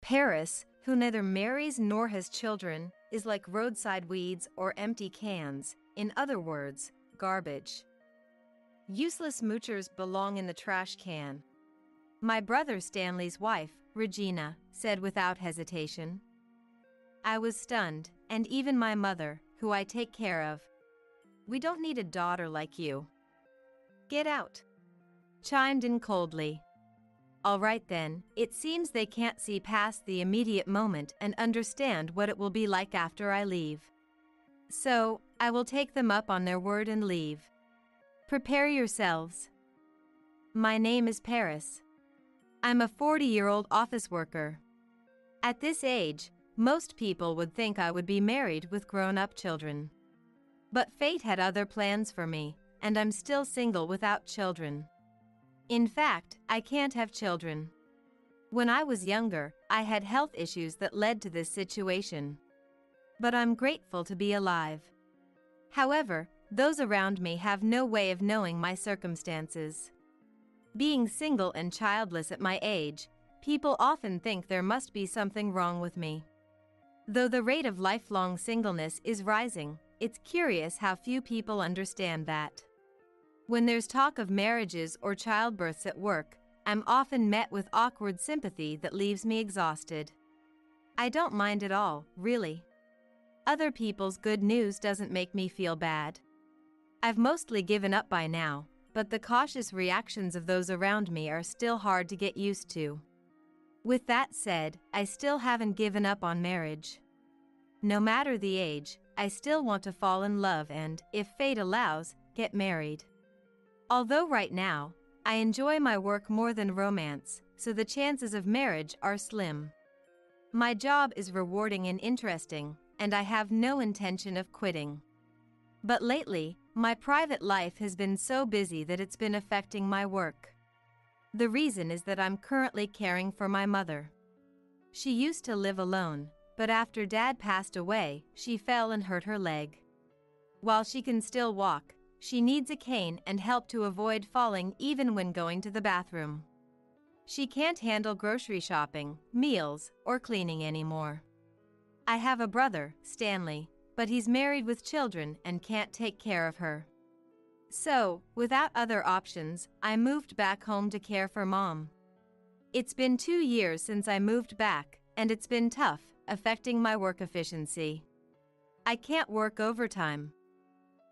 Paris, who neither marries nor has children, is like roadside weeds or empty cans, in other words, garbage. Useless moochers belong in the trash can. My brother Stanley's wife, Regina, said without hesitation. I was stunned, and even my mother, who I take care of. We don't need a daughter like you. Get out. Chimed in coldly. All right then, it seems they can't see past the immediate moment and understand what it will be like after I leave. So, I will take them up on their word and leave. Prepare yourselves. My name is Paris. I'm a 40-year-old office worker. At this age, most people would think I would be married with grown-up children. But fate had other plans for me, and I'm still single without children. In fact, I can't have children. When I was younger, I had health issues that led to this situation. But I'm grateful to be alive. However, those around me have no way of knowing my circumstances. Being single and childless at my age, people often think there must be something wrong with me. Though the rate of lifelong singleness is rising, it's curious how few people understand that. When there's talk of marriages or childbirths at work, I'm often met with awkward sympathy that leaves me exhausted. I don't mind at all, really. Other people's good news doesn't make me feel bad. I've mostly given up by now, but the cautious reactions of those around me are still hard to get used to. With that said, I still haven't given up on marriage. No matter the age, I still want to fall in love and, if fate allows, get married. Although right now, I enjoy my work more than romance, so the chances of marriage are slim. My job is rewarding and interesting, and I have no intention of quitting. But lately, my private life has been so busy that it's been affecting my work. The reason is that I'm currently caring for my mother. She used to live alone, but after Dad passed away, she fell and hurt her leg. While she can still walk, she needs a cane and help to avoid falling even when going to the bathroom. She can't handle grocery shopping, meals, or cleaning anymore. I have a brother, Stanley, but he's married with children and can't take care of her. So, without other options, I moved back home to care for Mom. It's been 2 years since I moved back, and it's been tough, affecting my work efficiency. I can't work overtime.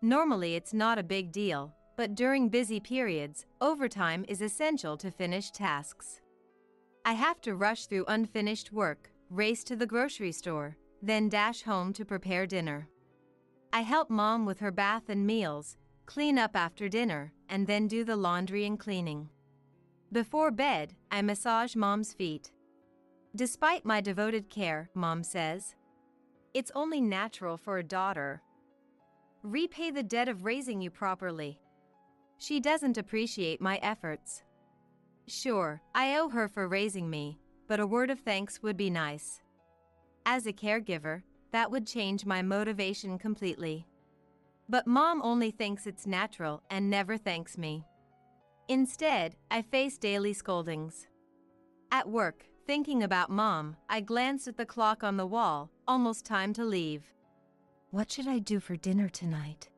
Normally it's not a big deal, but during busy periods, overtime is essential to finish tasks. I have to rush through unfinished work, race to the grocery store, then dash home to prepare dinner. I help Mom with her bath and meals, clean up after dinner, and then do the laundry and cleaning. Before bed, I massage Mom's feet. Despite my devoted care, Mom says, it's only natural for a daughter. Repay the debt of raising you properly. She doesn't appreciate my efforts. Sure, I owe her for raising me, but a word of thanks would be nice. As a caregiver, that would change my motivation completely. But Mom only thinks it's natural and never thanks me. Instead, I face daily scoldings. At work, thinking about Mom, I glanced at the clock on the wall, almost time to leave. What should I do for dinner tonight?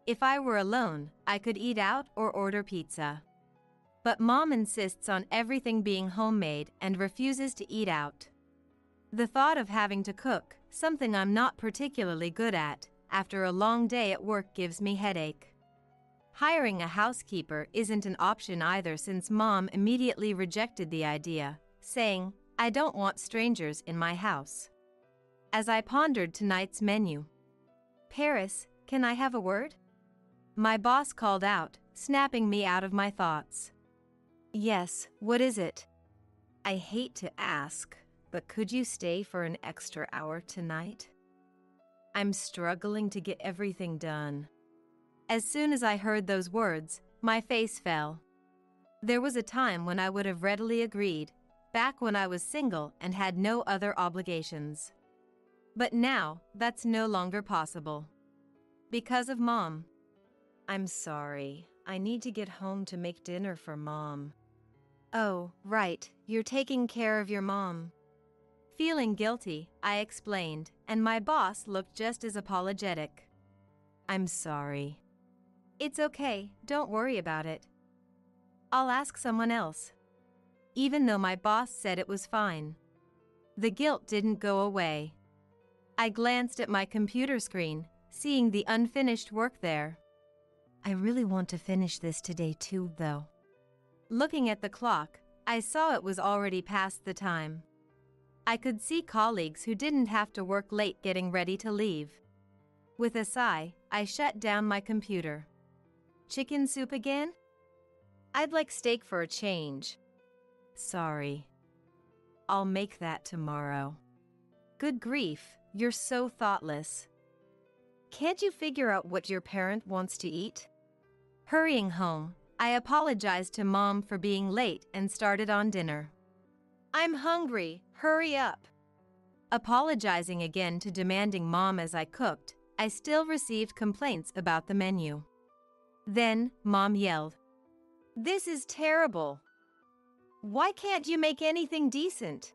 If I were alone, I could eat out or order pizza. But Mom insists on everything being homemade and refuses to eat out. The thought of having to cook, something I'm not particularly good at, after a long day at work gives me headache. Hiring a housekeeper isn't an option either since Mom immediately rejected the idea, saying, I don't want strangers in my house. As I pondered tonight's menu, Paris, can I have a word? My boss called out, snapping me out of my thoughts. Yes, what is it? I hate to ask, but could you stay for an extra hour tonight? I'm struggling to get everything done. As soon as I heard those words, my face fell. There was a time when I would have readily agreed, back when I was single and had no other obligations. But now, that's no longer possible. Because of Mom. I'm sorry, I need to get home to make dinner for Mom. Oh, right, you're taking care of your mom. Feeling guilty, I explained, and my boss looked just as apologetic. I'm sorry. It's okay, don't worry about it. I'll ask someone else. Even though my boss said it was fine. The guilt didn't go away. I glanced at my computer screen, seeing the unfinished work there. I really want to finish this today too, though. Looking at the clock, I saw it was already past the time. I could see colleagues who didn't have to work late getting ready to leave. With a sigh, I shut down my computer. Chicken soup again? I'd like steak for a change. Sorry. I'll make that tomorrow. Good grief, you're so thoughtless. Can't you figure out what your parent wants to eat? Hurrying home, I apologized to Mom for being late and started on dinner. I'm hungry, hurry up. Apologizing again to demanding Mom as I cooked, I still received complaints about the menu. Then, Mom yelled, "This is terrible. Why can't you make anything decent?"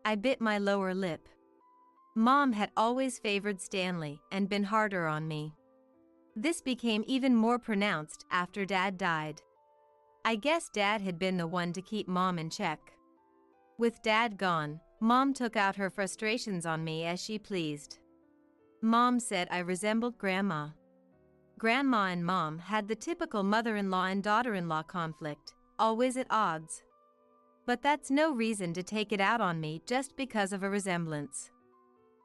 I bit my lower lip. Mom had always favored Stanley and been harder on me. This became even more pronounced after Dad died. I guess Dad had been the one to keep Mom in check. With Dad gone, Mom took out her frustrations on me as she pleased. Mom said I resembled Grandma. Grandma and Mom had the typical mother-in-law and daughter-in-law conflict, always at odds. But that's no reason to take it out on me just because of a resemblance.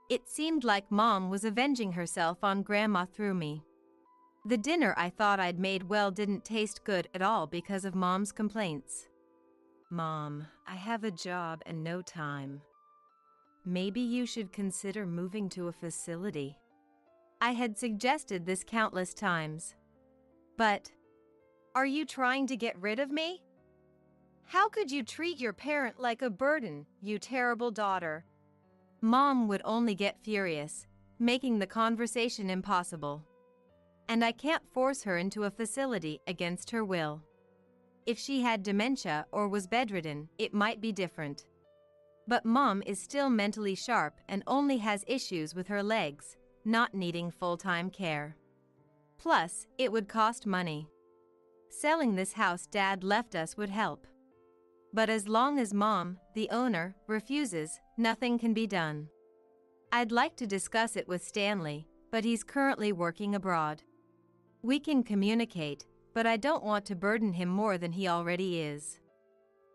It seemed like Mom was avenging herself on Grandma through me. The dinner I thought I'd made well didn't taste good at all because of Mom's complaints. Mom, I have a job and no time. Maybe you should consider moving to a facility. I had suggested this countless times. But, are you trying to get rid of me? How could you treat your parent like a burden, you terrible daughter? Mom would only get furious, making the conversation impossible. And I can't force her into a facility against her will. If she had dementia or was bedridden, it might be different. But Mom is still mentally sharp and only has issues with her legs, not needing full-time care. Plus, it would cost money. Selling this house Dad left us would help. But as long as Mom, the owner, refuses, nothing can be done. I'd like to discuss it with Stanley, but he's currently working abroad. We can communicate, but I don't want to burden him more than he already is.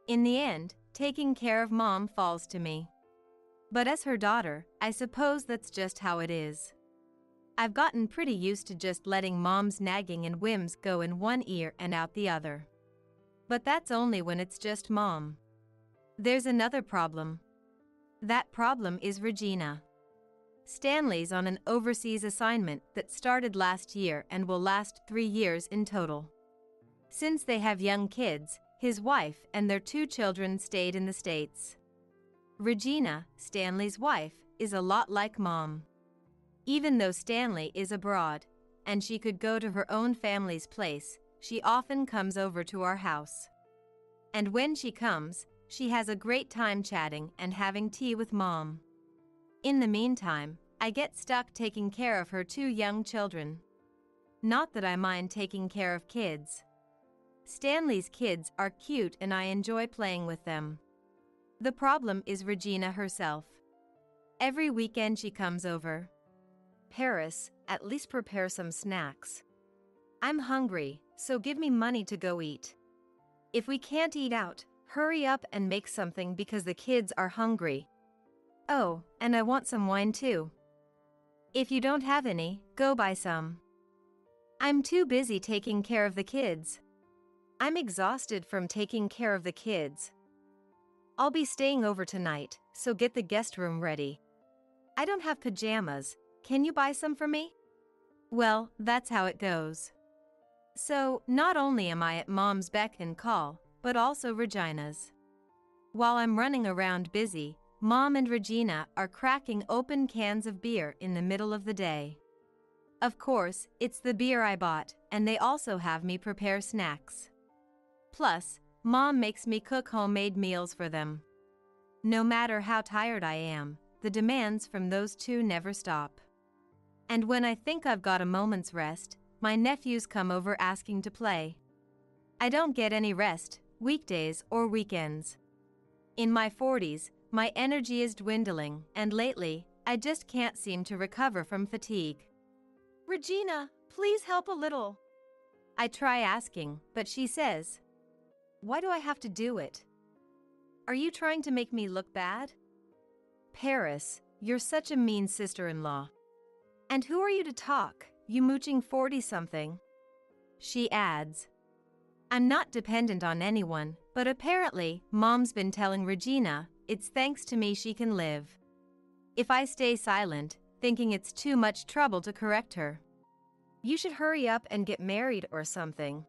In the end, taking care of Mom falls to me. But as her daughter, I suppose that's just how it is. I've gotten pretty used to just letting Mom's nagging and whims go in one ear and out the other. But that's only when it's just Mom. There's another problem. That problem is Regina. Stanley's on an overseas assignment that started last year and will last 3 years in total. Since they have young kids, his wife and their 2 children stayed in the States. Regina, Stanley's wife, is a lot like Mom. Even though Stanley is abroad, and she could go to her own family's place, she often comes over to our house. And when she comes, she has a great time chatting and having tea with Mom. In the meantime, I get stuck taking care of her 2 young children. Not that I mind taking care of kids. Stanley's kids are cute and I enjoy playing with them. The problem is Regina herself. Every weekend she comes over. Paris, at least prepare some snacks. I'm hungry, so give me money to go eat. If we can't eat out, hurry up and make something because the kids are hungry. Oh, and I want some wine too. If you don't have any, go buy some. I'm too busy taking care of the kids. I'm exhausted from taking care of the kids. I'll be staying over tonight, so get the guest room ready. I don't have pajamas. Can you buy some for me? Well, that's how it goes. So, not only am I at Mom's beck and call, but also Regina's. While I'm running around busy, Mom and Regina are cracking open cans of beer in the middle of the day. Of course, it's the beer I bought, and they also have me prepare snacks. Plus, Mom makes me cook homemade meals for them. No matter how tired I am, the demands from those two never stop. And when I think I've got a moment's rest, my nephews come over asking to play. I don't get any rest, weekdays or weekends. In my 40s, my energy is dwindling, and lately, I just can't seem to recover from fatigue. Regina, please help a little. I try asking, but she says, "Why do I have to do it? Are you trying to make me look bad?" Paris, you're such a mean sister-in-law. And who are you to talk, you mooching 40-something? She adds, I'm not dependent on anyone, but apparently, Mom's been telling Regina it's thanks to me she can live. If I stay silent, thinking it's too much trouble to correct her. You should hurry up and get married or something.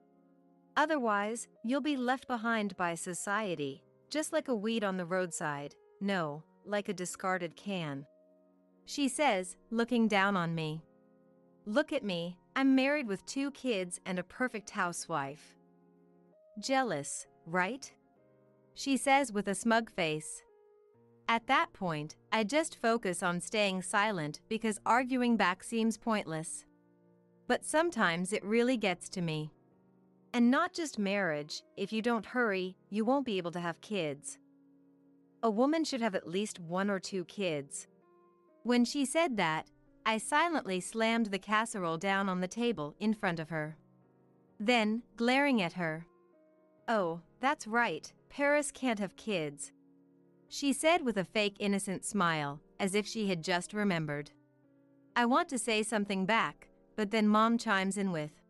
Otherwise, you'll be left behind by society, just like a weed on the roadside. No, like a discarded can. She says, looking down on me. Look at me, I'm married with 2 kids and a perfect housewife. Jealous, right? She says with a smug face. At that point, I just focus on staying silent because arguing back seems pointless. But sometimes it really gets to me. And not just marriage, if you don't hurry, you won't be able to have kids. A woman should have at least 1 or 2 kids. When she said that, I silently slammed the casserole down on the table in front of her. Then, glaring at her, "Oh, that's right, Paris can't have kids," she said with a fake innocent smile, as if she had just remembered. I want to say something back, but then Mom chimes in with,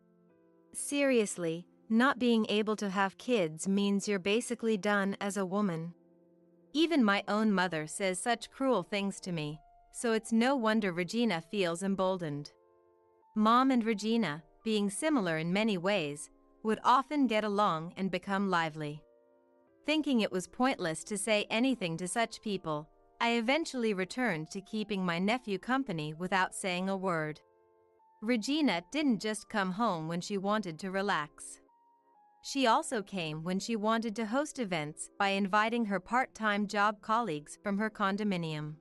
"Seriously, not being able to have kids means you're basically done as a woman." Even my own mother says such cruel things to me, so it's no wonder Regina feels emboldened. Mom and Regina, being similar in many ways, would often get along and become lively. Thinking it was pointless to say anything to such people, I eventually returned to keeping my nephew company without saying a word. Regina didn't just come home when she wanted to relax. She also came when she wanted to host events by inviting her part-time job colleagues from her condominium.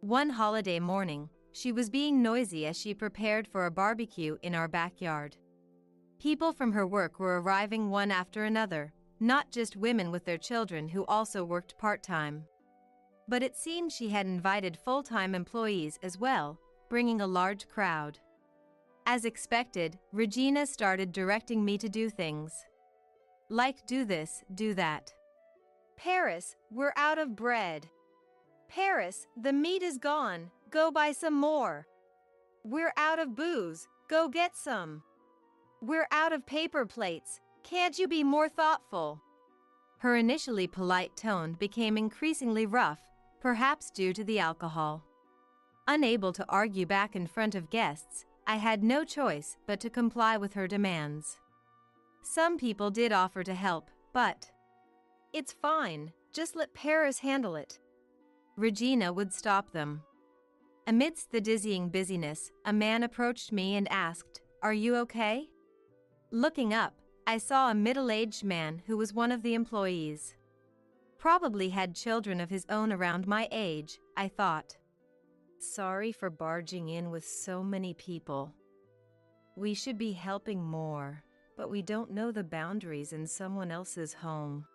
One holiday morning, she was being noisy as she prepared for a barbecue in our backyard. People from her work were arriving one after another, not just women with their children who also worked part-time. But it seemed she had invited full-time employees as well, bringing a large crowd. As expected, Regina started directing me to do things. Like do this, do that. Paris, we're out of bread. Paris, the meat is gone, go buy some more. We're out of booze, go get some. We're out of paper plates, can't you be more thoughtful? Her initially polite tone became increasingly rough, perhaps due to the alcohol. Unable to argue back in front of guests, I had no choice but to comply with her demands. Some people did offer to help, but it's fine, just let Paris handle it. Regina would stop them. Amidst the dizzying busyness, a man approached me and asked, "Are you okay?" Looking up, I saw a middle-aged man who was one of the employees. Probably had children of his own around my age, I thought. Sorry for barging in with so many people. We should be helping more, but we don't know the boundaries in someone else's home.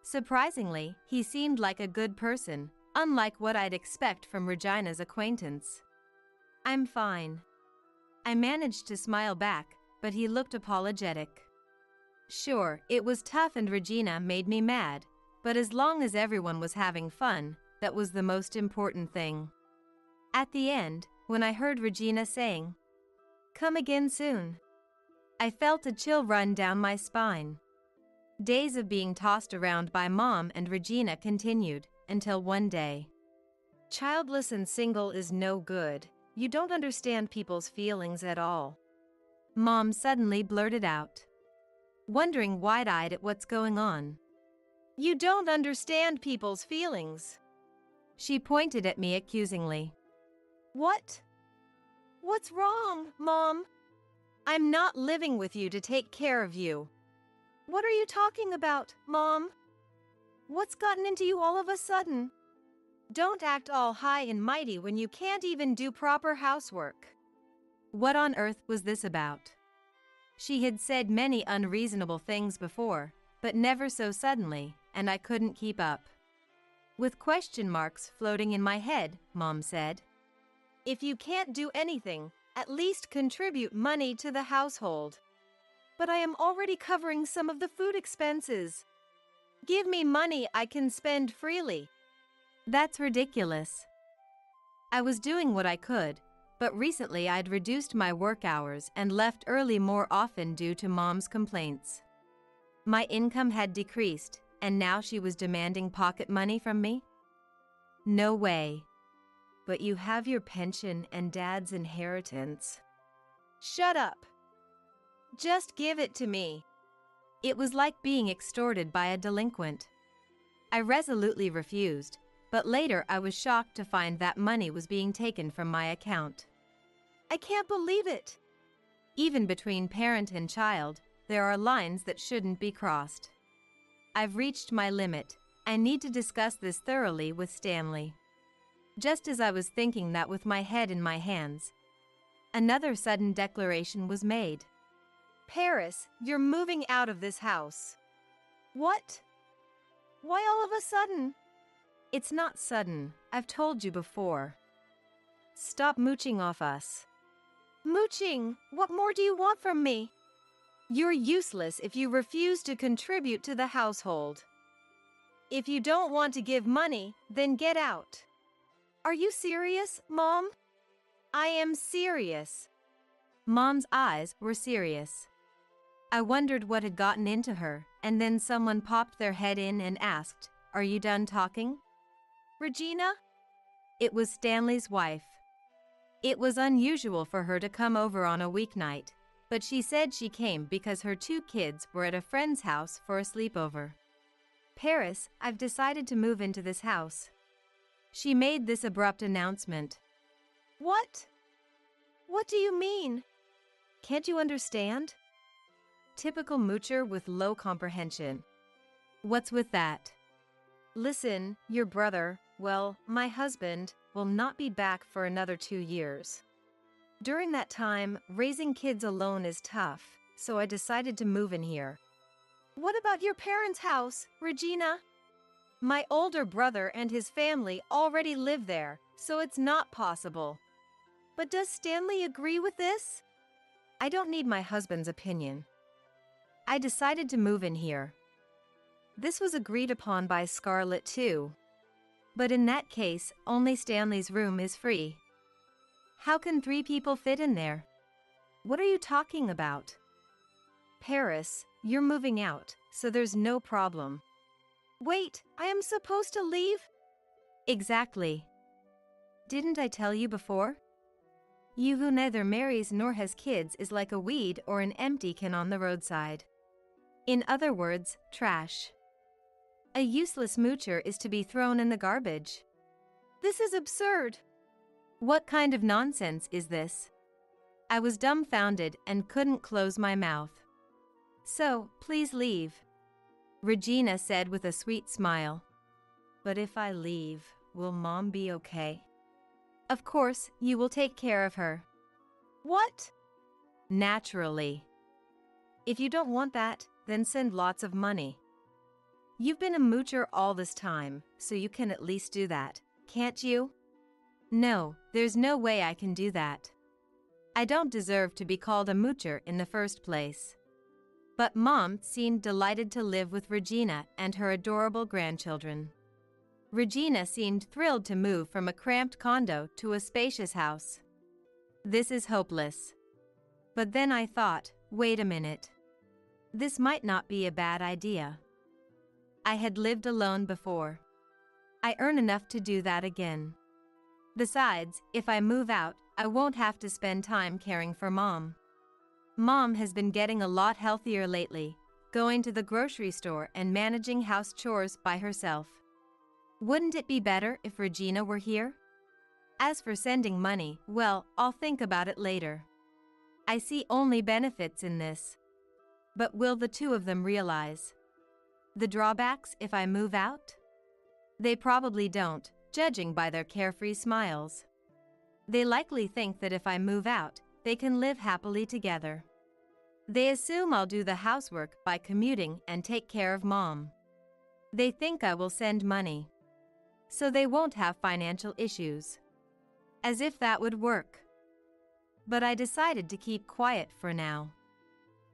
Surprisingly, he seemed like a good person, unlike what I'd expect from Regina's acquaintance. I'm fine. I managed to smile back, but he looked apologetic. Sure, it was tough and Regina made me mad, but as long as everyone was having fun, that was the most important thing. At the end, when I heard Regina saying, "Come again soon," I felt a chill run down my spine. Days of being tossed around by Mom and Regina continued, until one day. Childless and single is no good. You don't understand people's feelings at all. Mom suddenly blurted out, wondering wide-eyed at what's going on. You don't understand people's feelings. She pointed at me accusingly. What? What's wrong, Mom? I'm not living with you to take care of you. What are you talking about, Mom? What's gotten into you all of a sudden? Don't act all high and mighty when you can't even do proper housework. What on earth was this about? She had said many unreasonable things before, but never so suddenly, and I couldn't keep up. With question marks floating in my head, Mom said, "If you can't do anything, at least contribute money to the household." But I am already covering some of the food expenses. Give me money I can spend freely. That's ridiculous. I was doing what I could, but recently I'd reduced my work hours and left early more often due to Mom's complaints. My income had decreased, and now she was demanding pocket money from me? No way. But you have your pension and Dad's inheritance. Shut up. Just give it to me. It was like being extorted by a delinquent. I resolutely refused, but later I was shocked to find that money was being taken from my account. I can't believe it. Even between parent and child, there are lines that shouldn't be crossed. I've reached my limit. I need to discuss this thoroughly with Stanley. Just as I was thinking that with my head in my hands, another sudden declaration was made. Paris, you're moving out of this house. What? Why all of a sudden? It's not sudden, I've told you before. Stop mooching off us. Mooching? What more do you want from me? You're useless if you refuse to contribute to the household. If you don't want to give money, then get out. Are you serious, Mom? I am serious. Mom's eyes were serious. I wondered what had gotten into her, and then someone popped their head in and asked, "Are you done talking?" Regina? It was Stanley's wife. It was unusual for her to come over on a weeknight, but she said she came because her 2 kids were at a friend's house for a sleepover. Paris, I've decided to move into this house. She made this abrupt announcement. What? What do you mean? Can't you understand? Typical moocher with low comprehension. What's with that? Listen, your brother, well, my husband, will not be back for another 2 years. During that time, raising kids alone is tough, so I decided to move in here. What about your parents' house, Regina? My older brother and his family already live there, so it's not possible. But does Stanley agree with this? I don't need my husband's opinion. I decided to move in here. This was agreed upon by Scarlett too. But in that case, only Stanley's room is free. How can 3 people fit in there? What are you talking about? Paris, you're moving out, so there's no problem. Wait, I am supposed to leave? Exactly. Didn't I tell you before? You who neither marries nor has kids is like a weed or an empty can on the roadside. In other words, trash. A useless moocher is to be thrown in the garbage. This is absurd. What kind of nonsense is this? I was dumbfounded and couldn't close my mouth. So, please leave, Regina said with a sweet smile. But if I leave, will Mom be okay? Of course, you will take care of her. What? Naturally. If you don't want that, then send lots of money. You've been a moocher all this time, so you can at least do that, can't you? No, there's no way I can do that. I don't deserve to be called a moocher in the first place. But Mom seemed delighted to live with Regina and her adorable grandchildren. Regina seemed thrilled to move from a cramped condo to a spacious house. This is hopeless. But then I thought, wait a minute. This might not be a bad idea. I had lived alone before. I earn enough to do that again. Besides, if I move out, I won't have to spend time caring for Mom. Mom has been getting a lot healthier lately, going to the grocery store and managing house chores by herself. Wouldn't it be better if Regina were here? As for sending money, well, I'll think about it later. I see only benefits in this. But will the 2 of them realize? The drawbacks if I move out? They probably don't, judging by their carefree smiles. They likely think that if I move out, they can live happily together. They assume I'll do the housework by commuting and take care of mom. They think I will send money, so they won't have financial issues. As if that would work. But I decided to keep quiet for now.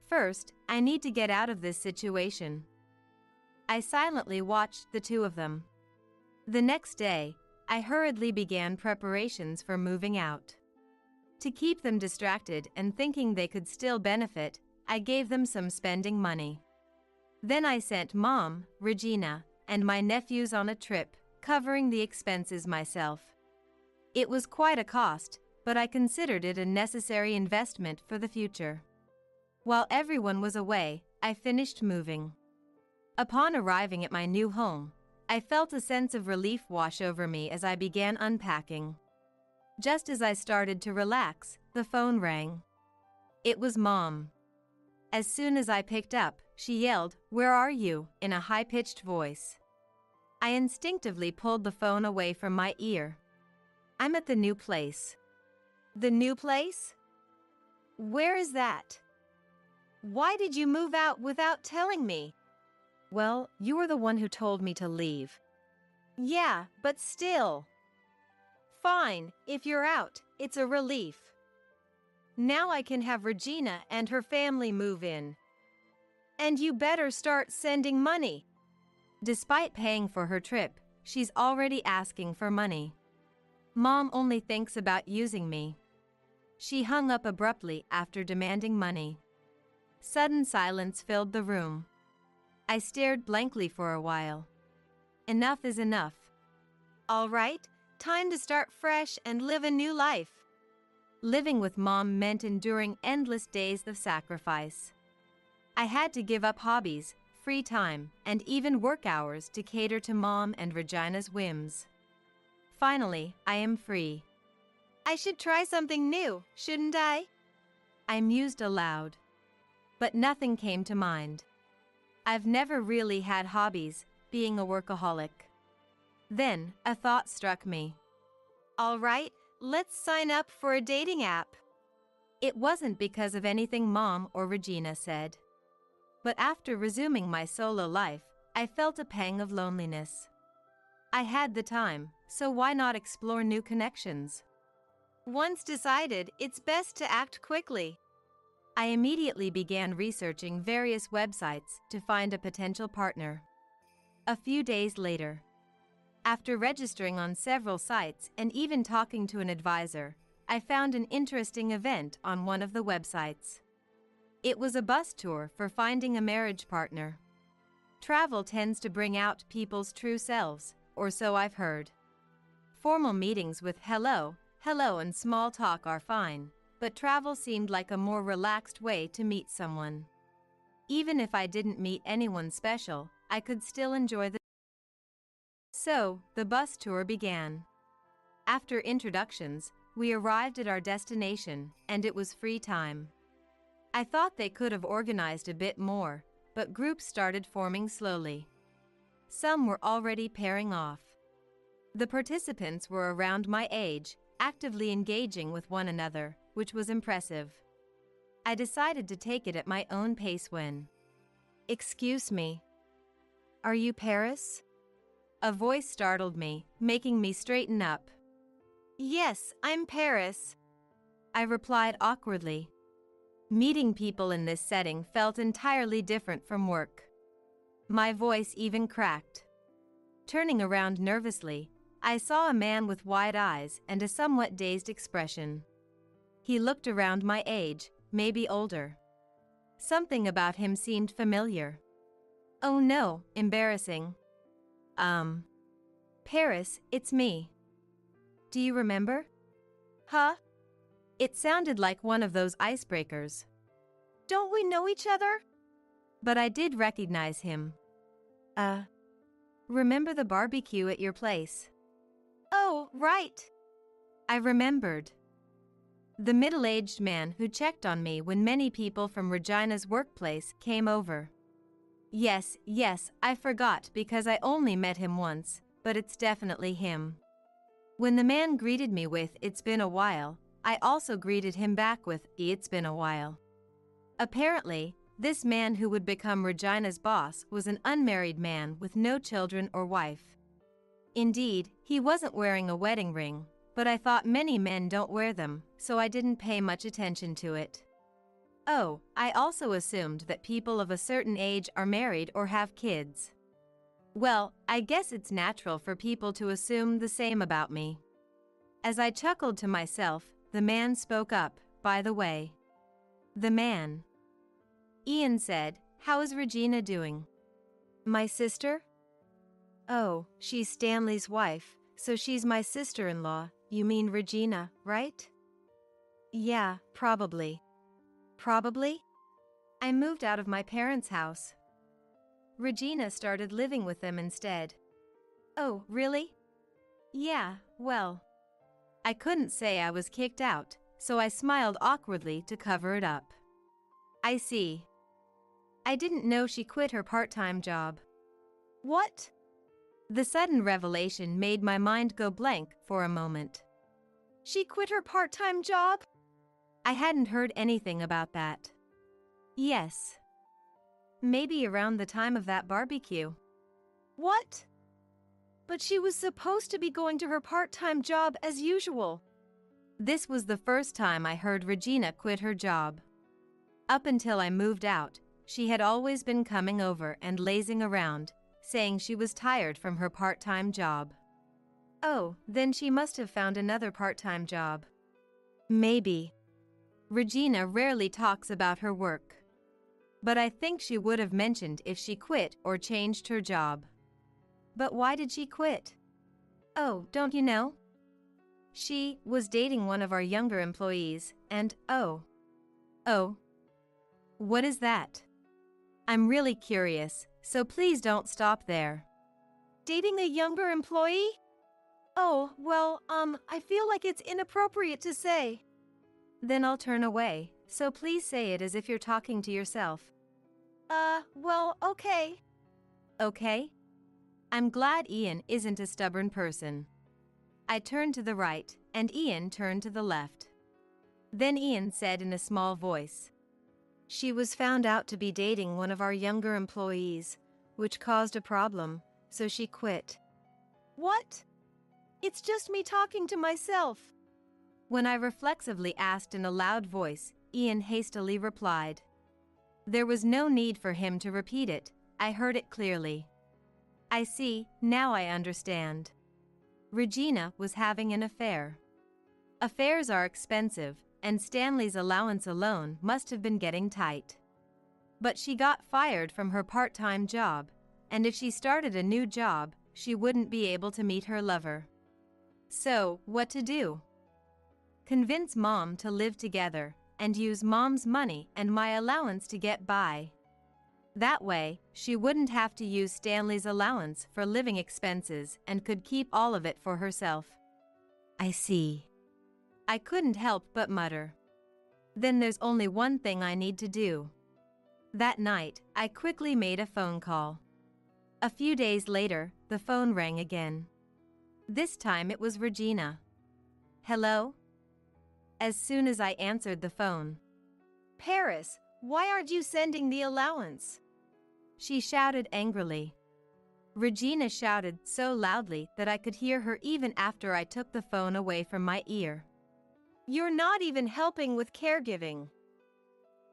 First, I need to get out of this situation. I silently watched the two of them. The next day, I hurriedly began preparations for moving out. To keep them distracted and thinking they could still benefit, I gave them some spending money. Then I sent Mom, Regina, and my nephews on a trip, covering the expenses myself. It was quite a cost, but I considered it a necessary investment for the future. While everyone was away, I finished moving. Upon arriving at my new home, I felt a sense of relief wash over me as I began unpacking. Just as I started to relax, the phone rang. It was Mom. As soon as I picked up, she yelled, "Where are you?" in a high-pitched voice. I instinctively pulled the phone away from my ear. "I'm at the new place." "The new place? Where is that? Why did you move out without telling me?" "Well, you were the one who told me to leave." "Yeah, but still." "Fine, if you're out, it's a relief. Now I can have Regina and her family move in. And you better start sending money." Despite paying for her trip, she's already asking for money. Mom only thinks about using me. She hung up abruptly after demanding money. Sudden silence filled the room. I stared blankly for a while. Enough is enough. All right, time to start fresh and live a new life. Living with Mom meant enduring endless days of sacrifice. I had to give up hobbies, free time, and even work hours to cater to Mom and Regina's whims. Finally, I am free. I should try something new, shouldn't I? I mused aloud. But nothing came to mind. I've never really had hobbies, being a workaholic. Then, a thought struck me. All right, let's sign up for a dating app. It wasn't because of anything Mom or Regina said. But after resuming my solo life, I felt a pang of loneliness. I had the time, so why not explore new connections? Once decided, it's best to act quickly. I immediately began researching various websites to find a potential partner. A few days later, after registering on several sites and even talking to an advisor, I found an interesting event on one of the websites. It was a bus tour for finding a marriage partner. Travel tends to bring out people's true selves, or so I've heard. Formal meetings with hello, and small talk are fine, but travel seemed like a more relaxed way to meet someone. Even if I didn't meet anyone special, I could still enjoy the. So, the bus tour began. After introductions, we arrived at our destination, and it was free time. I thought they could have organized a bit more, but groups started forming slowly. Some were already pairing off. The participants were around my age, actively engaging with one another, which was impressive. I decided to take it at my own pace when. Excuse me. Are you Paris? A voice startled me, making me straighten up. Yes, I'm Paris, I replied awkwardly. Meeting people in this setting felt entirely different from work. My voice even cracked. Turning around nervously, I saw a man with wide eyes and a somewhat dazed expression. He looked around my age, maybe older. Something about him seemed familiar. Oh no, embarrassing. Paris, it's me. Do you remember? Huh? It sounded like one of those icebreakers. Don't we know each other? But I did recognize him. Remember the barbecue at your place? Oh, right. I remembered. The middle-aged man who checked on me when many people from Regina's workplace came over. Yes, I forgot because I only met him once, but it's definitely him. When the man greeted me with, "It's been a while," I also greeted him back with, "It's been a while." Apparently, this man who would become Regina's boss was an unmarried man with no children or wife. Indeed, he wasn't wearing a wedding ring, but I thought many men don't wear them, so I didn't pay much attention to it. Oh, I also assumed that people of a certain age are married or have kids. Well, I guess it's natural for people to assume the same about me. As I chuckled to myself, the man spoke up, "By the way." The man. Ian said, "How is Regina doing?" "My sister?" "Oh, she's Stanley's wife, so she's my sister-in-law. You mean Regina, right?" "Yeah, probably." "Probably?" "I moved out of my parents' house. Regina started living with them instead." "Oh, really?" "Yeah, well." I couldn't say I was kicked out, so I smiled awkwardly to cover it up. "I see. I didn't know she quit her part-time job." "What?" The sudden revelation made my mind go blank for a moment. "She quit her part-time job?" I hadn't heard anything about that. "Yes. Maybe around the time of that barbecue." "What?" "But she was supposed to be going to her part-time job as usual." This was the first time I heard Regina quit her job. Up until I moved out, she had always been coming over and lazing around, saying she was tired from her part-time job. Oh, then she must have found another part-time job. Maybe. Regina rarely talks about her work. But I think she would have mentioned if she quit or changed her job. But why did she quit? Oh, don't you know? She was dating one of our younger employees, and oh. What is that? I'm really curious, so please don't stop there. Dating a younger employee? Oh, well, I feel like it's inappropriate to say. Then I'll turn away, so please say it as if you're talking to yourself. Well, okay. Okay? I'm glad Ian isn't a stubborn person. I turned to the right, and Ian turned to the left. Then Ian said in a small voice, "She was found out to be dating one of our younger employees, which caused a problem, so she quit." What? It's just me talking to myself. When I reflexively asked in a loud voice, Ian hastily replied. There was no need for him to repeat it, I heard it clearly. I see, now I understand. Regina was having an affair. Affairs are expensive, and Stanley's allowance alone must have been getting tight. But she got fired from her part-time job, and if she started a new job, she wouldn't be able to meet her lover. So, what to do? Convince Mom to live together, and use Mom's money and my allowance to get by. That way, she wouldn't have to use Stanley's allowance for living expenses and could keep all of it for herself. I see. I couldn't help but mutter. Then there's only one thing I need to do. That night, I quickly made a phone call. A few days later, the phone rang again. This time it was Regina. Hello? As soon as I answered the phone. Paris, why aren't you sending the allowance? She shouted angrily. Regina shouted so loudly that I could hear her even after I took the phone away from my ear. You're not even helping with caregiving.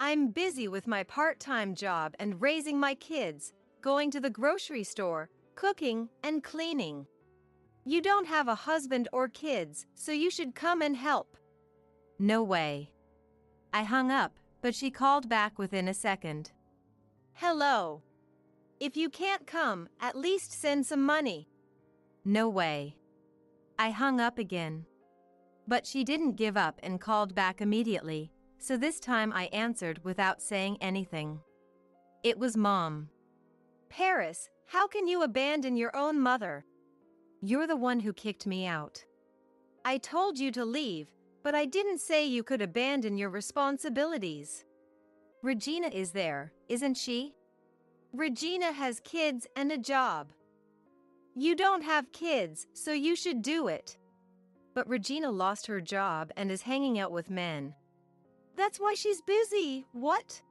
I'm busy with my part-time job and raising my kids, going to the grocery store, cooking, and cleaning. You don't have a husband or kids, so you should come and help. No way. I hung up, but she called back within a second. Hello. If you can't come, at least send some money. No way. I hung up again. But she didn't give up and called back immediately, so this time I answered without saying anything. It was Mom. Paris, how can you abandon your own mother? You're the one who kicked me out. I told you to leave, but I didn't say you could abandon your responsibilities. Regina is there, isn't she? Regina has kids and a job. You don't have kids, so you should do it. But Regina lost her job and is hanging out with men. That's why she's busy. What?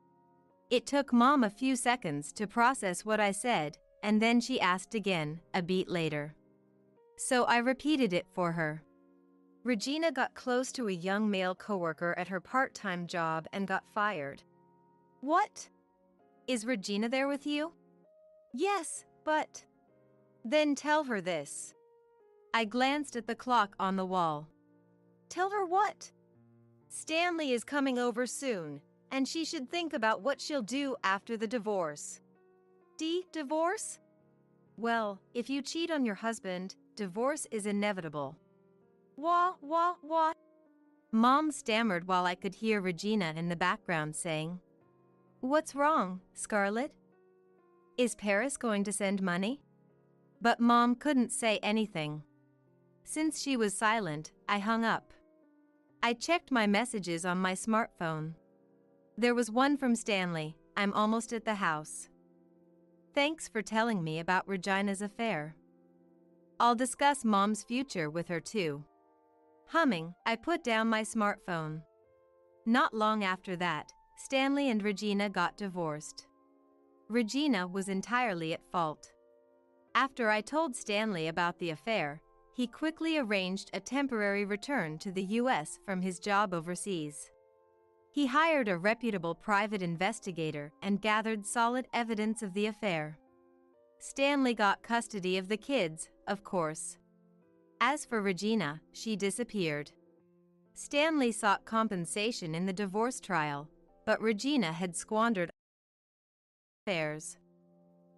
It took Mom a few seconds to process what I said, and then she asked again, a beat later. So I repeated it for her. Regina got close to a young male coworker at her part-time job and got fired. What? Is Regina there with you? Yes, but... Then tell her this. I glanced at the clock on the wall. Tell her what? Stanley is coming over soon, and she should think about what she'll do after the divorce. Divorce? Well, if you cheat on your husband, divorce is inevitable. What? Mom stammered while I could hear Regina in the background saying, What's wrong, Scarlett? Is Paris going to send money? But Mom couldn't say anything. Since she was silent, I hung up. I checked my messages on my smartphone. There was one from Stanley. I'm almost at the house. Thanks for telling me about Regina's affair. I'll discuss Mom's future with her too. Humming, I put down my smartphone. Not long after that, Stanley and Regina got divorced. Regina was entirely at fault. After I told Stanley about the affair, he quickly arranged a temporary return to the U.S. from his job overseas. He hired a reputable private investigator and gathered solid evidence of the affair. Stanley got custody of the kids, of course. As for Regina, she disappeared. Stanley sought compensation in the divorce trial, but Regina had squandered affairs.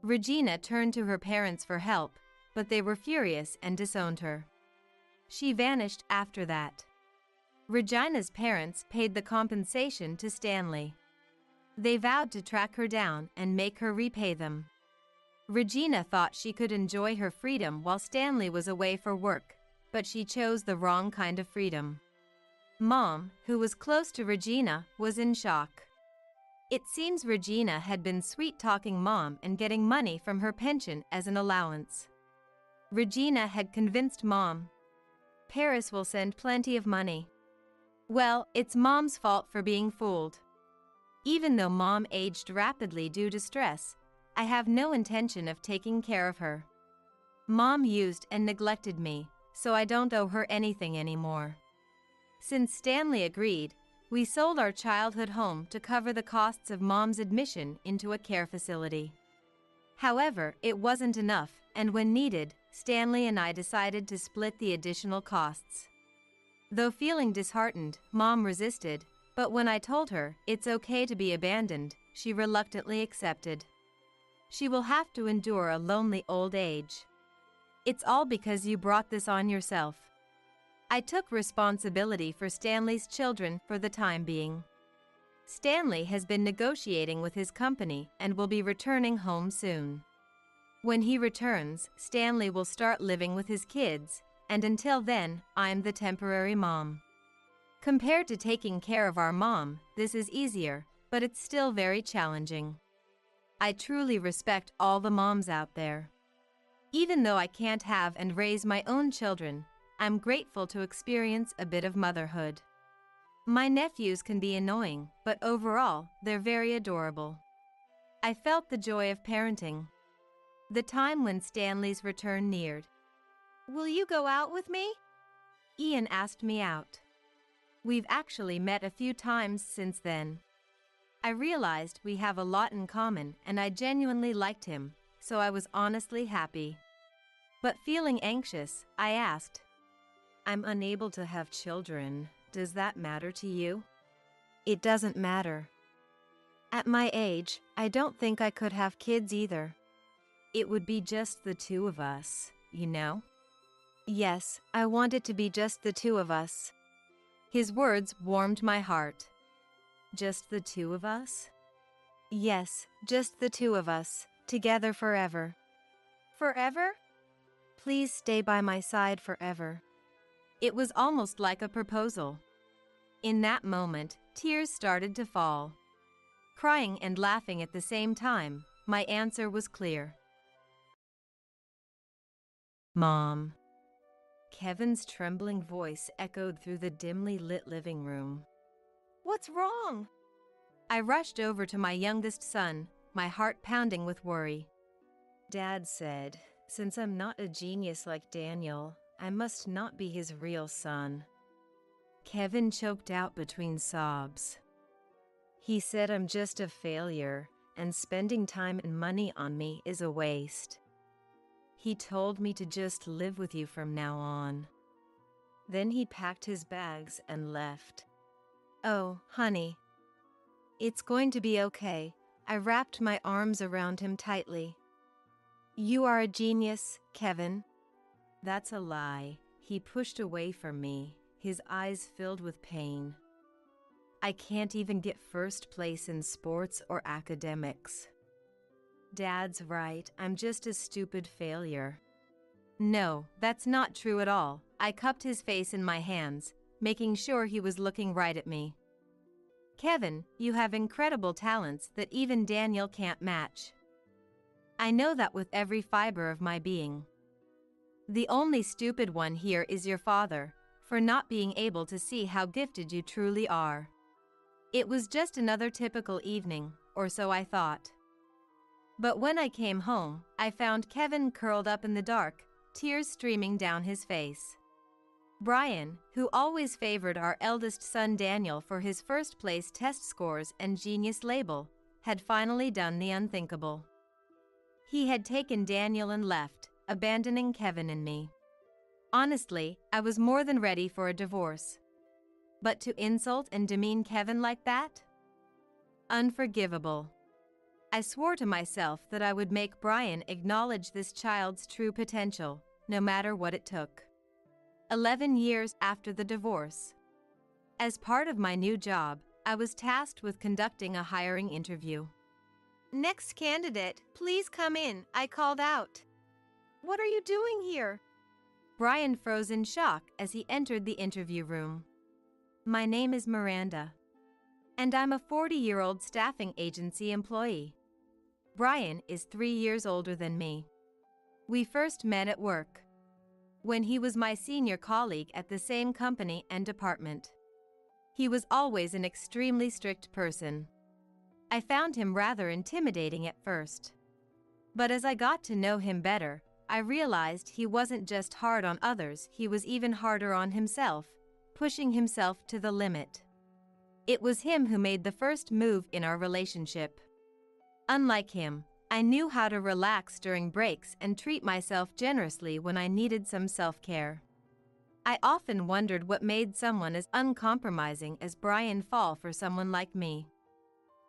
Regina turned to her parents for help, but they were furious and disowned her. She vanished after that. Regina's parents paid the compensation to Stanley. They vowed to track her down and make her repay them. Regina thought she could enjoy her freedom while Stanley was away for work, but she chose the wrong kind of freedom. Mom, who was close to Regina, was in shock. It seems Regina had been sweet-talking Mom and getting money from her pension as an allowance. Regina had convinced Mom. Paris will send plenty of money. Well, it's Mom's fault for being fooled. Even though Mom aged rapidly due to stress, I have no intention of taking care of her. Mom used and neglected me, so I don't owe her anything anymore. Since Stanley agreed, we sold our childhood home to cover the costs of Mom's admission into a care facility. However, it wasn't enough, and when needed, Stanley and I decided to split the additional costs. Though feeling disheartened, Mom resisted, but when I told her it's okay to be abandoned, she reluctantly accepted. She will have to endure a lonely old age. It's all because you brought this on yourself. I took responsibility for Stanley's children for the time being. Stanley has been negotiating with his company and will be returning home soon. When he returns, Stanley will start living with his kids, and until then, I'm the temporary mom. Compared to taking care of our mom, this is easier, but it's still very challenging. I truly respect all the moms out there. Even though I can't have and raise my own children, I'm grateful to experience a bit of motherhood. My nephews can be annoying, but overall, they're very adorable. I felt the joy of parenting. The time when Stanley's return neared. Will you go out with me? Ian asked me out. We've actually met a few times since then. I realized we have a lot in common and I genuinely liked him, so I was honestly happy. But feeling anxious, I asked, I'm unable to have children. Does that matter to you? It doesn't matter. At my age, I don't think I could have kids either. It would be just the two of us, you know? Yes, I want it to be just the two of us. His words warmed my heart. Just the two of us? Yes, just the two of us, together forever. Forever? Please stay by my side forever. It was almost like a proposal. In that moment, tears started to fall. Crying and laughing at the same time, My answer was clear. Mom. Kevin's trembling voice echoed through the dimly lit living room. What's wrong? I rushed over to my youngest son, my heart pounding with worry. Dad said, since I'm not a genius like Daniel, I must not be his real son. Kevin choked out between sobs. He said I'm just a failure, and spending time and money on me is a waste. He told me to just live with you from now on. Then he packed his bags and left. Oh, honey. It's going to be okay. I wrapped my arms around him tightly. You are a genius, Kevin. That's a lie. He pushed away from me, his eyes filled with pain. I can't even get first place in sports or academics. Dad's right, I'm just a stupid failure. No, that's not true at all. I cupped his face in my hands, making sure he was looking right at me. Kevin, you have incredible talents that even Daniel can't match. I know that with every fiber of my being. The only stupid one here is your father, for not being able to see how gifted you truly are. It was just another typical evening, or so I thought. But when I came home, I found Kevin curled up in the dark, tears streaming down his face. Brian, who always favored our eldest son Daniel for his first-place test scores and genius label, had finally done the unthinkable. He had taken Daniel and left, abandoning Kevin and me. Honestly, I was more than ready for a divorce. But to insult and demean Kevin like that? Unforgivable. I swore to myself that I would make Brian acknowledge this child's true potential, no matter what it took. 11 years after the divorce. As part of my new job, I was tasked with conducting a hiring interview. Next candidate, please come in, I called out. What are you doing here? Brian froze in shock as he entered the interview room. My name is Miranda, and I'm a 40-year-old staffing agency employee. Brian is 3 years older than me. We first met at work, when he was my senior colleague at the same company and department. He was always an extremely strict person. I found him rather intimidating at first. But as I got to know him better, I realized he wasn't just hard on others, he was even harder on himself, pushing himself to the limit. It was him who made the first move in our relationship. Unlike him, I knew how to relax during breaks and treat myself generously when I needed some self-care. I often wondered what made someone as uncompromising as Brian fall for someone like me.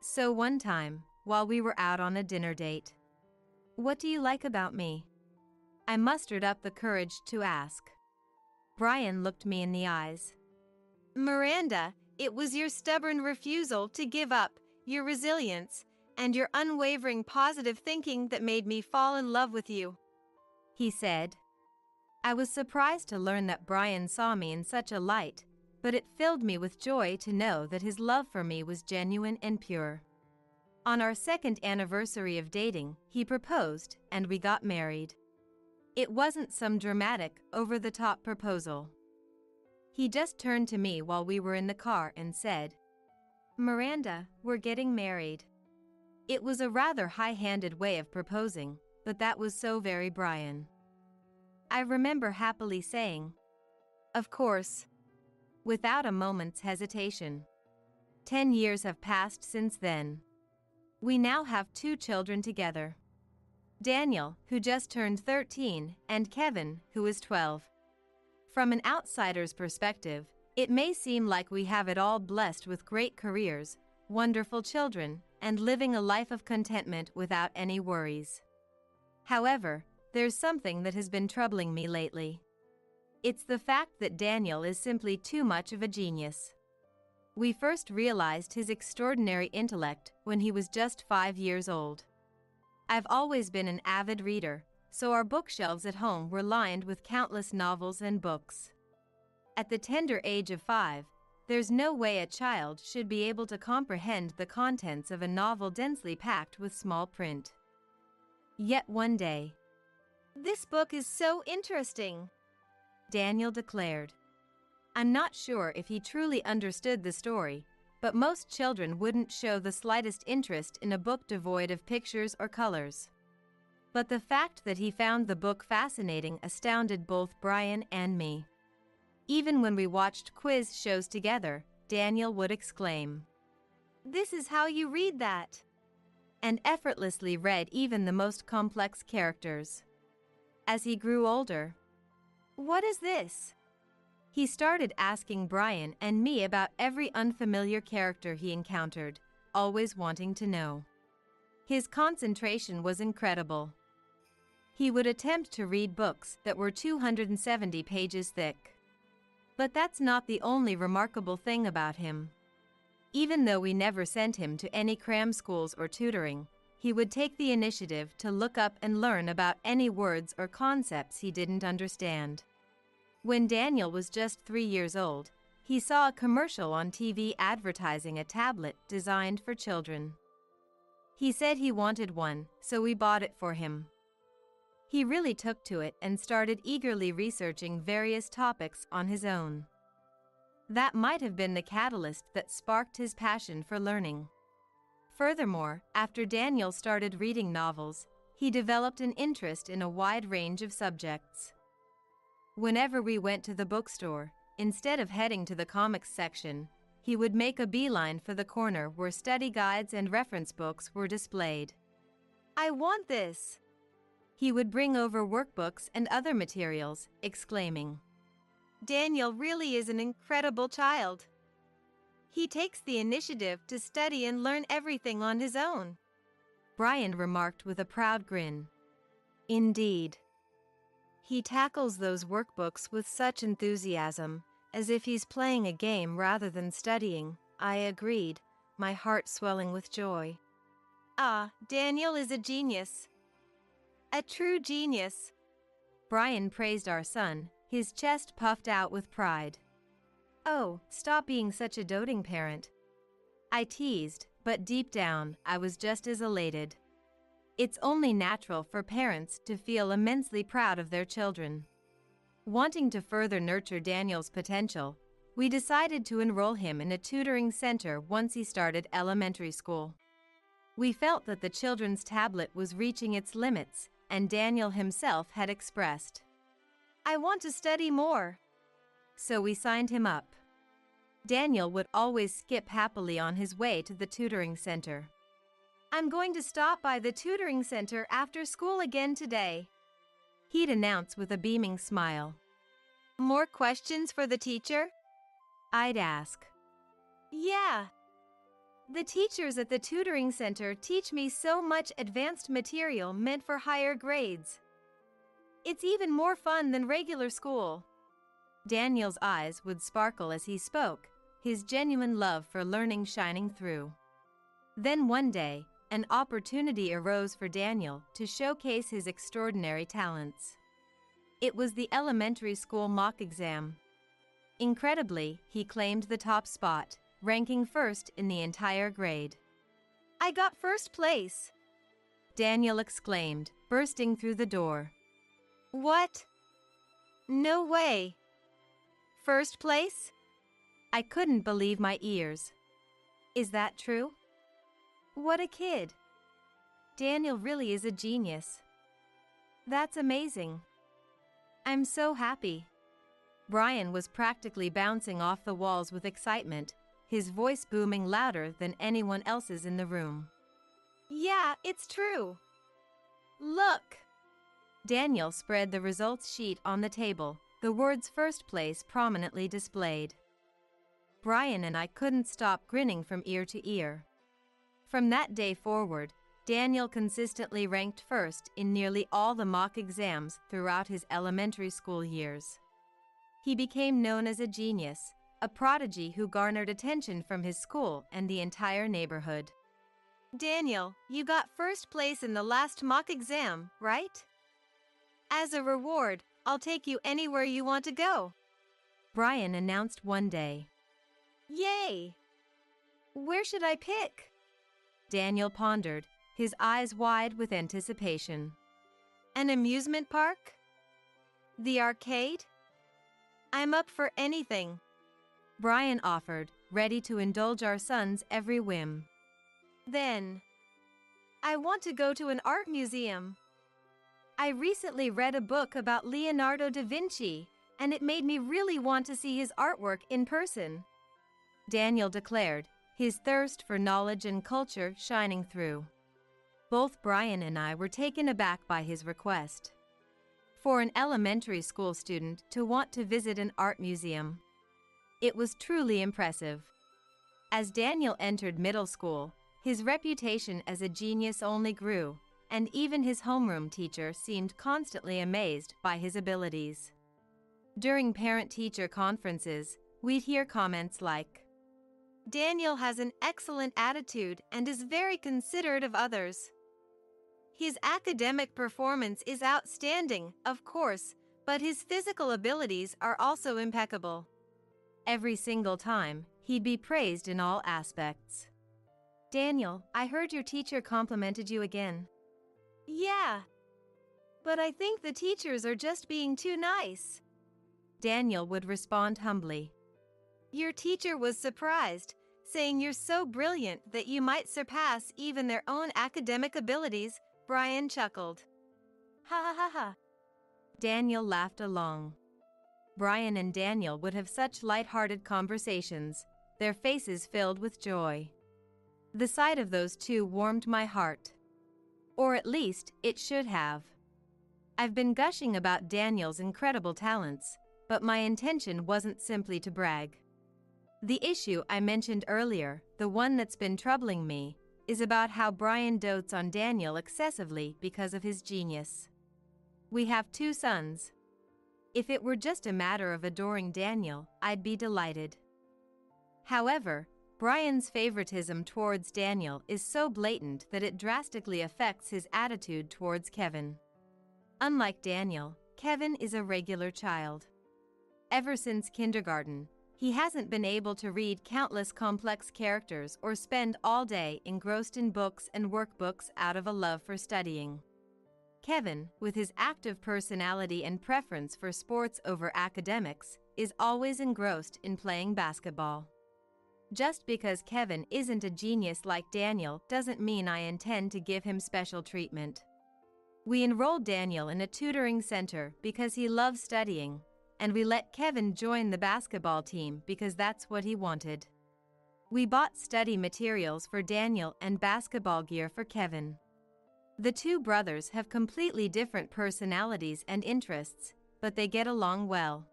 So one time, while we were out on a dinner date, "What do you like about me?" I mustered up the courage to ask. Brian looked me in the eyes. "Miranda, it was your stubborn refusal to give up, your resilience, and your unwavering positive thinking that made me fall in love with you," he said. I was surprised to learn that Brian saw me in such a light, but it filled me with joy to know that his love for me was genuine and pure. On our second anniversary of dating, he proposed, and we got married. It wasn't some dramatic, over-the-top proposal. He just turned to me while we were in the car and said, "Miranda, we're getting married." It was a rather high-handed way of proposing, but that was so very Brian. I remember happily saying, "Of course," without a moment's hesitation. 10 years have passed since then. We now have 2 children together. Daniel, who just turned 13, and Kevin, who is 12. From an outsider's perspective, it may seem like we have it all, blessed with great careers, wonderful children, and living a life of contentment without any worries. However, there's something that has been troubling me lately. It's the fact that Daniel is simply too much of a genius. We first realized his extraordinary intellect when he was just 5 years old. I've always been an avid reader, so our bookshelves at home were lined with countless novels and books. At the tender age of 5, there's no way a child should be able to comprehend the contents of a novel densely packed with small print. Yet one day, "This book is so interesting," Daniel declared. I'm not sure if he truly understood the story, but most children wouldn't show the slightest interest in a book devoid of pictures or colors. But the fact that he found the book fascinating astounded both Brian and me. Even when we watched quiz shows together, Daniel would exclaim, "This is how you read that," and effortlessly read even the most complex characters. As he grew older, "What is this?" he started asking Brian and me about every unfamiliar character he encountered, always wanting to know. His concentration was incredible. He would attempt to read books that were 270 pages thick. But that's not the only remarkable thing about him. Even though we never sent him to any cram schools or tutoring, he would take the initiative to look up and learn about any words or concepts he didn't understand. When Daniel was just 3 years old, he saw a commercial on TV advertising a tablet designed for children. He said he wanted one, so we bought it for him. He really took to it and started eagerly researching various topics on his own. That might have been the catalyst that sparked his passion for learning. Furthermore, after Daniel started reading novels, he developed an interest in a wide range of subjects. Whenever we went to the bookstore, instead of heading to the comics section, he would make a beeline for the corner where study guides and reference books were displayed. "I want this!" He would bring over workbooks and other materials, exclaiming, "Daniel really is an incredible child. He takes the initiative to study and learn everything on his own," Brian remarked with a proud grin. "Indeed. He tackles those workbooks with such enthusiasm, as if he's playing a game rather than studying," I agreed, my heart swelling with joy. "Ah, Daniel is a genius. A true genius," Brian praised our son, his chest puffed out with pride. "Oh, stop being such a doting parent," I teased, but deep down, I was just as elated. It's only natural for parents to feel immensely proud of their children. Wanting to further nurture Daniel's potential, we decided to enroll him in a tutoring center once he started elementary school. We felt that the children's tablet was reaching its limits, and Daniel himself had expressed, "I want to study more." So we signed him up. Daniel would always skip happily on his way to the tutoring center. "I'm going to stop by the tutoring center after school again today," he'd announce with a beaming smile. "More questions for the teacher?" I'd ask. "Yeah. The teachers at the tutoring center teach me so much advanced material meant for higher grades. It's even more fun than regular school." Daniel's eyes would sparkle as he spoke, his genuine love for learning shining through. Then one day, an opportunity arose for Daniel to showcase his extraordinary talents. It was the elementary school mock exam. Incredibly, he claimed the top spot, ranking first in the entire grade. "I got first place," Daniel exclaimed, bursting through the door. "What? No way. First place?" I couldn't believe my ears. "Is that true? What a kid. Daniel really is a genius. That's amazing. I'm so happy." Brian was practically bouncing off the walls with excitement, his voice booming louder than anyone else's in the room. "Yeah, it's true. Look." Daniel spread the results sheet on the table, the words "first place" prominently displayed. Brian and I couldn't stop grinning from ear to ear. From that day forward, Daniel consistently ranked first in nearly all the mock exams throughout his elementary school years. He became known as a genius, a prodigy who garnered attention from his school and the entire neighborhood. "Daniel, you got first place in the last mock exam, right? As a reward, I'll take you anywhere you want to go," Brian announced one day. "Yay! Where should I pick?" Daniel pondered, his eyes wide with anticipation. An amusement park? The arcade? I'm up for anything, Brian offered, ready to indulge our son's every whim. Then, I want to go to an art museum. I recently read a book about Leonardo da Vinci, and it made me really want to see his artwork in person, Daniel declared, his thirst for knowledge and culture shining through. Both Brian and I were taken aback by his request. For an elementary school student to want to visit an art museum, it was truly impressive. As Daniel entered middle school, his reputation as a genius only grew, and even his homeroom teacher seemed constantly amazed by his abilities. During parent-teacher conferences, we'd hear comments like, "Daniel has an excellent attitude and is very considerate of others. His academic performance is outstanding, of course, but his physical abilities are also impeccable." Every single time, he'd be praised in all aspects. "Daniel, I heard your teacher complimented you again." "Yeah, but I think the teachers are just being too nice," Daniel would respond humbly. "Your teacher was surprised, saying you're so brilliant that you might surpass even their own academic abilities," Brian chuckled. "Ha ha ha ha." Daniel laughed along. Brian and Daniel would have such light-hearted conversations, their faces filled with joy. The sight of those two warmed my heart. Or at least, it should have. I've been gushing about Daniel's incredible talents, but my intention wasn't simply to brag. The issue I mentioned earlier, the one that's been troubling me, is about how Brian dotes on Daniel excessively because of his genius. We have 2 sons. If it were just a matter of adoring Daniel, I'd be delighted. However, Brian's favoritism towards Daniel is so blatant that it drastically affects his attitude towards Kevin. Unlike Daniel, Kevin is a regular child. Ever since kindergarten, he hasn't been able to read countless complex characters or spend all day engrossed in books and workbooks out of a love for studying. Kevin, with his active personality and preference for sports over academics, is always engrossed in playing basketball. Just because Kevin isn't a genius like Daniel doesn't mean I intend to give him special treatment. We enrolled Daniel in a tutoring center because he loves studying, and we let Kevin join the basketball team because that's what he wanted. We bought study materials for Daniel and basketball gear for Kevin. The 2 brothers have completely different personalities and interests, but they get along well.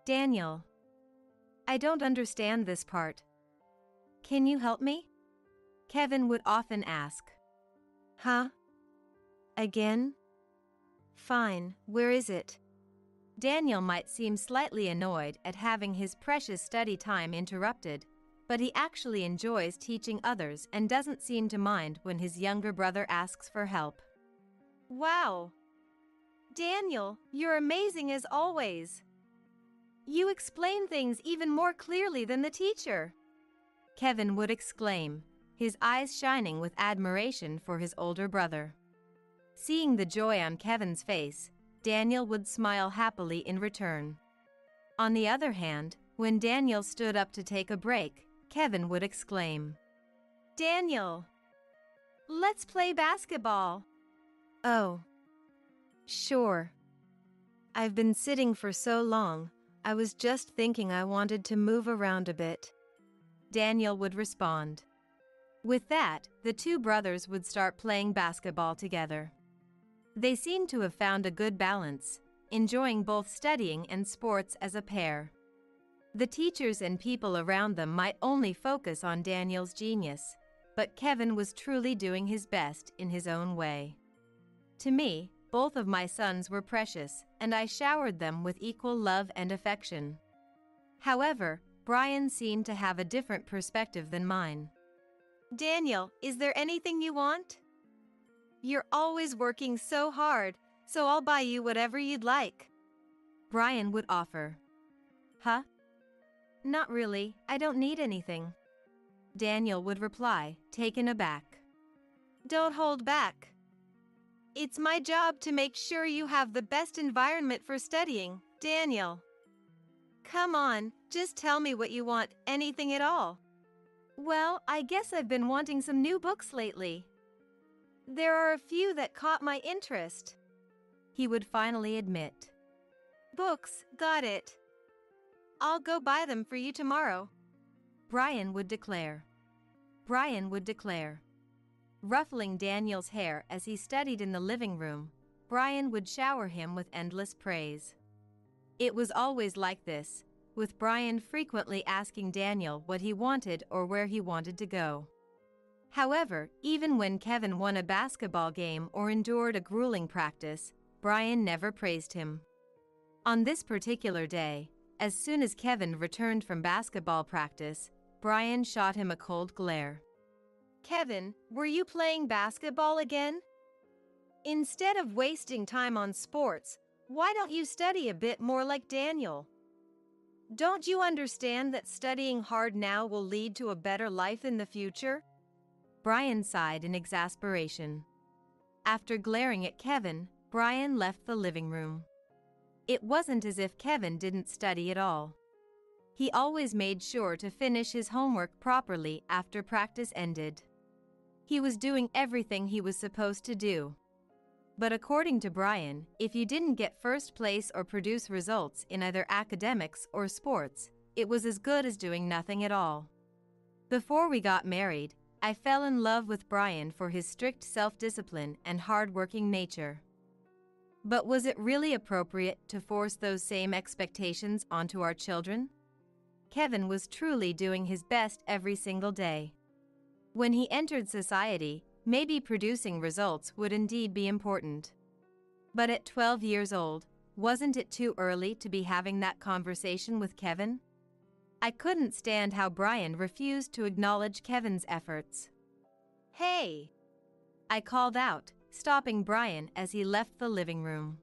"Daniel, I don't understand this part. Can you help me?" Kevin would often ask. "Huh? Again? Fine, where is it?" Daniel might seem slightly annoyed at having his precious study time interrupted, but he actually enjoys teaching others and doesn't seem to mind when his younger brother asks for help. "Wow! Daniel, you're amazing as always. You explain things even more clearly than the teacher," Kevin would exclaim, his eyes shining with admiration for his older brother. Seeing the joy on Kevin's face, Daniel would smile happily in return. On the other hand, when Daniel stood up to take a break, Kevin would exclaim, "Daniel, let's play basketball." "Oh, sure. I've been sitting for so long, I was just thinking I wanted to move around a bit," Daniel would respond. With that, the 2 brothers would start playing basketball together. They seemed to have found a good balance, enjoying both studying and sports as a pair. The teachers and people around them might only focus on Daniel's genius, but Kevin was truly doing his best in his own way. To me, both of my sons were precious, and I showered them with equal love and affection. However, Brian seemed to have a different perspective than mine. "Daniel, is there anything you want? You're always working so hard, so I'll buy you whatever you'd like," Brian would offer. "Huh? Not really, I don't need anything," Daniel would reply, taken aback. Don't hold back. It's my job to make sure you have the best environment for studying, Daniel. Come on, just tell me what you want, anything at all. Well, I guess I've been wanting some new books lately. There are a few that caught my interest, he would finally admit. Books, got it. I'll go buy them for you tomorrow, Brian would declare. Ruffling Daniel's hair as he studied in the living room, Brian would shower him with endless praise. It was always like this, with Brian frequently asking Daniel what he wanted or where he wanted to go. However, even when Kevin won a basketball game or endured a grueling practice, Brian never praised him. On this particular day, as soon as Kevin returned from basketball practice, Brian shot him a cold glare. Kevin, were you playing basketball again? Instead of wasting time on sports, why don't you study a bit more like Daniel? Don't you understand that studying hard now will lead to a better life in the future? Brian sighed in exasperation. After glaring at Kevin, Brian left the living room. It wasn't as if Kevin didn't study at all. He always made sure to finish his homework properly after practice ended. He was doing everything he was supposed to do. But according to Brian, if you didn't get first place or produce results in either academics or sports, it was as good as doing nothing at all. Before we got married, I fell in love with Brian for his strict self-discipline and hard-working nature. But was it really appropriate to force those same expectations onto our children? Kevin was truly doing his best every single day. When he entered society, maybe producing results would indeed be important. But at 12 years old, wasn't it too early to be having that conversation with Kevin? I couldn't stand how Brian refused to acknowledge Kevin's efforts. Hey! I called out, stopping Brian as he left the living room.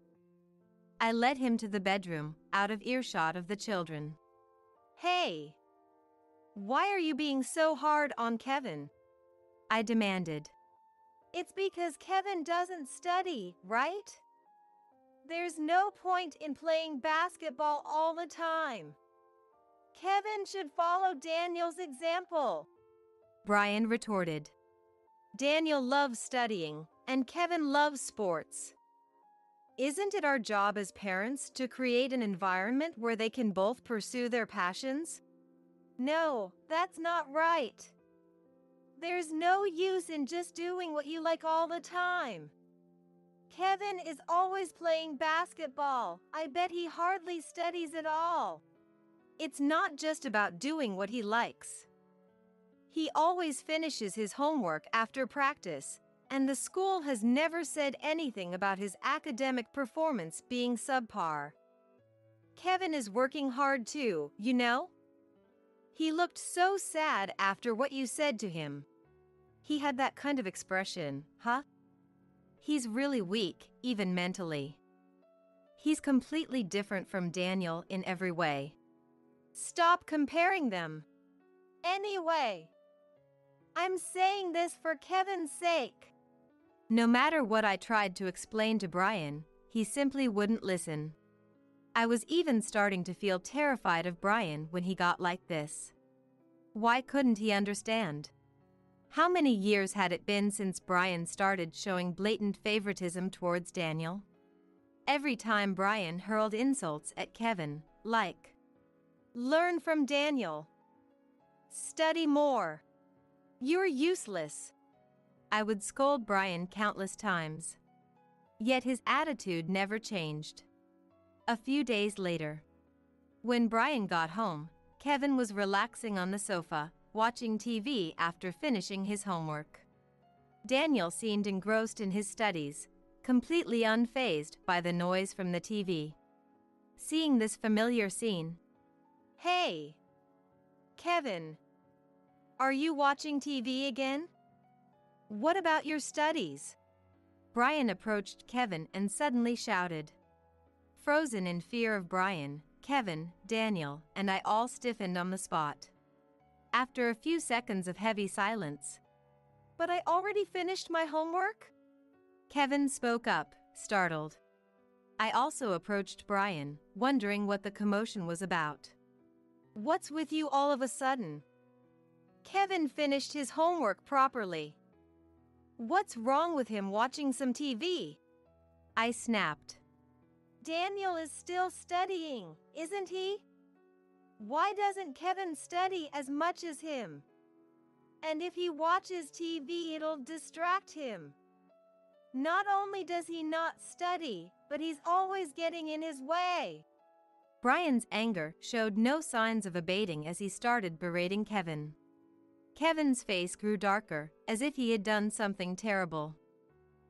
I led him to the bedroom, out of earshot of the children. Hey! Why are you being so hard on Kevin? I demanded. It's because Kevin doesn't study, right? There's no point in playing basketball all the time. Kevin should follow Daniel's example, Brian retorted. Daniel loves studying, and Kevin loves sports. Isn't it our job as parents to create an environment where they can both pursue their passions? No, that's not right. There's no use in just doing what you like all the time. Kevin is always playing basketball. I bet he hardly studies at all. It's not just about doing what he likes. He always finishes his homework after practice, and the school has never said anything about his academic performance being subpar. Kevin is working hard too, you know? He looked so sad after what you said to him. He had that kind of expression, huh? He's really weak, even mentally. He's completely different from Daniel in every way. Stop comparing them. Anyway, I'm saying this for Kevin's sake. No matter what I tried to explain to Brian, he simply wouldn't listen. I was even starting to feel terrified of Brian when he got like this. Why couldn't he understand? How many years had it been since Brian started showing blatant favoritism towards Daniel? Every time Brian hurled insults at Kevin, like, "Learn from Daniel. Study more. You're useless." I would scold Brian countless times. Yet his attitude never changed. A few days later, when Brian got home, Kevin was relaxing on the sofa, watching TV after finishing his homework. Daniel seemed engrossed in his studies, completely unfazed by the noise from the TV. Seeing this familiar scene, "Hey, Kevin, are you watching TV again? What about your studies?" Brian approached Kevin and suddenly shouted. Frozen in fear of Brian, Kevin, Daniel, and I all stiffened on the spot. After a few seconds of heavy silence, But I already finished my homework? Kevin spoke up, startled. I also approached Brian, wondering what the commotion was about. What's with you all of a sudden? Kevin finished his homework properly. What's wrong with him watching some TV? I snapped. Daniel is still studying, isn't he? Why doesn't Kevin study as much as him? And if he watches TV, it'll distract him. Not only does he not study, but he's always getting in his way. Brian's anger showed no signs of abating as he started berating Kevin. Kevin's face grew darker, as if he had done something terrible.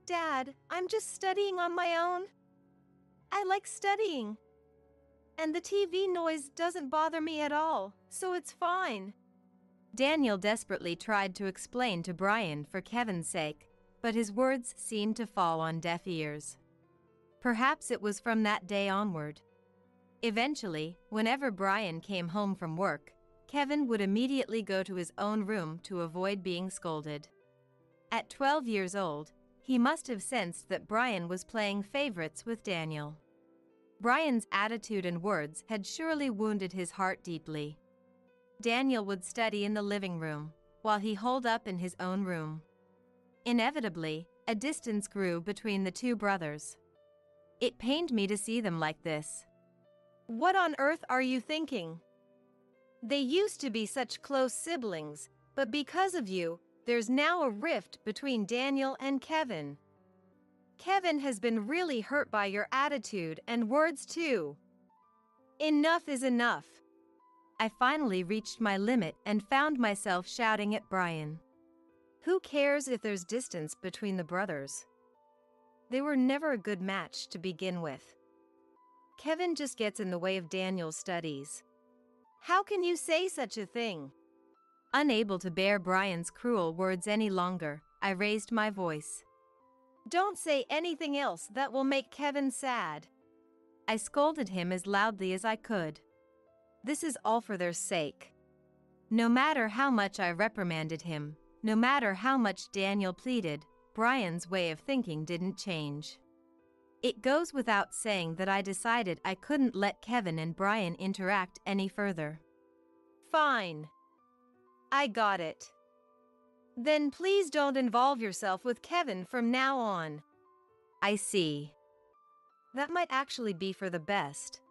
Dad, I'm just studying on my own. I like studying. And the TV noise doesn't bother me at all, so it's fine. Daniel desperately tried to explain to Brian for Kevin's sake, but his words seemed to fall on deaf ears. Perhaps it was from that day onward. Eventually, whenever Brian came home from work, Kevin would immediately go to his own room to avoid being scolded. At 12 years old, he must have sensed that Brian was playing favorites with Daniel. Brian's attitude and words had surely wounded his heart deeply. Daniel would study in the living room, while he holed up in his own room. Inevitably, a distance grew between the two brothers. It pained me to see them like this. What on earth are you thinking? They used to be such close siblings, but because of you, there's now a rift between Daniel and Kevin. Kevin has been really hurt by your attitude and words too. Enough is enough. I finally reached my limit and found myself shouting at Brian. Who cares if there's distance between the brothers? They were never a good match to begin with. Kevin just gets in the way of Daniel's studies. How can you say such a thing? Unable to bear Brian's cruel words any longer, I raised my voice. Don't say anything else that will make Kevin sad. I scolded him as loudly as I could. This is all for their sake. No matter how much I reprimanded him, no matter how much Daniel pleaded, Brian's way of thinking didn't change. It goes without saying that I decided I couldn't let Kevin and Brian interact any further. Fine. I got it. Then please don't involve yourself with Kevin from now on. I see. That might actually be for the best.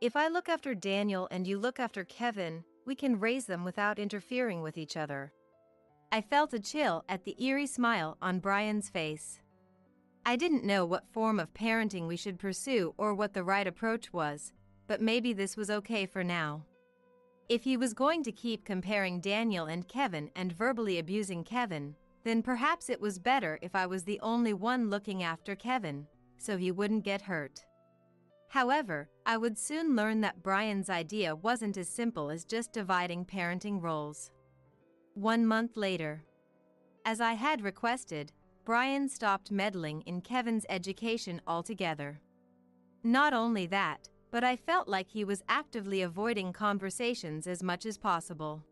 If I look after Daniel and you look after Kevin, we can raise them without interfering with each other. I felt a chill at the eerie smile on Brian's face. I didn't know what form of parenting we should pursue or what the right approach was, but maybe this was okay for now. If he was going to keep comparing Daniel and Kevin and verbally abusing Kevin, then perhaps it was better if I was the only one looking after Kevin, so he wouldn't get hurt. However, I would soon learn that Brian's idea wasn't as simple as just dividing parenting roles. 1 month later. As I had requested, Brian stopped meddling in Kevin's education altogether. Not only that, but I felt like he was actively avoiding conversations as much as possible.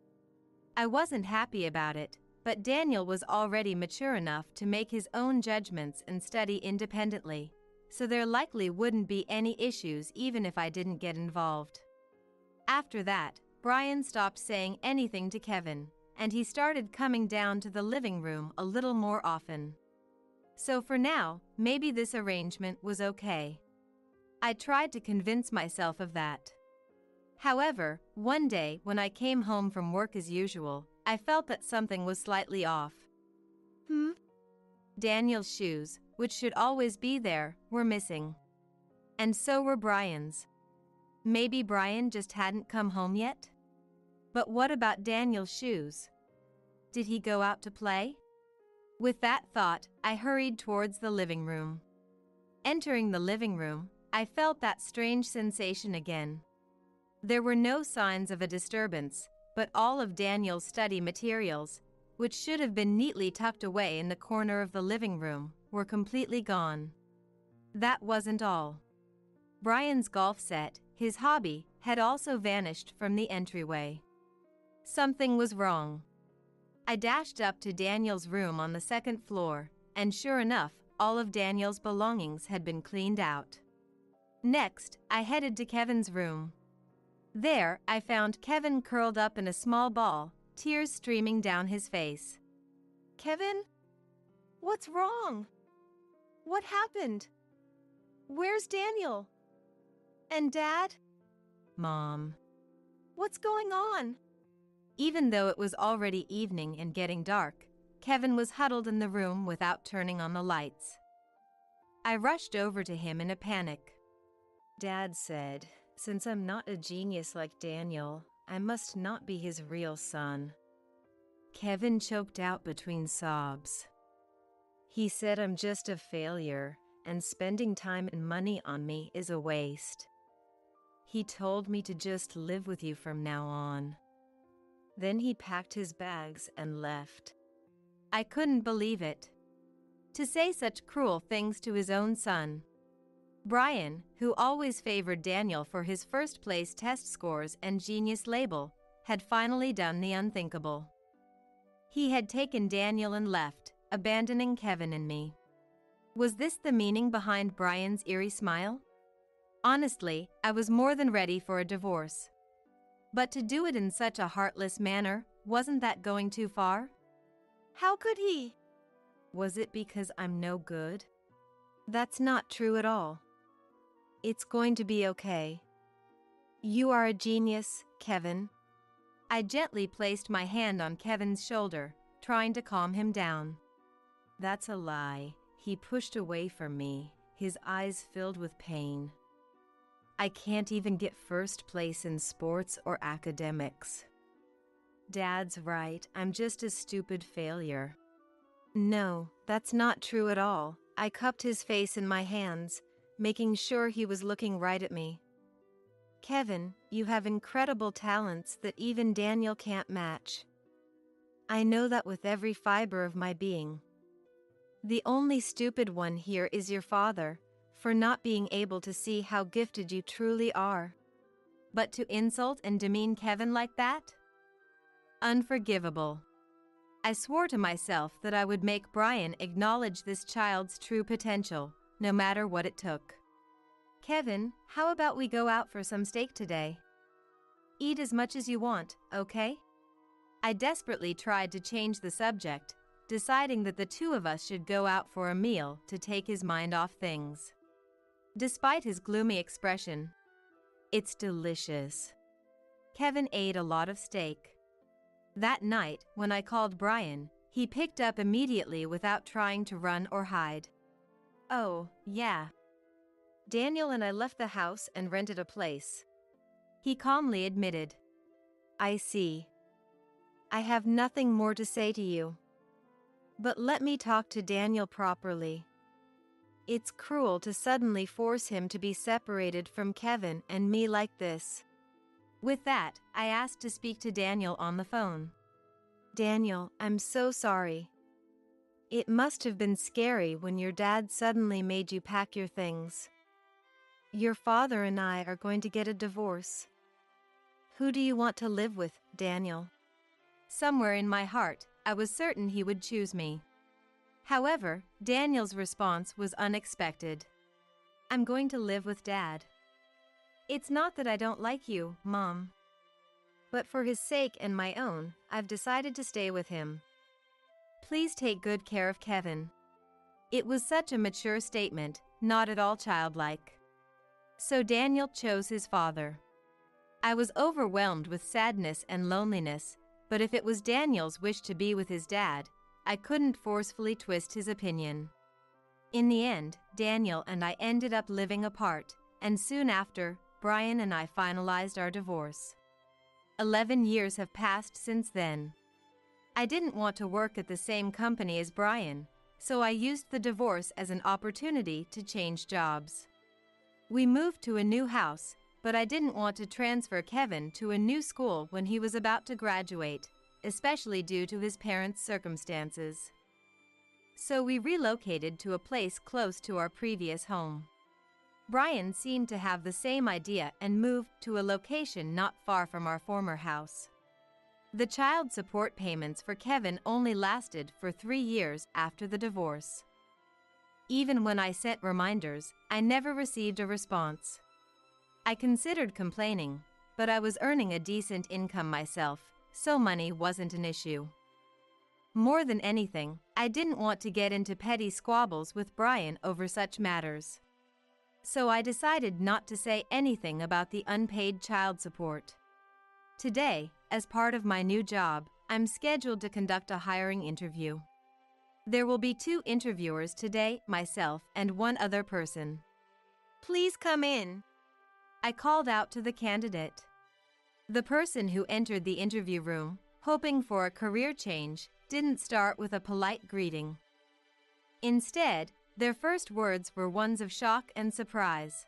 I wasn't happy about it, but Daniel was already mature enough to make his own judgments and study independently, so there likely wouldn't be any issues even if I didn't get involved. After that, Brian stopped saying anything to Kevin, and he started coming down to the living room a little more often. So for now, maybe this arrangement was okay. I tried to convince myself of that. However, one day when I came home from work as usual, I felt that something was slightly off. Daniel's shoes, which should always be there, were missing. And so were Brian's. Maybe Brian just hadn't come home yet? But what about Daniel's shoes? Did he go out to play? With that thought, I hurried towards the living room. Entering the living room, I felt that strange sensation again. There were no signs of a disturbance, but all of Daniel's study materials, which should have been neatly tucked away in the corner of the living room, were completely gone. That wasn't all. Brian's golf set, his hobby, had also vanished from the entryway. Something was wrong. I dashed up to Daniel's room on the second floor, and sure enough, all of Daniel's belongings had been cleaned out. Next, I headed to Kevin's room. There, I found Kevin curled up in a small ball, tears streaming down his face. "Kevin? What's wrong? What happened? Where's Daniel? And Dad? Mom. What's going on?" Even though it was already evening and getting dark, Kevin was huddled in the room without turning on the lights. I rushed over to him in a panic. "Dad said, since I'm not a genius like Daniel, I must not be his real son." Kevin choked out between sobs. "He said I'm just a failure, and spending time and money on me is a waste. He told me to just live with you from now on." Then he packed his bags and left. I couldn't believe it. To say such cruel things to his own son. Brian, who always favored Daniel for his first-place test scores and genius label, had finally done the unthinkable. He had taken Daniel and left, abandoning Kevin and me. Was this the meaning behind Brian's eerie smile? Honestly, I was more than ready for a divorce. But to do it in such a heartless manner, wasn't that going too far? How could he? Was it because I'm no good? That's not true at all. It's going to be okay. You are a genius, Kevin. I gently placed my hand on Kevin's shoulder, trying to calm him down. That's a lie. He pushed away from me, his eyes filled with pain. I can't even get first place in sports or academics. Dad's right, I'm just a stupid failure. No, that's not true at all. I cupped his face in my hands, making sure he was looking right at me. Kevin, you have incredible talents that even Daniel can't match. I know that with every fiber of my being. The only stupid one here is your father, for not being able to see how gifted you truly are. But to insult and demean Kevin like that? Unforgivable. I swore to myself that I would make Brian acknowledge this child's true potential, no matter what it took. Kevin, how about we go out for some steak today? Eat as much as you want, okay? I desperately tried to change the subject, deciding that the two of us should go out for a meal to take his mind off things. Despite his gloomy expression, it's delicious. Kevin ate a lot of steak. That night, when I called Brian, he picked up immediately without trying to run or hide. Oh, yeah. Daniel and I left the house and rented a place. He calmly admitted. I see. I have nothing more to say to you. But let me talk to Daniel properly. It's cruel to suddenly force him to be separated from Kevin and me like this. With that, I asked to speak to Daniel on the phone. Daniel, I'm so sorry. It must have been scary when your dad suddenly made you pack your things. Your father and I are going to get a divorce. Who do you want to live with, Daniel? Somewhere in my heart, I was certain he would choose me. However, Daniel's response was unexpected. I'm going to live with Dad. It's not that I don't like you, Mom. But for his sake and my own, I've decided to stay with him. Please take good care of Kevin. It was such a mature statement, not at all childlike. So Daniel chose his father. I was overwhelmed with sadness and loneliness, but if it was Daniel's wish to be with his dad, I couldn't forcefully twist his opinion. In the end, Daniel and I ended up living apart, and soon after, Brian and I finalized our divorce. 11 years have passed since then. I didn't want to work at the same company as Brian, so I used the divorce as an opportunity to change jobs. We moved to a new house, but I didn't want to transfer Kevin to a new school when he was about to graduate, especially due to his parents' circumstances. So we relocated to a place close to our previous home. Brian seemed to have the same idea and moved to a location not far from our former house. The child support payments for Kevin only lasted for 3 years after the divorce. Even when I sent reminders, I never received a response. I considered complaining, but I was earning a decent income myself, so money wasn't an issue. More than anything, I didn't want to get into petty squabbles with Brian over such matters. So I decided not to say anything about the unpaid child support. Today, as part of my new job, I'm scheduled to conduct a hiring interview. There will be 2 interviewers today, myself and one other person. Please come in. I called out to the candidate. The person who entered the interview room, hoping for a career change, didn't start with a polite greeting. Instead, their first words were ones of shock and surprise.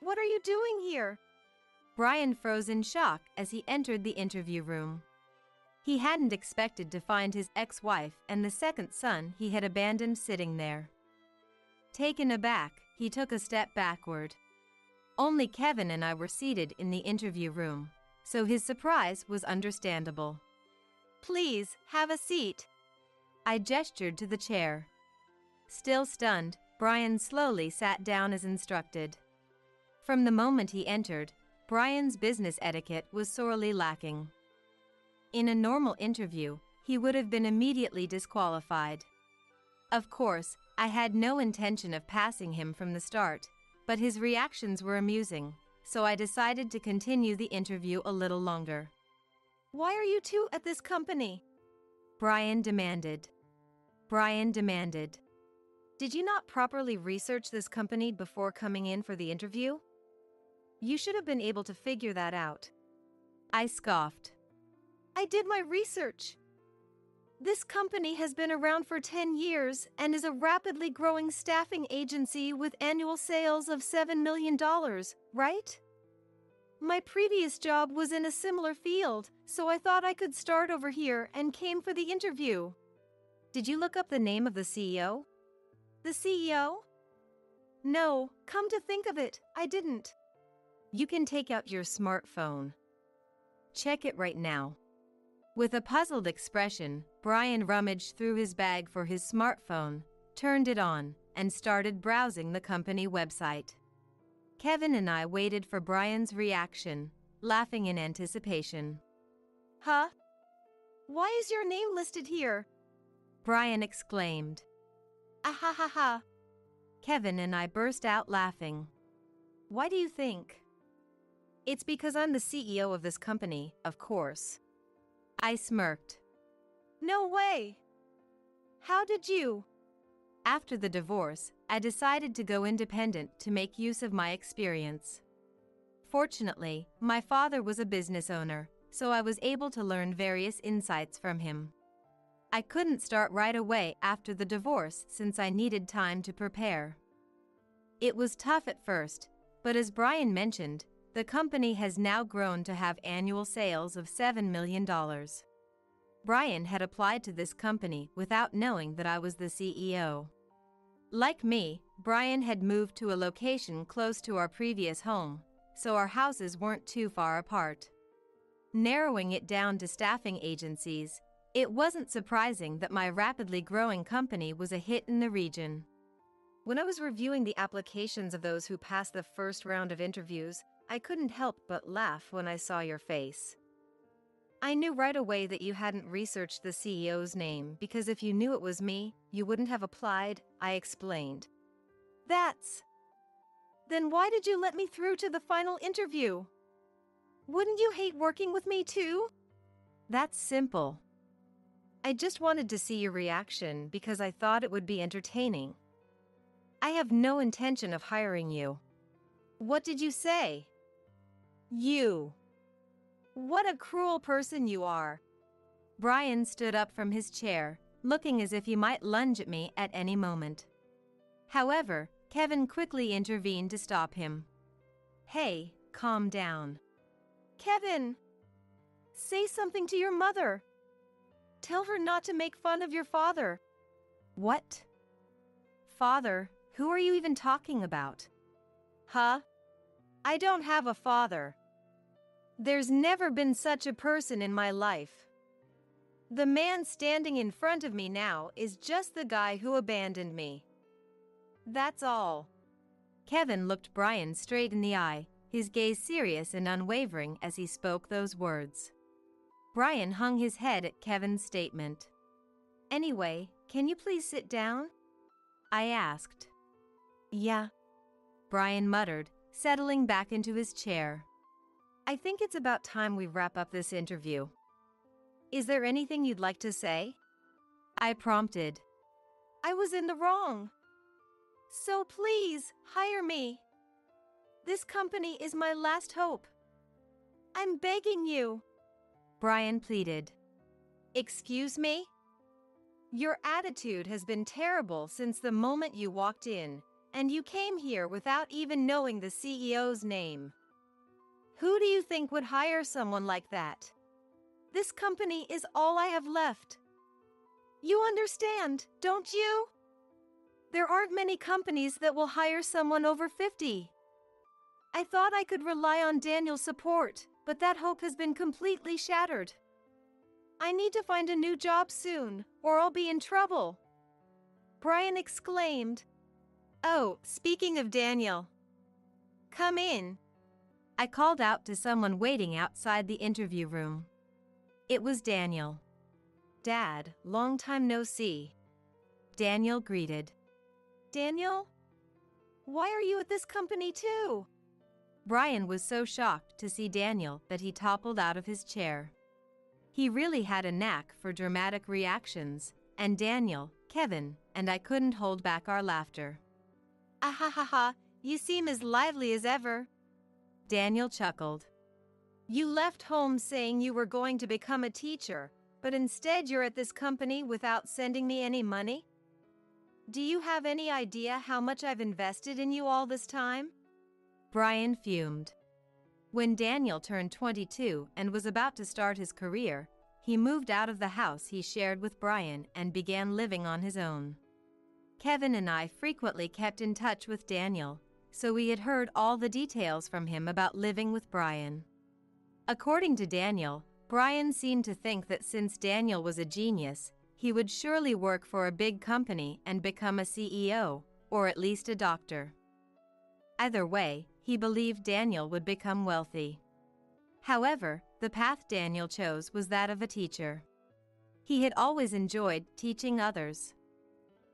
"What are you doing here?" Brian froze in shock as he entered the interview room. He hadn't expected to find his ex-wife and the second son he had abandoned sitting there. Taken aback, he took a step backward. Only Kevin and I were seated in the interview room, so his surprise was understandable. "Please, have a seat." I gestured to the chair. Still stunned, Brian slowly sat down as instructed. From the moment he entered, Brian's business etiquette was sorely lacking. In a normal interview, he would have been immediately disqualified. Of course, I had no intention of passing him from the start, but his reactions were amusing, so I decided to continue the interview a little longer. "Why are you 2 at this company?" Brian demanded. "Did you not properly research this company before coming in for the interview? You should have been able to figure that out." I scoffed. "I did my research. This company has been around for 10 years and is a rapidly growing staffing agency with annual sales of $7 million, right? My previous job was in a similar field, so I thought I could start over here and came for the interview." "Did you look up the name of the CEO?" "The CEO? No, come to think of it, I didn't." "You can take out your smartphone. Check it right now." With a puzzled expression, Brian rummaged through his bag for his smartphone, turned it on, and started browsing the company website. Kevin and I waited for Brian's reaction, laughing in anticipation. "Huh? Why is your name listed here?" Brian exclaimed. "Ah ha ha ha." Kevin and I burst out laughing. "Why do you think?" "It's because I'm the CEO of this company, of course." I smirked. "No way! How did you?" After the divorce, I decided to go independent to make use of my experience. Fortunately, my father was a business owner, so I was able to learn various insights from him. I couldn't start right away after the divorce since I needed time to prepare. It was tough at first, but as Brian mentioned, the company has now grown to have annual sales of $7 million. Brian had applied to this company without knowing that I was the CEO. Like me, Brian had moved to a location close to our previous home, so our houses weren't too far apart. Narrowing it down to staffing agencies, it wasn't surprising that my rapidly growing company was a hit in the region. When I was reviewing the applications of those who passed the first round of interviews, I couldn't help but laugh when I saw your face. I knew right away that you hadn't researched the CEO's name because if you knew it was me, you wouldn't have applied, I explained. Then why did you let me through to the final interview? Wouldn't you hate working with me too? That's simple. I just wanted to see your reaction because I thought it would be entertaining. I have no intention of hiring you. What did you say? You. What a cruel person you are. Brian stood up from his chair, looking as if he might lunge at me at any moment. However, Kevin quickly intervened to stop him. Hey, calm down. Kevin! Say something to your mother. Tell her not to make fun of your father. What? Father? Who are you even talking about? Huh? I don't have a father. There's never been such a person in my life. The man standing in front of me now is just the guy who abandoned me. That's all. Kevin looked Brian straight in the eye, his gaze serious and unwavering as he spoke those words. Brian hung his head at Kevin's statement. Anyway, can you please sit down? I asked. Yeah, Brian muttered, settling back into his chair. I think it's about time we wrap up this interview. Is there anything you'd like to say? I prompted. I was in the wrong. So please, hire me. This company is my last hope. I'm begging you. Brian pleaded. Excuse me? Your attitude has been terrible since the moment you walked in, and you came here without even knowing the CEO's name. Who do you think would hire someone like that? This company is all I have left. You understand, don't you? There aren't many companies that will hire someone over 50. I thought I could rely on Daniel's support, but that hope has been completely shattered. I need to find a new job soon, or I'll be in trouble. Brian exclaimed. Oh, speaking of Daniel. Come in. I called out to someone waiting outside the interview room. It was Daniel. Dad, long time no see. Daniel greeted. Daniel? Why are you at this company too? Brian was so shocked to see Daniel that he toppled out of his chair. He really had a knack for dramatic reactions, and Daniel, Kevin, and I couldn't hold back our laughter. Ah ha ha ha, you seem as lively as ever. Daniel chuckled. You left home saying you were going to become a teacher, but instead you're at this company without sending me any money? Do you have any idea how much I've invested in you all this time? Brian fumed. When Daniel turned 22 and was about to start his career, he moved out of the house he shared with Brian and began living on his own. Kevin and I frequently kept in touch with Daniel, so we had heard all the details from him about living with Brian. According to Daniel, Brian seemed to think that since Daniel was a genius, he would surely work for a big company and become a CEO, or at least a doctor. Either way, he believed Daniel would become wealthy. However, the path Daniel chose was that of a teacher. He had always enjoyed teaching others.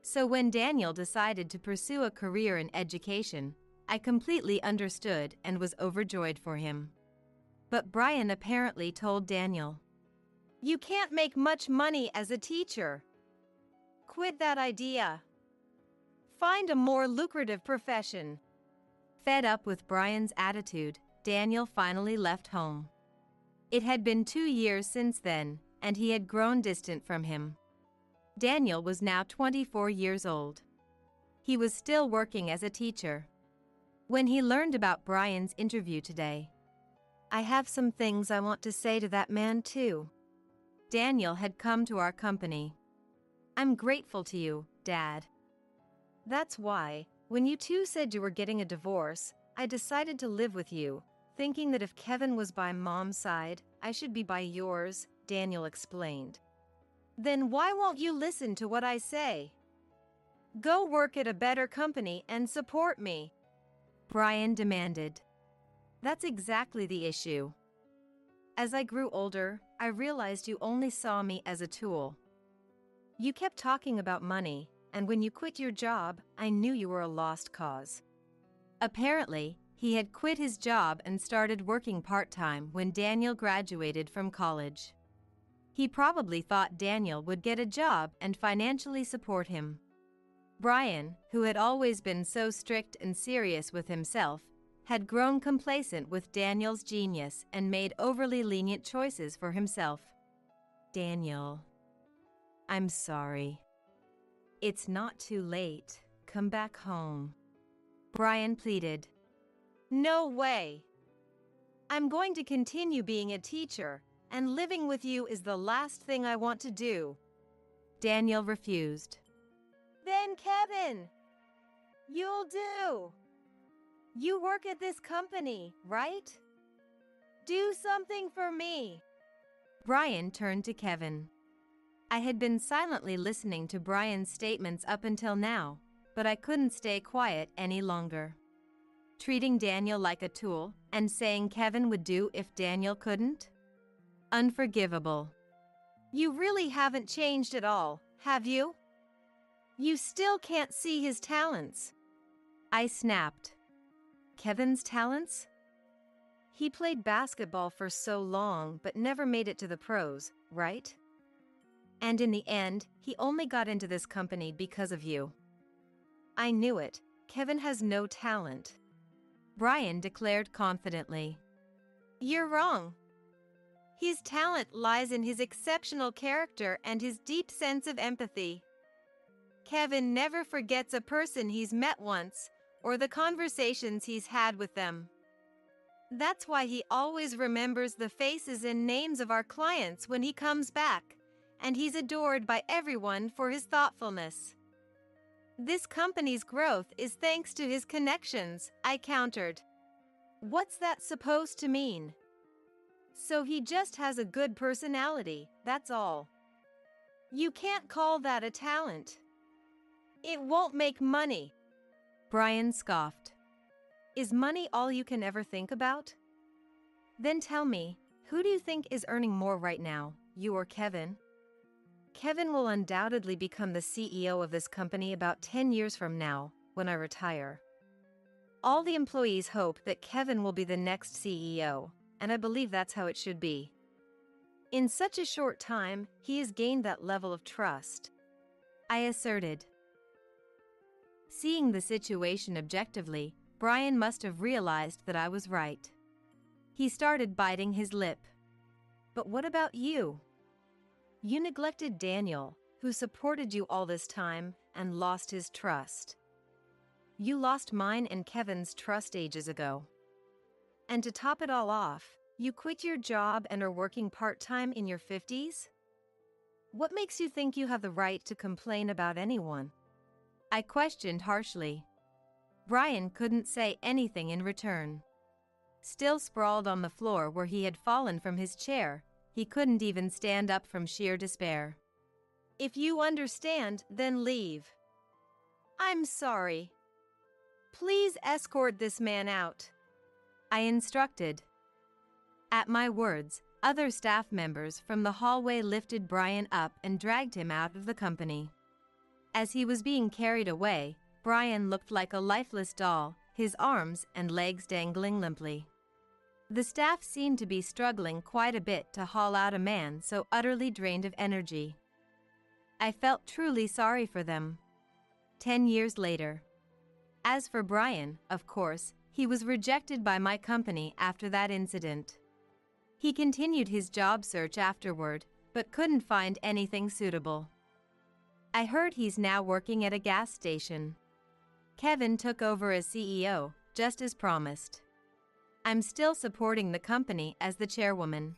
So when Daniel decided to pursue a career in education, I completely understood and was overjoyed for him. But Brian apparently told Daniel, "You can't make much money as a teacher. Quit that idea. Find a more lucrative profession." Fed up with Brian's attitude, Daniel finally left home. It had been 2 years since then, and he had grown distant from him. Daniel was now 24 years old. He was still working as a teacher. When he learned about Brian's interview today, I have some things I want to say to that man too. Daniel had come to our company. I'm grateful to you, Dad. That's why, when you two said you were getting a divorce, I decided to live with you, thinking that if Kevin was by Mom's side, I should be by yours, Daniel explained. Then why won't you listen to what I say? Go work at a better company and support me, Brian demanded. That's exactly the issue. As I grew older, I realized you only saw me as a tool. You kept talking about money, and when you quit your job, I knew you were a lost cause. Apparently, he had quit his job and started working part-time when Daniel graduated from college. He probably thought Daniel would get a job and financially support him. Brian, who had always been so strict and serious with himself, had grown complacent with Daniel's genius and made overly lenient choices for himself. Daniel, I'm sorry. It's not too late. Come back home, Brian pleaded. No way. I'm going to continue being a teacher, and living with you is the last thing I want to do. Daniel refused. Then Kevin, you'll do. You work at this company, right? Do something for me. Brian turned to Kevin. I had been silently listening to Brian's statements up until now, but I couldn't stay quiet any longer. Treating Daniel like a tool and saying Kevin would do if Daniel couldn't? Unforgivable. You really haven't changed at all, have you? You still can't see his talents. I snapped. Kevin's talents? He played basketball for so long but never made it to the pros, right? And in the end, he only got into this company because of you. I knew it. Kevin has no talent. Brian declared confidently. You're wrong. His talent lies in his exceptional character and his deep sense of empathy. Kevin never forgets a person he's met once or the conversations he's had with them. That's why he always remembers the faces and names of our clients when he comes back, and he's adored by everyone for his thoughtfulness. This company's growth is thanks to his connections, I countered. What's that supposed to mean? So he just has a good personality, that's all. You can't call that a talent. It won't make money. Brian scoffed. Is money all you can ever think about? Then tell me, who do you think is earning more right now, you or Kevin? Kevin will undoubtedly become the CEO of this company about 10 years from now, when I retire. All the employees hope that Kevin will be the next CEO, and I believe that's how it should be. In such a short time, he has gained that level of trust. I asserted. Seeing the situation objectively, Brian must have realized that I was right. He started biting his lip. But what about you? You neglected Daniel, who supported you all this time, and lost his trust. You lost mine and Kevin's trust ages ago. And to top it all off, you quit your job and are working part-time in your 50s? What makes you think you have the right to complain about anyone? I questioned harshly. Brian couldn't say anything in return. Still sprawled on the floor where he had fallen from his chair, he couldn't even stand up from sheer despair. If you understand, then leave. I'm sorry. Please escort this man out. I instructed. At my words, other staff members from the hallway lifted Brian up and dragged him out of the company. As he was being carried away, Brian looked like a lifeless doll, his arms and legs dangling limply. The staff seemed to be struggling quite a bit to haul out a man so utterly drained of energy. I felt truly sorry for them. 10 years later. As for Brian, of course, he was rejected by my company after that incident. He continued his job search afterward, but couldn't find anything suitable. I heard he's now working at a gas station. Kevin took over as CEO, just as promised. I'm still supporting the company as the chairwoman.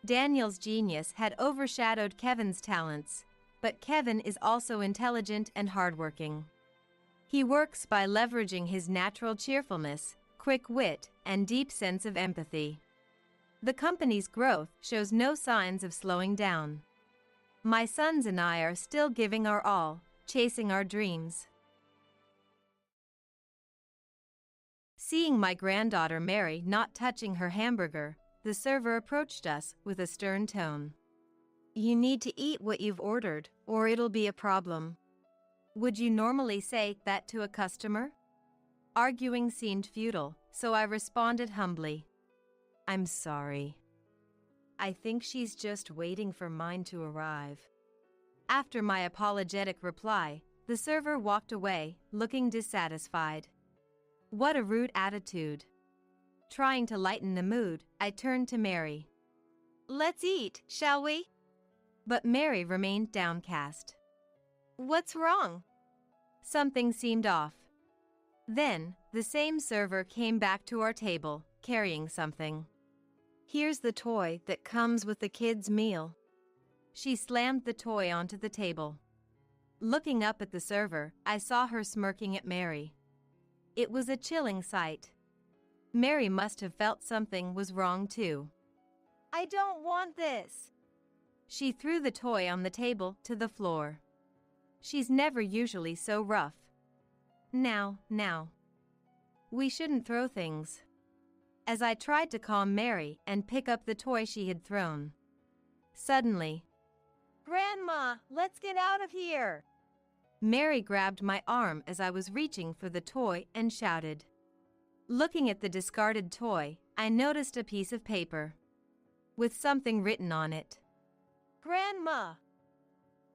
Daniel's genius had overshadowed Kevin's talents, but Kevin is also intelligent and hardworking. He works by leveraging his natural cheerfulness, quick wit, and deep sense of empathy. The company's growth shows no signs of slowing down. My sons and I are still giving our all, chasing our dreams. Seeing my granddaughter Mary not touching her hamburger, the server approached us with a stern tone. You need to eat what you've ordered, or it'll be a problem. Would you normally say that to a customer? Arguing seemed futile, so I responded humbly. I'm sorry. I think she's just waiting for mine to arrive. After my apologetic reply, the server walked away, looking dissatisfied. What a rude attitude. Trying to lighten the mood, I turned to Mary. Let's eat, shall we? But Mary remained downcast. What's wrong? Something seemed off. Then, the same server came back to our table, carrying something. Here's the toy that comes with the kids' meal. She slammed the toy onto the table. Looking up at the server, I saw her smirking at Mary. It was a chilling sight. Mary must have felt something was wrong too. "I don't want this." She threw the toy on the table to the floor. She's never usually so rough. Now. We shouldn't throw things." As I tried to calm Mary and pick up the toy she had thrown. Suddenly, "Grandma, let's get out of here!" Mary grabbed my arm as I was reaching for the toy and shouted. Looking at the discarded toy, I noticed a piece of paper with something written on it. "Grandma!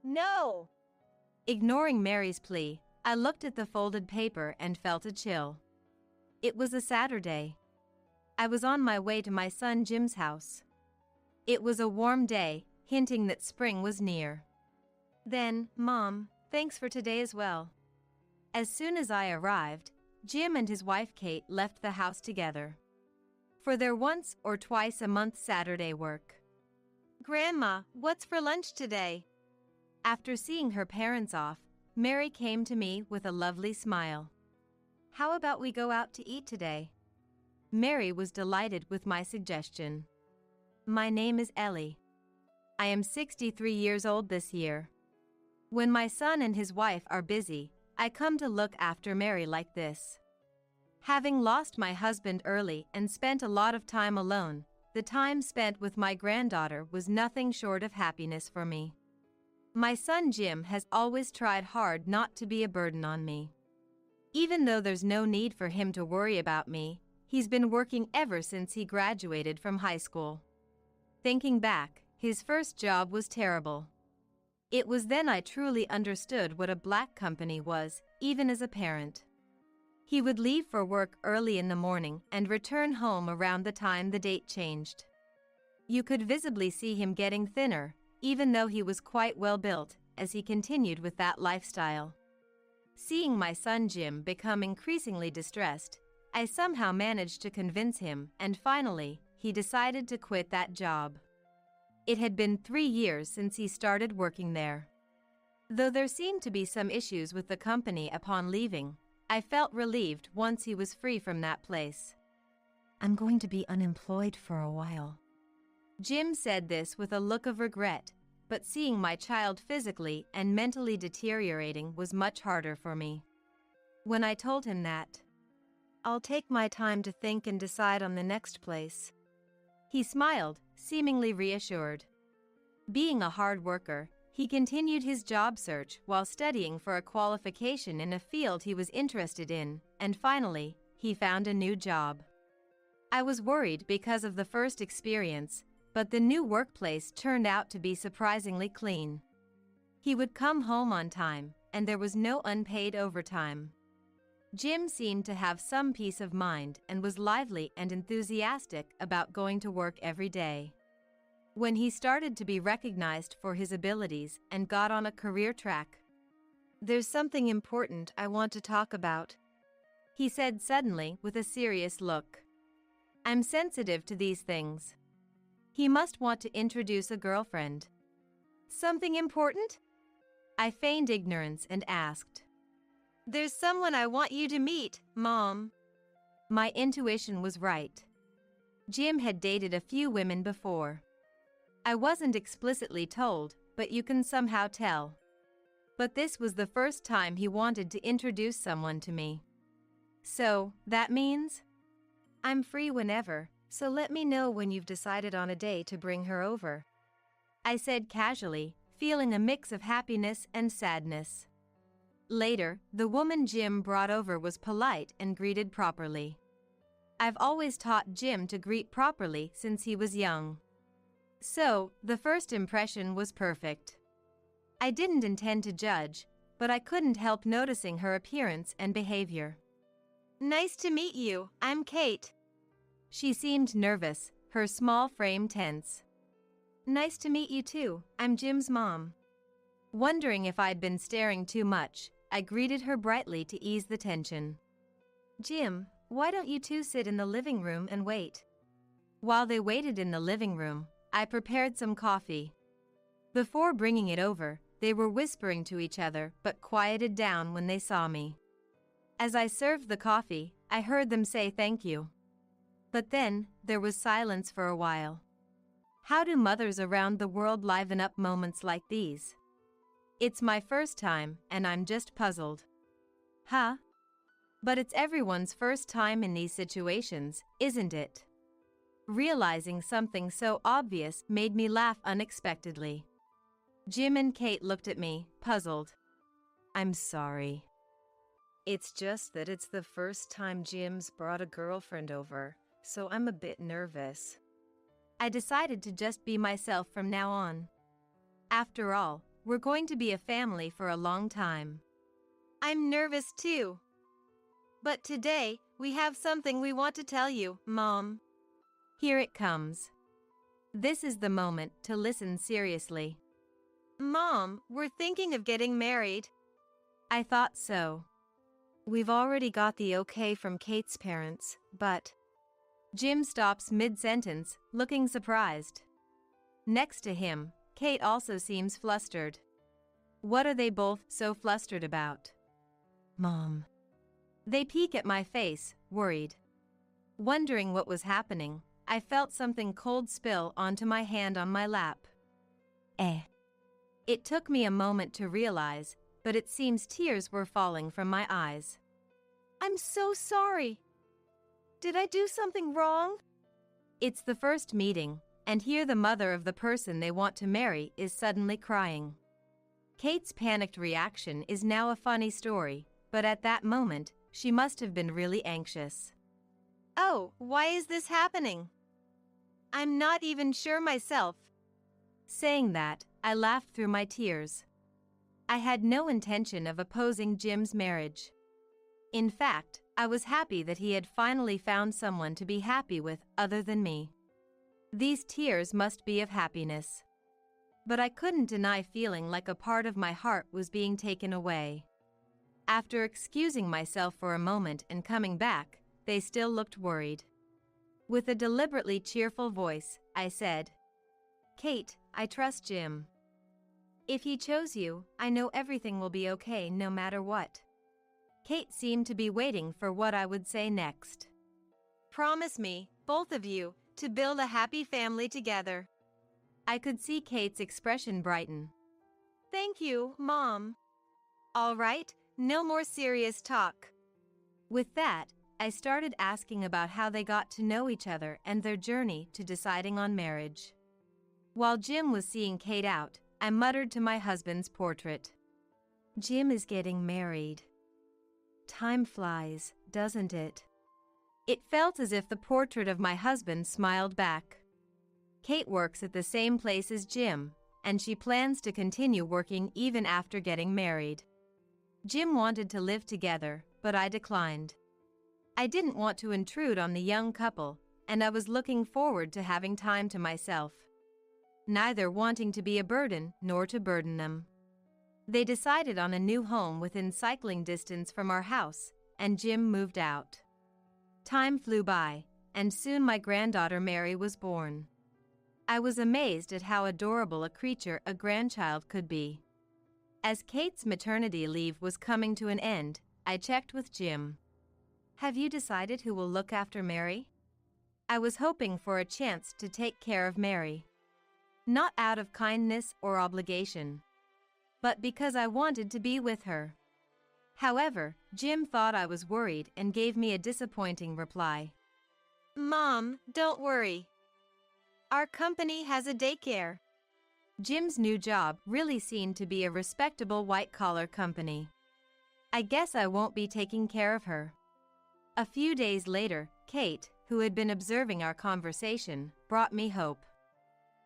No!" Ignoring Mary's plea, I looked at the folded paper and felt a chill. It was a Saturday. I was on my way to my son Jim's house. It was a warm day, hinting that spring was near. Then, "Mom, thanks for today as well." As soon as I arrived, Jim and his wife Kate left the house together for their once or twice a month Saturday work. "Grandma, what's for lunch today?" After seeing her parents off, Mary came to me with a lovely smile. "How about we go out to eat today?" Mary was delighted with my suggestion. "My name is Ellie. I am 63 years old this year. When my son and his wife are busy, I come to look after Mary like this. Having lost my husband early and spent a lot of time alone, the time spent with my granddaughter was nothing short of happiness for me. My son Jim has always tried hard not to be a burden on me. Even though there's no need for him to worry about me, he's been working ever since he graduated from high school. Thinking back, his first job was terrible. It was then I truly understood what a black company was, even as a parent. He would leave for work early in the morning and return home around the time the date changed. You could visibly see him getting thinner, even though he was quite well built, as he continued with that lifestyle. Seeing my son Jim become increasingly distressed, I somehow managed to convince him, and finally, he decided to quit that job. It had been 3 years since he started working there. Though there seemed to be some issues with the company upon leaving, I felt relieved once he was free from that place. "I'm going to be unemployed for a while." Jim said this with a look of regret, but seeing my child physically and mentally deteriorating was much harder for me. When I told him that, "I'll take my time to think and decide on the next place," he smiled, seemingly reassured. Being a hard worker, he continued his job search while studying for a qualification in a field he was interested in, and finally, he found a new job. I was worried because of the first experience, but the new workplace turned out to be surprisingly clean. He would come home on time, and there was no unpaid overtime. Jim seemed to have some peace of mind and was lively and enthusiastic about going to work every day. When he started to be recognized for his abilities and got on a career track, "There's something important I want to talk about," he said suddenly with a serious look. "I'm sensitive to these things." He must want to introduce a girlfriend. "Something important?" I feigned ignorance and asked. "There's someone I want you to meet, Mom." My intuition was right. Jim had dated a few women before. I wasn't explicitly told, but you can somehow tell. But this was the first time he wanted to introduce someone to me. "So, that means?" "I'm free whenever, so let me know when you've decided on a day to bring her over," I said casually, feeling a mix of happiness and sadness. Later, the woman Jim brought over was polite and greeted properly. I've always taught Jim to greet properly since he was young. So, the first impression was perfect. I didn't intend to judge, but I couldn't help noticing her appearance and behavior. "Nice to meet you, I'm Kate." She seemed nervous, her small frame tense. "Nice to meet you too, I'm Jim's mom." Wondering if I'd been staring too much, I greeted her brightly to ease the tension. "Jim, why don't you two sit in the living room and wait?" While they waited in the living room, I prepared some coffee. Before bringing it over, they were whispering to each other but quieted down when they saw me. As I served the coffee, I heard them say thank you. But then, there was silence for a while. How do mothers around the world liven up moments like these? It's my first time, and I'm just puzzled. Huh? But it's everyone's first time in these situations, isn't it? Realizing something so obvious made me laugh unexpectedly. Jim and Kate looked at me, puzzled. I'm sorry. It's just that it's the first time Jim's brought a girlfriend over, so I'm a bit nervous. I decided to just be myself from now on. After all, we're going to be a family for a long time. I'm nervous too. But today, we have something we want to tell you, Mom. Here it comes. This is the moment to listen seriously. Mom, we're thinking of getting married. I thought so. We've already got the okay from Kate's parents, but... Jim stops mid-sentence, looking surprised. Next to him, Kate also seems flustered. What are they both so flustered about? Mom. They peek at my face, worried. Wondering what was happening, I felt something cold spill onto my hand on my lap. It took me a moment to realize, but it seems tears were falling from my eyes. I'm so sorry. Did I do something wrong? It's the first meeting, and here the mother of the person they want to marry is suddenly crying. Kate's panicked reaction is now a funny story, but at that moment, she must have been really anxious. Oh, why is this happening? I'm not even sure myself. Saying that, I laughed through my tears. I had no intention of opposing Jim's marriage. In fact, I was happy that he had finally found someone to be happy with other than me. These tears must be of happiness. But I couldn't deny feeling like a part of my heart was being taken away. After excusing myself for a moment and coming back, they still looked worried. With a deliberately cheerful voice, I said, Kate, I trust Jim. If he chose you, I know everything will be okay no matter what. Kate seemed to be waiting for what I would say next. Promise me, both of you, to build a happy family together. I could see Kate's expression brighten. Thank you, Mom. All right, no more serious talk. With that, I started asking about how they got to know each other and their journey to deciding on marriage. While Jim was seeing Kate out, I muttered to my husband's portrait. Jim is getting married. Time flies, doesn't it? It felt as if the portrait of my husband smiled back. Kate works at the same place as Jim, and she plans to continue working even after getting married. Jim wanted to live together, but I declined. I didn't want to intrude on the young couple, and I was looking forward to having time to myself. Neither wanting to be a burden nor to burden them. They decided on a new home within cycling distance from our house, and Jim moved out. Time flew by, and soon my granddaughter Mary was born. I was amazed at how adorable a creature a grandchild could be. As Kate's maternity leave was coming to an end, I checked with Jim. Have you decided who will look after Mary? I was hoping for a chance to take care of Mary. Not out of kindness or obligation, but because I wanted to be with her. However, Jim thought I was worried and gave me a disappointing reply. Mom, don't worry. Our company has a daycare. Jim's new job really seemed to be a respectable white-collar company. I guess I won't be taking care of her. A few days later, Kate, who had been observing our conversation, brought me hope.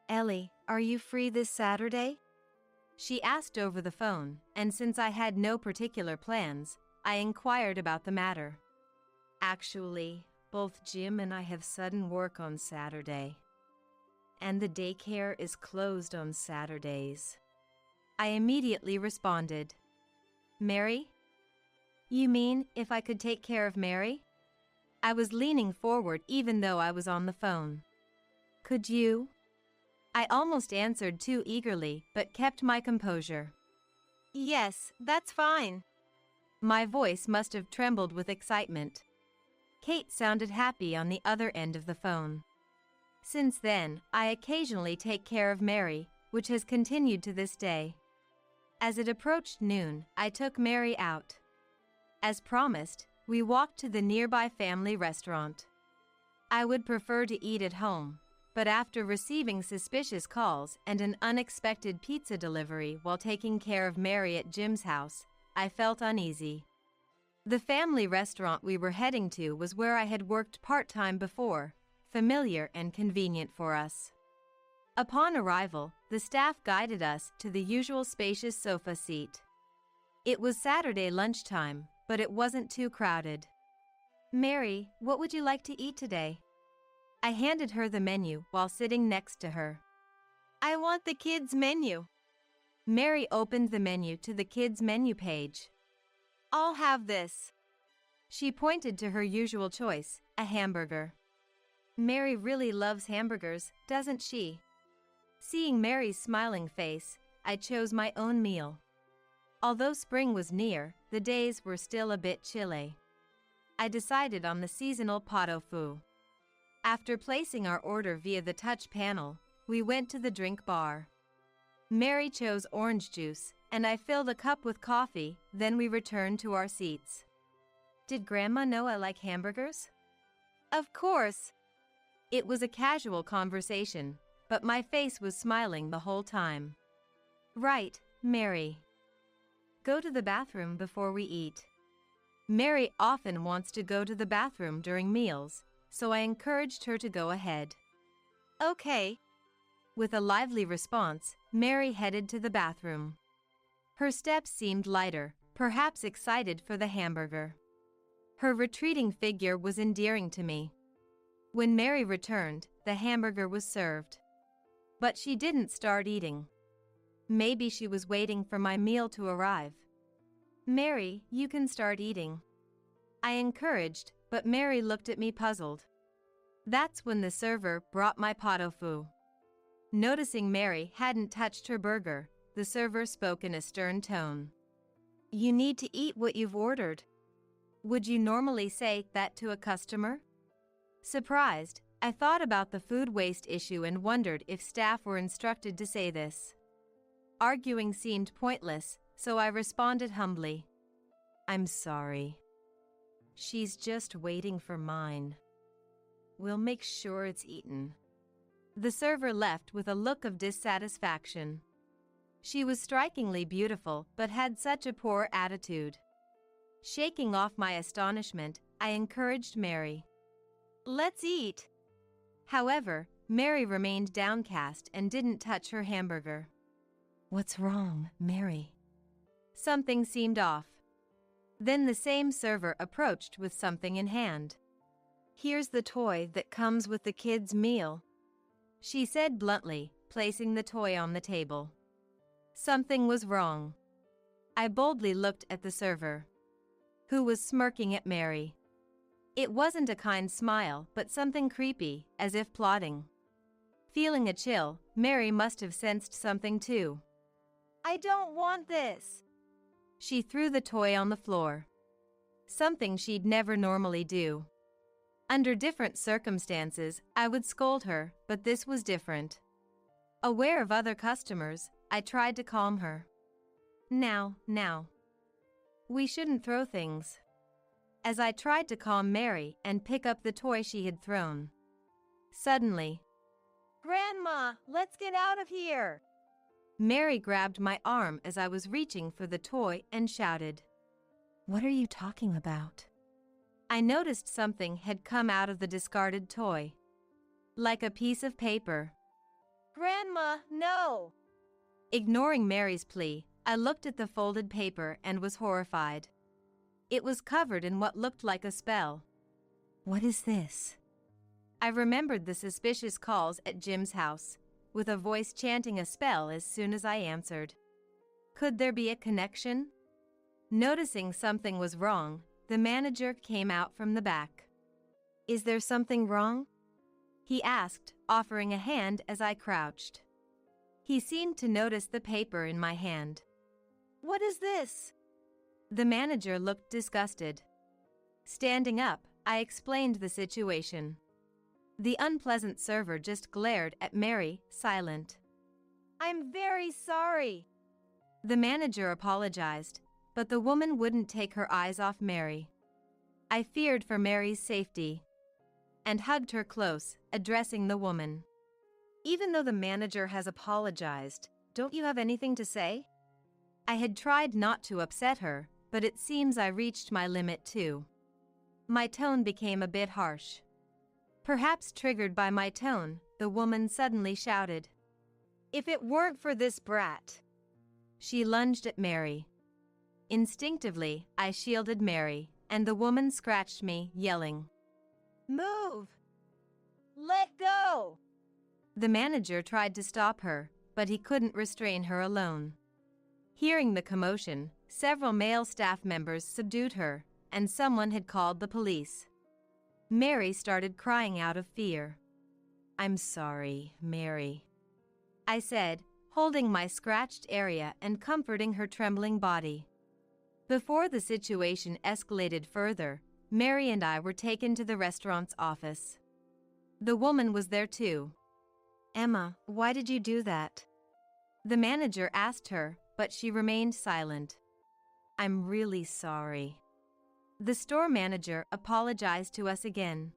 Ellie, are you free this Saturday? She asked over the phone, and since I had no particular plans, I inquired about the matter. Actually, both Jim and I have sudden work on Saturday. And the daycare is closed on Saturdays. I immediately responded. Mary? You mean if I could take care of Mary? I was leaning forward even though I was on the phone. Could you? I almost answered too eagerly, but kept my composure. Yes, that's fine. My voice must have trembled with excitement. Kate sounded happy on the other end of the phone. Since then, I occasionally take care of Mary, which has continued to this day. As it approached noon, I took Mary out. As promised, we walked to the nearby family restaurant. I would prefer to eat at home, but after receiving suspicious calls and an unexpected pizza delivery while taking care of Mary at Jim's house, I felt uneasy. The family restaurant we were heading to was where I had worked part-time before, familiar and convenient for us. Upon arrival, the staff guided us to the usual spacious sofa seat. It was Saturday lunchtime, but it wasn't too crowded. "Mary, what would you like to eat today?" I handed her the menu while sitting next to her. "I want the kids' menu." Mary opened the menu to the kids' menu page. "I'll have this." She pointed to her usual choice, a hamburger. Mary really loves hamburgers, doesn't she? Seeing Mary's smiling face, I chose my own meal. Although spring was near, the days were still a bit chilly. I decided on the seasonal pot au feu. After placing our order via the touch panel, we went to the drink bar. Mary chose orange juice, and I filled a cup with coffee, then we returned to our seats. "Did Grandma know I like hamburgers?" "Of course." It was a casual conversation, but my face was smiling the whole time. "Right, Mary. Go to the bathroom before we eat." Mary often wants to go to the bathroom during meals, so I encouraged her to go ahead. "Okay." With a lively response, Mary headed to the bathroom. Her steps seemed lighter, perhaps excited for the hamburger. Her retreating figure was endearing to me. When Mary returned, the hamburger was served. But she didn't start eating. Maybe she was waiting for my meal to arrive. "Mary, you can start eating." I encouraged, but Mary looked at me puzzled. That's when the server brought my pot au feu. Noticing Mary hadn't touched her burger, the server spoke in a stern tone. "You need to eat what you've ordered." Would you normally say that to a customer? Surprised, I thought about the food waste issue and wondered if staff were instructed to say this. Arguing seemed pointless, so I responded humbly. "I'm sorry. She's just waiting for mine. We'll make sure it's eaten." The server left with a look of dissatisfaction. She was strikingly beautiful but had such a poor attitude. Shaking off my astonishment, I encouraged Mary. "Let's eat." However, Mary remained downcast and didn't touch her hamburger. "What's wrong, Mary?" Something seemed off. Then the same server approached with something in hand. "Here's the toy that comes with the kids' meal," she said bluntly, placing the toy on the table. Something was wrong. I boldly looked at the server, who was smirking at Mary. It wasn't a kind smile, but something creepy, as if plotting. Feeling a chill, Mary must have sensed something too. "I don't want this." She threw the toy on the floor. Something she'd never normally do. Under different circumstances, I would scold her, but this was different. Aware of other customers, I tried to calm her. Now. We shouldn't throw things." As I tried to calm Mary and pick up the toy she had thrown. Suddenly, "Grandma, let's get out of here!" Mary grabbed my arm as I was reaching for the toy and shouted. "What are you talking about?" I noticed something had come out of the discarded toy. Like a piece of paper. "Grandma, no!" Ignoring Mary's plea, I looked at the folded paper and was horrified. It was covered in what looked like a spell. "What is this?" I remembered the suspicious calls at Jim's house, with a voice chanting a spell as soon as I answered. Could there be a connection? Noticing something was wrong, the manager came out from the back. "Is there something wrong?" he asked, offering a hand as I crouched. He seemed to notice the paper in my hand. "What is this?" The manager looked disgusted. Standing up, I explained the situation. The unpleasant server just glared at Mary, silent. "I'm very sorry." The manager apologized, but the woman wouldn't take her eyes off Mary. I feared for Mary's safety and hugged her close, addressing the woman. "Even though the manager has apologized, don't you have anything to say?" I had tried not to upset her, but it seems I reached my limit too. My tone became a bit harsh. Perhaps triggered by my tone, the woman suddenly shouted, "If it weren't for this brat." She lunged at Mary. Instinctively, I shielded Mary, and the woman scratched me, yelling, "Move! Let go!" The manager tried to stop her, but he couldn't restrain her alone. Hearing the commotion, several male staff members subdued her, and someone had called the police. Mary started crying out of fear. "I'm sorry, Mary," I said, holding my scratched area and comforting her trembling body. Before the situation escalated further, Mary and I were taken to the restaurant's office. The woman was there too. "Emma, why did you do that?" The manager asked her, but she remained silent. "I'm really sorry." The store manager apologized to us again.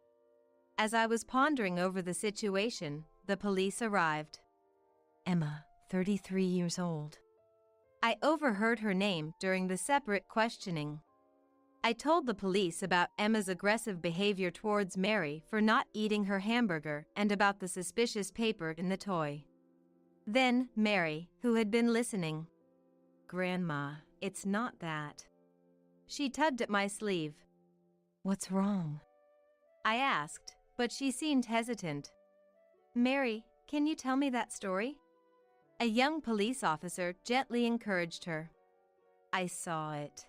As I was pondering over the situation, the police arrived. "Emma, 33 years old." I overheard her name during the separate questioning. I told the police about Emma's aggressive behavior towards Mary for not eating her hamburger and about the suspicious paper in the toy. Then, Mary, who had been listening, "Grandma, it's not that." She tugged at my sleeve. "What's wrong?" I asked, but she seemed hesitant. "Mary, can you tell me that story?" A young police officer gently encouraged her. "I saw it.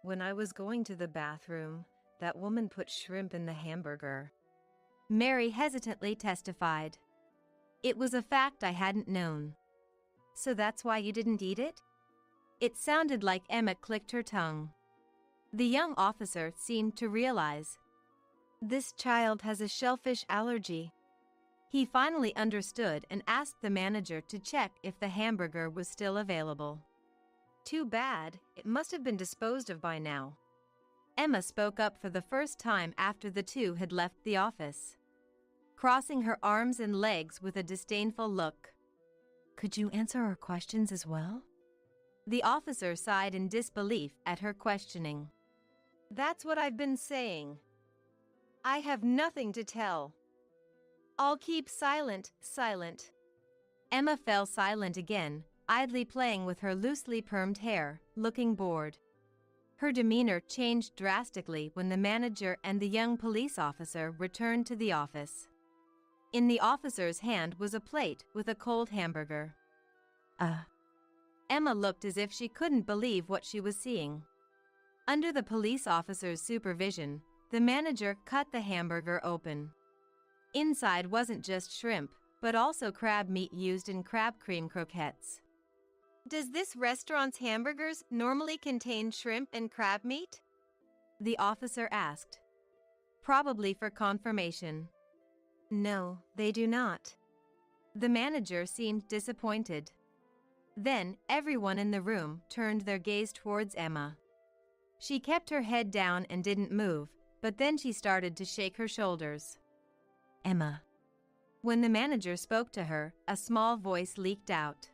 When I was going to the bathroom, that woman put shrimp in the hamburger." Mary hesitantly testified. It was a fact I hadn't known. "So that's why you didn't eat it?" It sounded like Emma clicked her tongue. The young officer seemed to realize. This child has a shellfish allergy. He finally understood and asked the manager to check if the hamburger was still available. "Too bad, it must have been disposed of by now." Emma spoke up for the first time after the two had left the office, crossing her arms and legs with a disdainful look. "Could you answer our questions as well?" The officer sighed in disbelief at her questioning. "That's what I've been saying. I have nothing to tell. I'll keep silent." Emma fell silent again, idly playing with her loosely permed hair, looking bored. Her demeanor changed drastically when the manager and the young police officer returned to the office. In the officer's hand was a plate with a cold hamburger. Emma looked as if she couldn't believe what she was seeing. Under the police officer's supervision, the manager cut the hamburger open. Inside wasn't just shrimp, but also crab meat used in crab cream croquettes. "Does this restaurant's hamburgers normally contain shrimp and crab meat?" the officer asked. Probably for confirmation. "No, they do not." The manager seemed disappointed. Then, everyone in the room turned their gaze towards Emma. She kept her head down and didn't move, but then she started to shake her shoulders. "Emma." When the manager spoke to her, a small voice leaked out.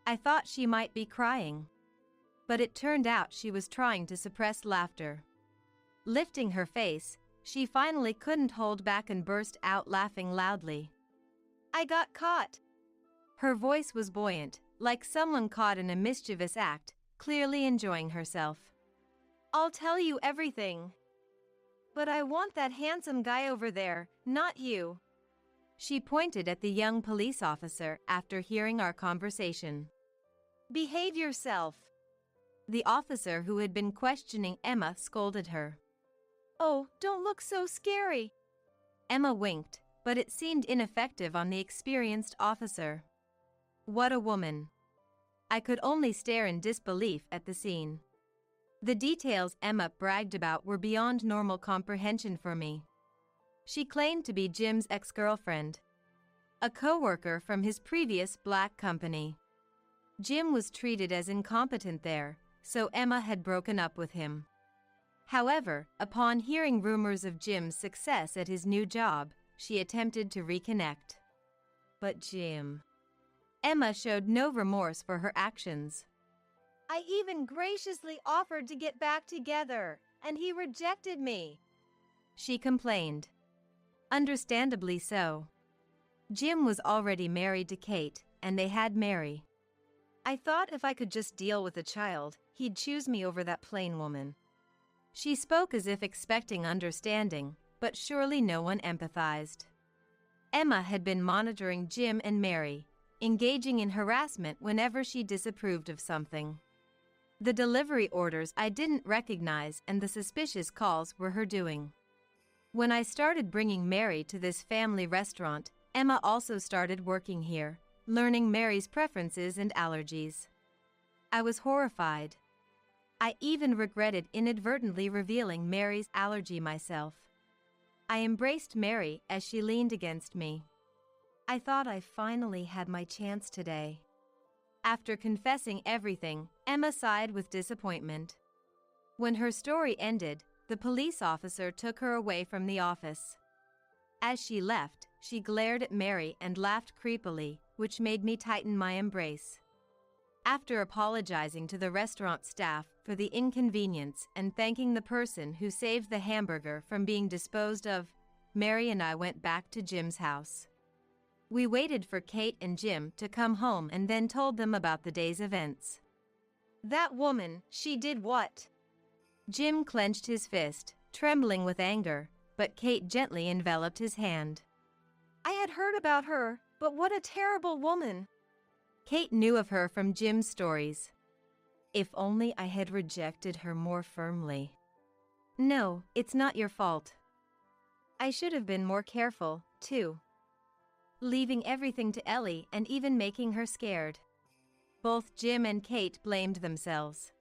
I thought she might be crying. But it turned out she was trying to suppress laughter. Lifting her face, she finally couldn't hold back and burst out laughing loudly. "I got caught." Her voice was buoyant, like someone caught in a mischievous act, clearly enjoying herself. "I'll tell you everything. But I want that handsome guy over there, not you." She pointed at the young police officer after hearing our conversation. "Behave yourself." The officer who had been questioning Emma scolded her. "Oh, don't look so scary." Emma winked, but it seemed ineffective on the experienced officer. What a woman. I could only stare in disbelief at the scene. The details Emma bragged about were beyond normal comprehension for me. She claimed to be Jim's ex-girlfriend, a co-worker from his previous black company. Jim was treated as incompetent there, so Emma had broken up with him. However, upon hearing rumors of Jim's success at his new job, she attempted to reconnect. But Jim. Emma showed no remorse for her actions. I even graciously offered to get back together, and he rejected me, she complained. Understandably so. Jim was already married to Kate, and they had Mary. I thought if I could just deal with a child, he'd choose me over that plain woman. She spoke as if expecting understanding, but surely no one empathized. Emma had been monitoring Jim and Mary, engaging in harassment whenever she disapproved of something. The delivery orders I didn't recognize and the suspicious calls were her doing. When I started bringing Mary to this family restaurant, Emma also started working here, learning Mary's preferences and allergies. I was horrified. I even regretted inadvertently revealing Mary's allergy myself. I embraced Mary as she leaned against me. I thought I finally had my chance today. After confessing everything, Emma sighed with disappointment. When her story ended, the police officer took her away from the office. As she left, she glared at Mary and laughed creepily, which made me tighten my embrace. After apologizing to the restaurant staff for the inconvenience and thanking the person who saved the hamburger from being disposed of, Mary and I went back to Jim's house. We waited for Kate and Jim to come home and then told them about the day's events. That woman, she did what? Jim clenched his fist, trembling with anger, but Kate gently enveloped his hand. I had heard about her, but what a terrible woman. Kate knew of her from Jim's stories. If only I had rejected her more firmly. No, it's not your fault. I should have been more careful, too. Leaving everything to Ellie and even making her scared. Both Jim and Kate blamed themselves.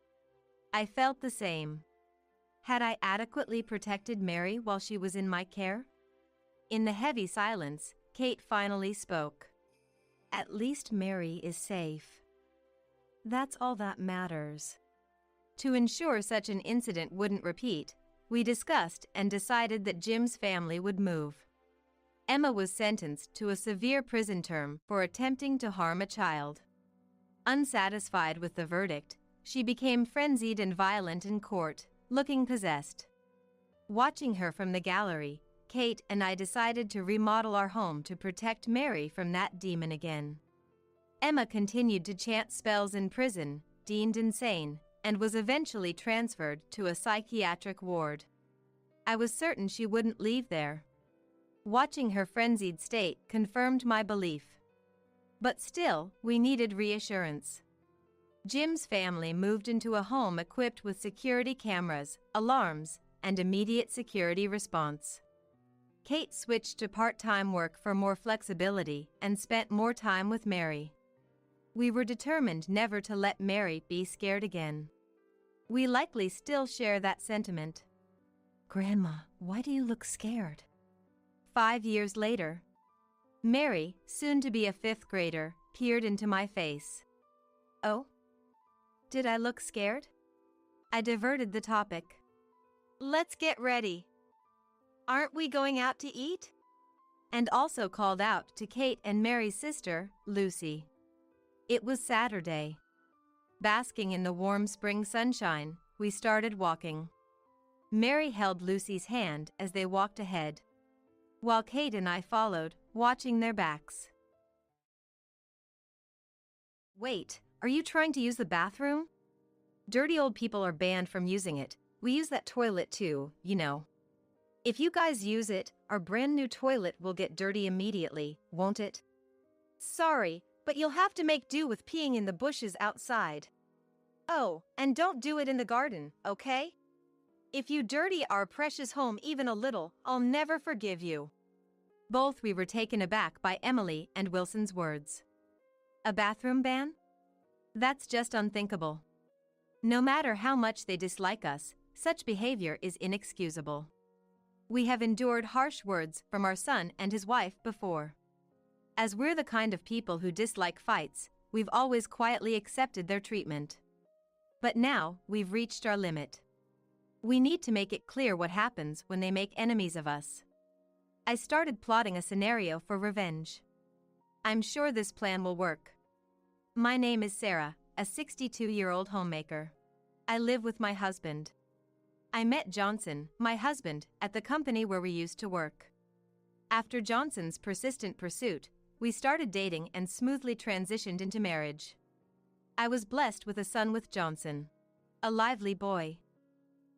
I felt the same. Had I adequately protected Mary while she was in my care? In the heavy silence, Kate finally spoke. At least Mary is safe. That's all that matters. To ensure such an incident wouldn't repeat, we discussed and decided that Jim's family would move. Emma was sentenced to a severe prison term for attempting to harm a child. Unsatisfied with the verdict, she became frenzied and violent in court, looking possessed. Watching her from the gallery, Kate and I decided to remodel our home to protect Mary from that demon again. Emma continued to chant spells in prison, deemed insane, and was eventually transferred to a psychiatric ward. I was certain she wouldn't leave there. Watching her frenzied state confirmed my belief. But still, we needed reassurance. Jim's family moved into a home equipped with security cameras, alarms, and immediate security response. Kate switched to part-time work for more flexibility and spent more time with Mary. We were determined never to let Mary be scared again. We likely still share that sentiment. Grandma, why do you look scared? 5 years later, Mary, soon to be a 5th grader, peered into my face. Oh? Did I look scared? I diverted the topic. Let's get ready. Aren't we going out to eat? And also called out to Kate and Mary's sister, Lucy. It was Saturday. Basking in the warm spring sunshine, we started walking. Mary held Lucy's hand as they walked ahead, while Kate and I followed, watching their backs. Wait, are you trying to use the bathroom? Dirty old people are banned from using it. We use that toilet too, you know. If you guys use it, our brand new toilet will get dirty immediately, won't it? Sorry, but you'll have to make do with peeing in the bushes outside. Oh, and don't do it in the garden, okay? If you dirty our precious home even a little, I'll never forgive you. Both we were taken aback by Emily and Wilson's words. A bathroom ban? That's just unthinkable. No matter how much they dislike us, such behavior is inexcusable. We have endured harsh words from our son and his wife before. As we're the kind of people who dislike fights, we've always quietly accepted their treatment. But now, we've reached our limit. We need to make it clear what happens when they make enemies of us. I started plotting a scenario for revenge. I'm sure this plan will work. My name is Sarah, a 62-year-old homemaker. I live with my husband. I met Johnson, my husband, at the company where we used to work. After Johnson's persistent pursuit, we started dating and smoothly transitioned into marriage. I was blessed with a son with Johnson. A lively boy.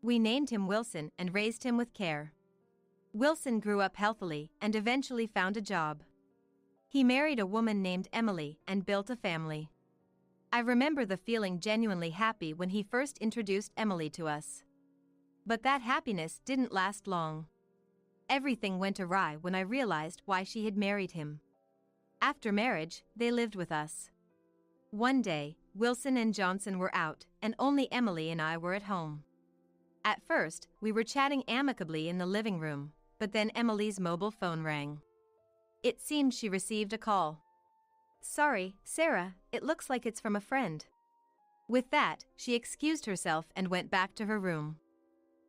We named him Wilson and raised him with care. Wilson grew up healthily and eventually found a job. He married a woman named Emily and built a family. I remember the feeling genuinely happy when he first introduced Emily to us. But that happiness didn't last long. Everything went awry when I realized why she had married him. After marriage, they lived with us. One day, Wilson and Johnson were out, and only Emily and I were at home. At first, we were chatting amicably in the living room, but then Emily's mobile phone rang. It seemed she received a call. "Sorry, Sarah, it looks like it's from a friend." With that, she excused herself and went back to her room.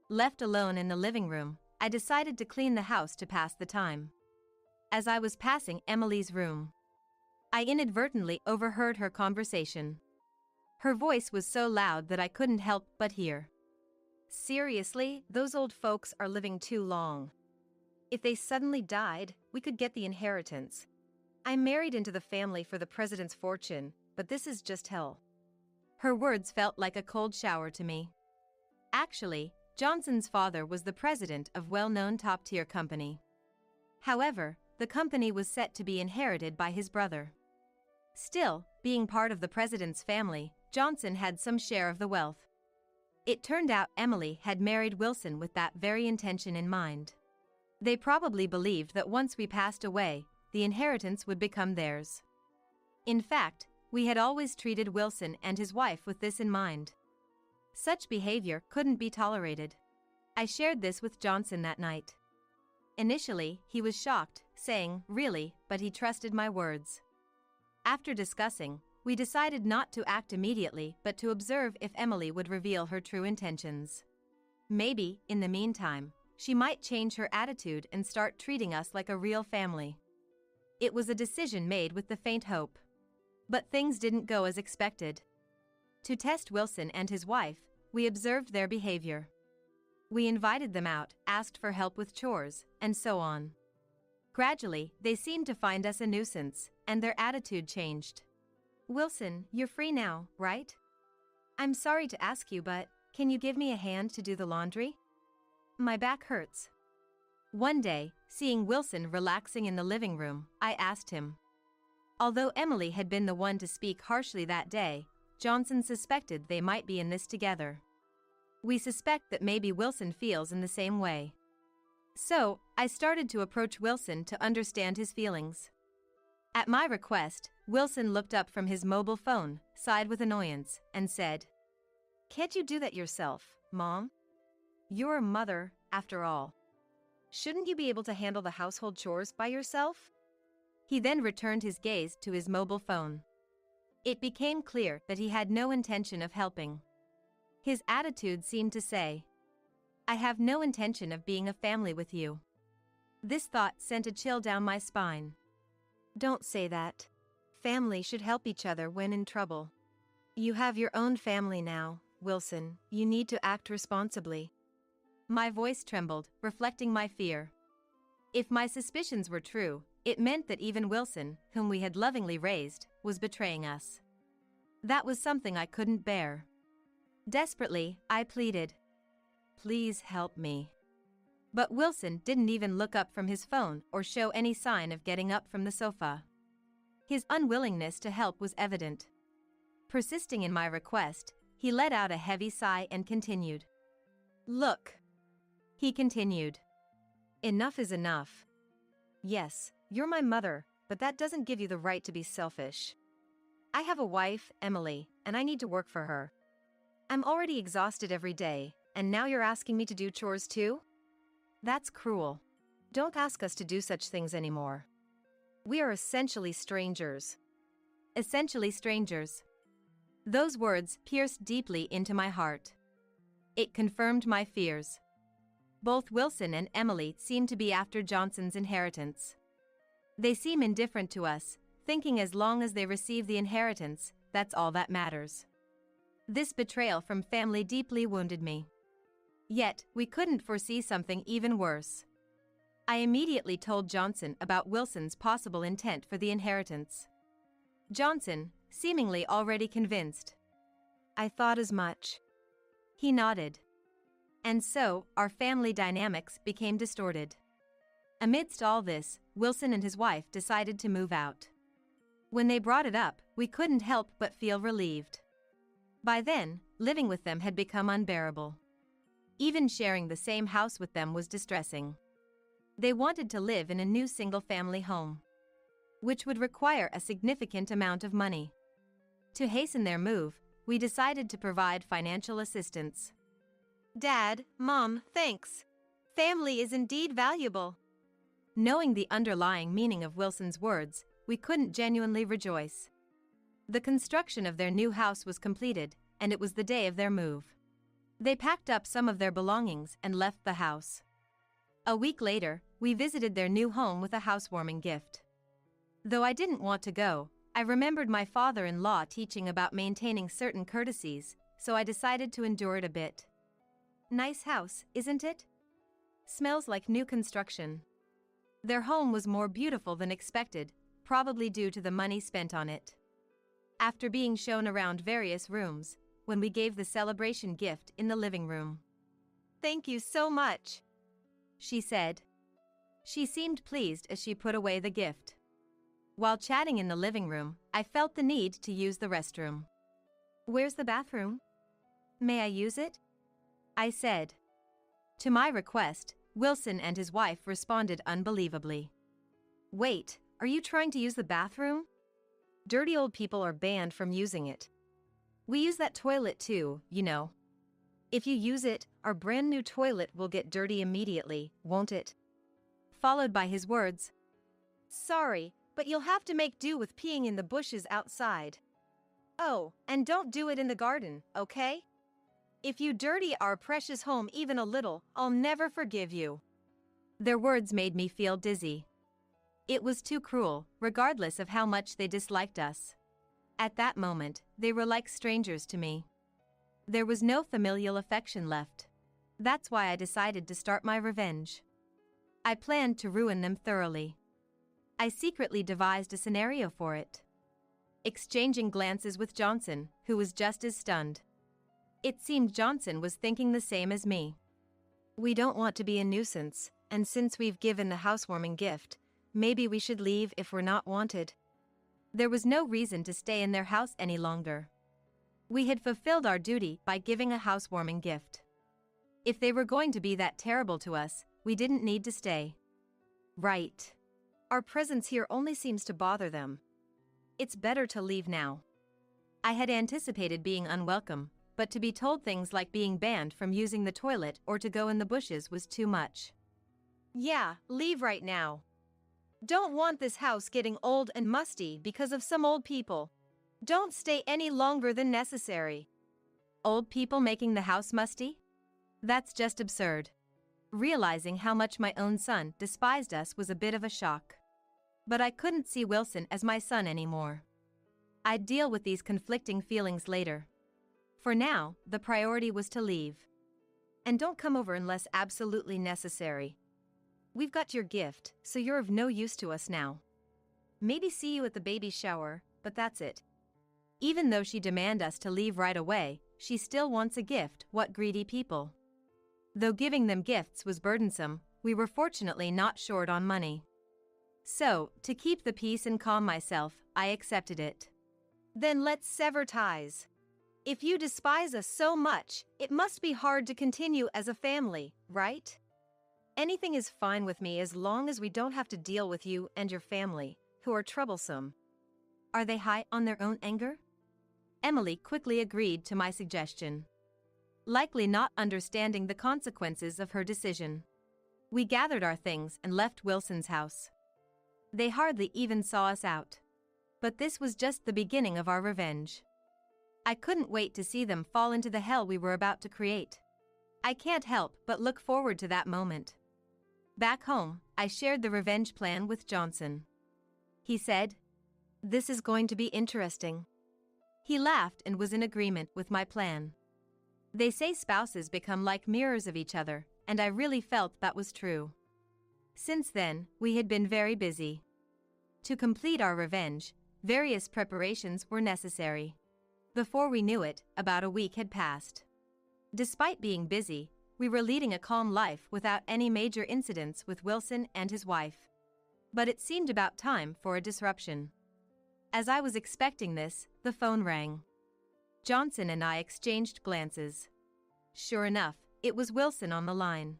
Left alone in the living room, I decided to clean the house to pass the time. As I was passing Emily's room, I inadvertently overheard her conversation. Her voice was so loud that I couldn't help but hear. "Seriously, those old folks are living too long. If they suddenly died, we could get the inheritance. I'm married into the family for the president's fortune, but this is just hell." Her words felt like a cold shower to me. Actually, Johnson's father was the president of well-known top-tier company. However, the company was set to be inherited by his brother. Still, being part of the president's family, Johnson had some share of the wealth. It turned out Emily had married Wilson with that very intention in mind. They probably believed that once we passed away, the inheritance would become theirs. In fact, we had always treated Wilson and his wife with this in mind. Such behavior couldn't be tolerated. I shared this with Johnson that night. Initially, he was shocked, saying, "Really?" but he trusted my words. After discussing, we decided not to act immediately but to observe if Emily would reveal her true intentions. Maybe, in the meantime, she might change her attitude and start treating us like a real family. It was a decision made with the faint hope. But things didn't go as expected. To test Wilson and his wife, we observed their behavior. We invited them out, asked for help with chores, and so on. Gradually, they seemed to find us a nuisance, and their attitude changed. "Wilson, you're free now, right? I'm sorry to ask you, but can you give me a hand to do the laundry? My back hurts." One day, seeing Wilson relaxing in the living room, I asked him. Although Emily had been the one to speak harshly that day, Johnson suspected they might be in this together. We suspect that maybe Wilson feels in the same way. So, I started to approach Wilson to understand his feelings. At my request, Wilson looked up from his mobile phone, sighed with annoyance, and said, "Can't you do that yourself, Mom? You're a mother, after all. Shouldn't you be able to handle the household chores by yourself?" He then returned his gaze to his mobile phone. It became clear that he had no intention of helping. His attitude seemed to say, "I have no intention of being a family with you." This thought sent a chill down my spine. Don't say that. Family should help each other when in trouble. You have your own family now, Wilson. You need to act responsibly. My voice trembled, reflecting my fear. If my suspicions were true, it meant that even Wilson, whom we had lovingly raised, was betraying us. That was something I couldn't bear. Desperately, I pleaded, "Please help me." But Wilson didn't even look up from his phone or show any sign of getting up from the sofa. His unwillingness to help was evident. Persisting in my request, he let out a heavy sigh and continued. "Look," he continued. "Enough is enough. Yes, you're my mother, but that doesn't give you the right to be selfish. I have a wife, Emily, and I need to work for her. I'm already exhausted every day, and now you're asking me to do chores too? That's cruel. Don't ask us to do such things anymore. We are essentially strangers. Essentially strangers. Those words pierced deeply into my heart. It confirmed my fears. Both Wilson and Emily seem to be after Johnson's inheritance. They seem indifferent to us, thinking as long as they receive the inheritance, that's all that matters. This betrayal from family deeply wounded me. Yet, we couldn't foresee something even worse. I immediately told Johnson about Wilson's possible intent for the inheritance. Johnson, seemingly already convinced. I thought as much. He nodded. And so, our family dynamics became distorted. Amidst all this, Wilson and his wife decided to move out. When they brought it up, we couldn't help but feel relieved. By then, living with them had become unbearable. Even sharing the same house with them was distressing. They wanted to live in a new single-family home, which would require a significant amount of money. To hasten their move, we decided to provide financial assistance. Dad, Mom, thanks. Family is indeed valuable. Knowing the underlying meaning of Wilson's words, we couldn't genuinely rejoice. The construction of their new house was completed, and it was the day of their move. They packed up some of their belongings and left the house. A week later, we visited their new home with a housewarming gift. Though I didn't want to go, I remembered my father-in-law teaching about maintaining certain courtesies, so I decided to endure it a bit. Nice house, isn't it? Smells like new construction. Their home was more beautiful than expected, probably due to the money spent on it. After being shown around various rooms, when we gave the celebration gift in the living room. Thank you so much, she said. She seemed pleased as she put away the gift. While chatting in the living room, I felt the need to use the restroom. Where's the bathroom? May I use it? I said. To my request, Wilson and his wife responded unbelievably. Wait, are you trying to use the bathroom? Dirty old people are banned from using it. We use that toilet too, you know. If you use it, our brand new toilet will get dirty immediately, won't it? Followed by his words. Sorry, but you'll have to make do with peeing in the bushes outside. Oh, and don't do it in the garden, okay? If you dirty our precious home even a little, I'll never forgive you. Their words made me feel dizzy. It was too cruel, regardless of how much they disliked us. At that moment, they were like strangers to me. There was no familial affection left. That's why I decided to start my revenge. I planned to ruin them thoroughly. I secretly devised a scenario for it. Exchanging glances with Johnson, who was just as stunned. It seemed Johnson was thinking the same as me. We don't want to be a nuisance, and since we've given the housewarming gift, maybe we should leave if we're not wanted. There was no reason to stay in their house any longer. We had fulfilled our duty by giving a housewarming gift. If they were going to be that terrible to us, we didn't need to stay. Right. Our presence here only seems to bother them. It's better to leave now. I had anticipated being unwelcome, but to be told things like being banned from using the toilet or to go in the bushes was too much. Yeah, leave right now. Don't want this house getting old and musty because of some old people. Don't stay any longer than necessary. Old people making the house musty? That's just absurd. Realizing how much my own son despised us was a bit of a shock. But I couldn't see Wilson as my son anymore. I'd deal with these conflicting feelings later. For now, the priority was to leave. And don't come over unless absolutely necessary. We've got your gift, so you're of no use to us now. Maybe see you at the baby shower, but that's it. Even though she demanded us to leave right away, she still wants a gift, what greedy people. Though giving them gifts was burdensome, we were fortunately not short on money. So, to keep the peace and calm myself, I accepted it. Then let's sever ties. If you despise us so much, it must be hard to continue as a family, right? Anything is fine with me as long as we don't have to deal with you and your family, who are troublesome. Are they high on their own anger? Emily quickly agreed to my suggestion. likely not understanding the consequences of her decision. We gathered our things and left Wilson's house. They hardly even saw us out. But this was just the beginning of our revenge. I couldn't wait to see them fall into the hell we were about to create. I can't help but look forward to that moment. Back home, I shared the revenge plan with Johnson. He said, "This is going to be interesting." He laughed and was in agreement with my plan. They say spouses become like mirrors of each other, and I really felt that was true. Since then, we had been very busy. To complete our revenge, various preparations were necessary. Before we knew it, about a week had passed. Despite being busy, we were leading a calm life without any major incidents with Wilson and his wife. But it seemed about time for a disruption. As I was expecting this, the phone rang. Johnson and I exchanged glances. Sure enough, it was Wilson on the line.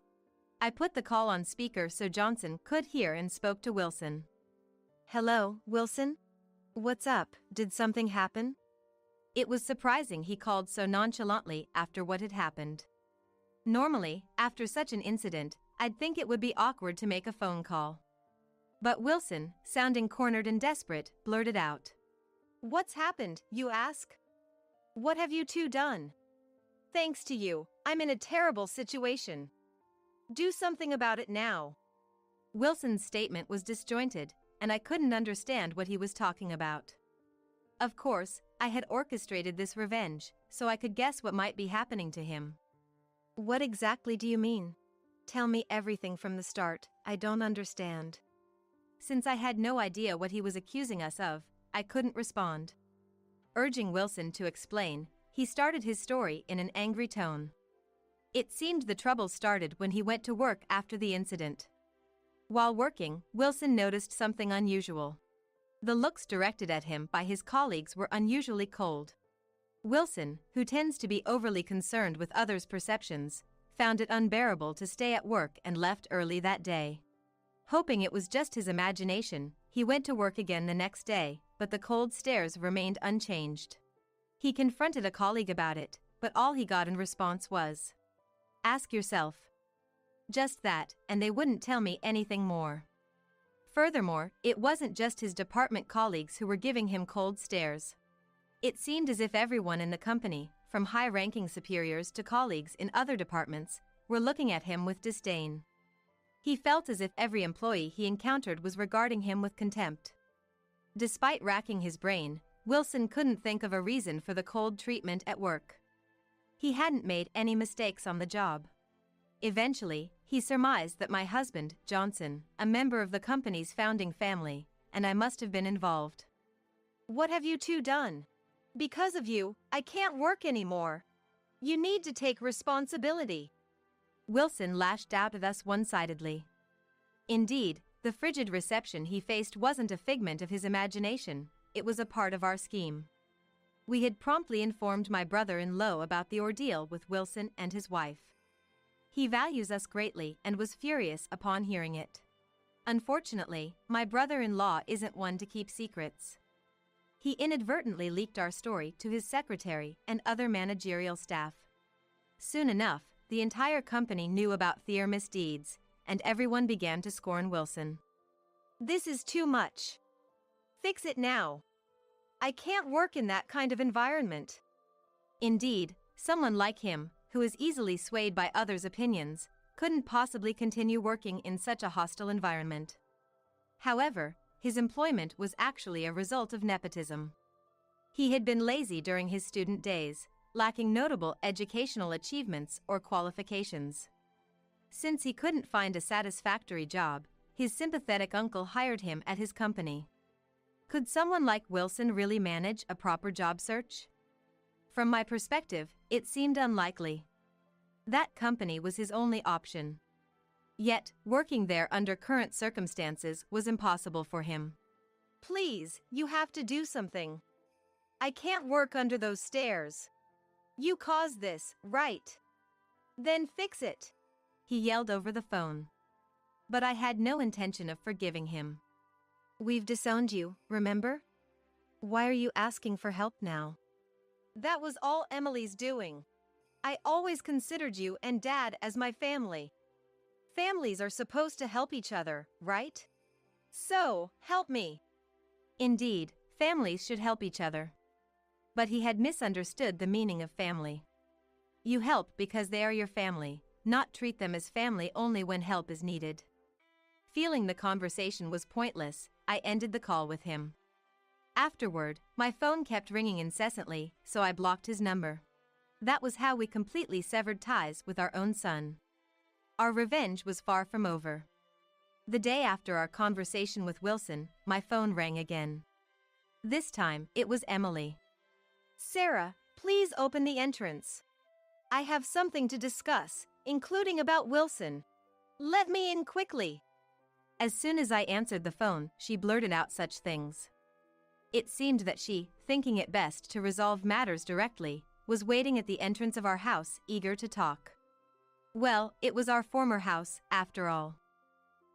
I put the call on speaker so Johnson could hear and spoke to Wilson. "Hello, Wilson? What's up? Did something happen?" It was surprising he called so nonchalantly after what had happened. Normally, after such an incident, I'd think it would be awkward to make a phone call. But Wilson, sounding cornered and desperate, blurted out. "What's happened, you ask? What have you two done? Thanks to you, I'm in a terrible situation. Do something about it now." Wilson's statement was disjointed, and I couldn't understand what he was talking about. Of course, I had orchestrated this revenge, so I could guess what might be happening to him. "What exactly do you mean? Tell me everything from the start, I don't understand." Since I had no idea what he was accusing us of, I couldn't respond. Urging Wilson to explain, he started his story in an angry tone. It seemed the trouble started when he went to work after the incident. While working, Wilson noticed something unusual. The looks directed at him by his colleagues were unusually cold. Wilson, who tends to be overly concerned with others' perceptions, found it unbearable to stay at work and left early that day. Hoping it was just his imagination, he went to work again the next day, but the cold stares remained unchanged. He confronted a colleague about it, but all he got in response was, "Ask yourself." Just that, and they wouldn't tell me anything more. Furthermore, it wasn't just his department colleagues who were giving him cold stares. It seemed as if everyone in the company, from high-ranking superiors to colleagues in other departments, were looking at him with disdain. He felt as if every employee he encountered was regarding him with contempt. Despite racking his brain, Wilson couldn't think of a reason for the cold treatment at work. He hadn't made any mistakes on the job. Eventually, he surmised that my husband, Johnson, a member of the company's founding family, and I must have been involved. "What have you two done? Because of you, I can't work anymore. You need to take responsibility." Wilson lashed out at us one-sidedly. Indeed, the frigid reception he faced wasn't a figment of his imagination, it was a part of our scheme. We had promptly informed my brother-in-law about the ordeal with Wilson and his wife. He values us greatly and was furious upon hearing it. Unfortunately, my brother-in-law isn't one to keep secrets. He inadvertently leaked our story to his secretary and other managerial staff. Soon enough, the entire company knew about their misdeeds, and everyone began to scorn Wilson. "This is too much. Fix it now. I can't work in that kind of environment." Indeed, someone like him, who is easily swayed by others' opinions, couldn't possibly continue working in such a hostile environment. However, his employment was actually a result of nepotism. He had been lazy during his student days, lacking notable educational achievements or qualifications. Since he couldn't find a satisfactory job, his sympathetic uncle hired him at his company. Could someone like Wilson really manage a proper job search? From my perspective, it seemed unlikely. That company was his only option. Yet, working there under current circumstances was impossible for him. "Please, you have to do something. I can't work under those stairs. You caused this, right? Then fix it," he yelled over the phone. But I had no intention of forgiving him. "We've disowned you, remember? Why are you asking for help now?" "That was all Emily's doing. I always considered you and Dad as my family. Families are supposed to help each other, right? So, help me. Indeed, families should help each other. But he had misunderstood the meaning of family. You help because they are your family, not treat them as family only when help is needed. Feeling the conversation was pointless, I ended the call with him. Afterward, my phone kept ringing incessantly, so I blocked his number. That was how we completely severed ties with our own son. Our revenge was far from over. The day after our conversation with Wilson, my phone rang again. This time, it was Emily. Sarah, please open the entrance. I have something to discuss, including about Wilson. Let me in quickly. As soon as I answered the phone, she blurted out such things. It seemed that she, thinking it best to resolve matters directly, was waiting at the entrance of our house, eager to talk. Well, it was our former house, after all.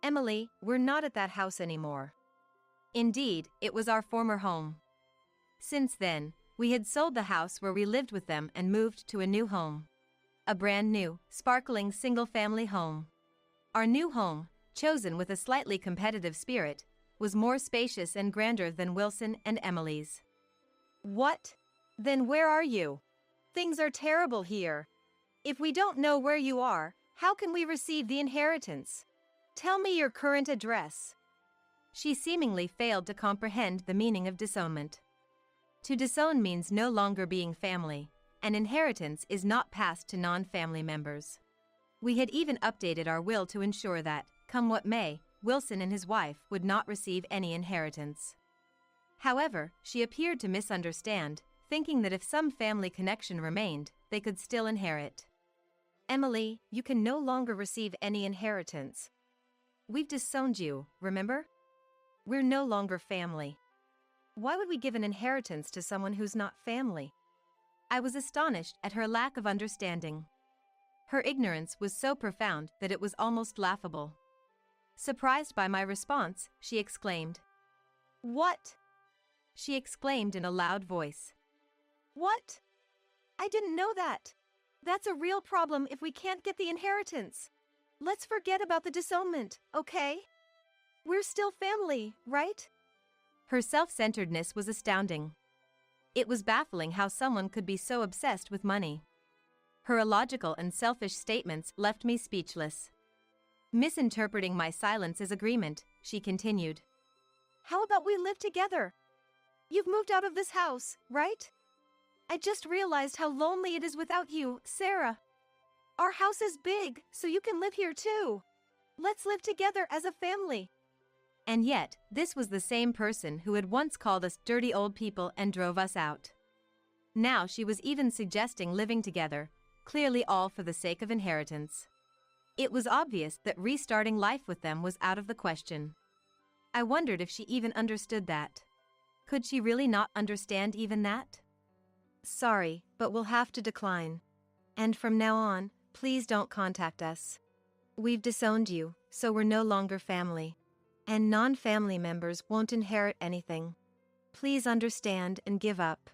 Emily, we're not at that house anymore. Indeed, it was our former home. Since then, we had sold the house where we lived with them and moved to a new home. A brand new, sparkling single-family home. Our new home, chosen with a slightly competitive spirit, was more spacious and grander than Wilson and Emily's. What? Then where are you? Things are terrible here. If we don't know where you are, how can we receive the inheritance? Tell me your current address. She seemingly failed to comprehend the meaning of disownment. To disown means no longer being family, and inheritance is not passed to non-family members. We had even updated our will to ensure that, come what may, Wilson and his wife would not receive any inheritance. However, she appeared to misunderstand, thinking that if some family connection remained, they could still inherit. Emily, you can no longer receive any inheritance. We've disowned you, remember? We're no longer family. Why would we give an inheritance to someone who's not family? I was astonished at her lack of understanding. Her ignorance was so profound that it was almost laughable. Surprised by my response, she exclaimed. What? She exclaimed in a loud voice. What? I didn't know that. That's a real problem if we can't get the inheritance. Let's forget about the disownment, okay? We're still family, right? Her self-centeredness was astounding. It was baffling how someone could be so obsessed with money. Her illogical and selfish statements left me speechless. Misinterpreting my silence as agreement, she continued. How about we live together? You've moved out of this house, right? I just realized how lonely it is without you, Sarah. Our house is big, so you can live here too. Let's live together as a family. And yet, this was the same person who had once called us dirty old people and drove us out. Now she was even suggesting living together, clearly all for the sake of inheritance. It was obvious that restarting life with them was out of the question. I wondered if she even understood that. Could she really not understand even that? Sorry, but we'll have to decline. And from now on, please don't contact us. We've disowned you, so we're no longer family. And non-family members won't inherit anything. Please understand and give up.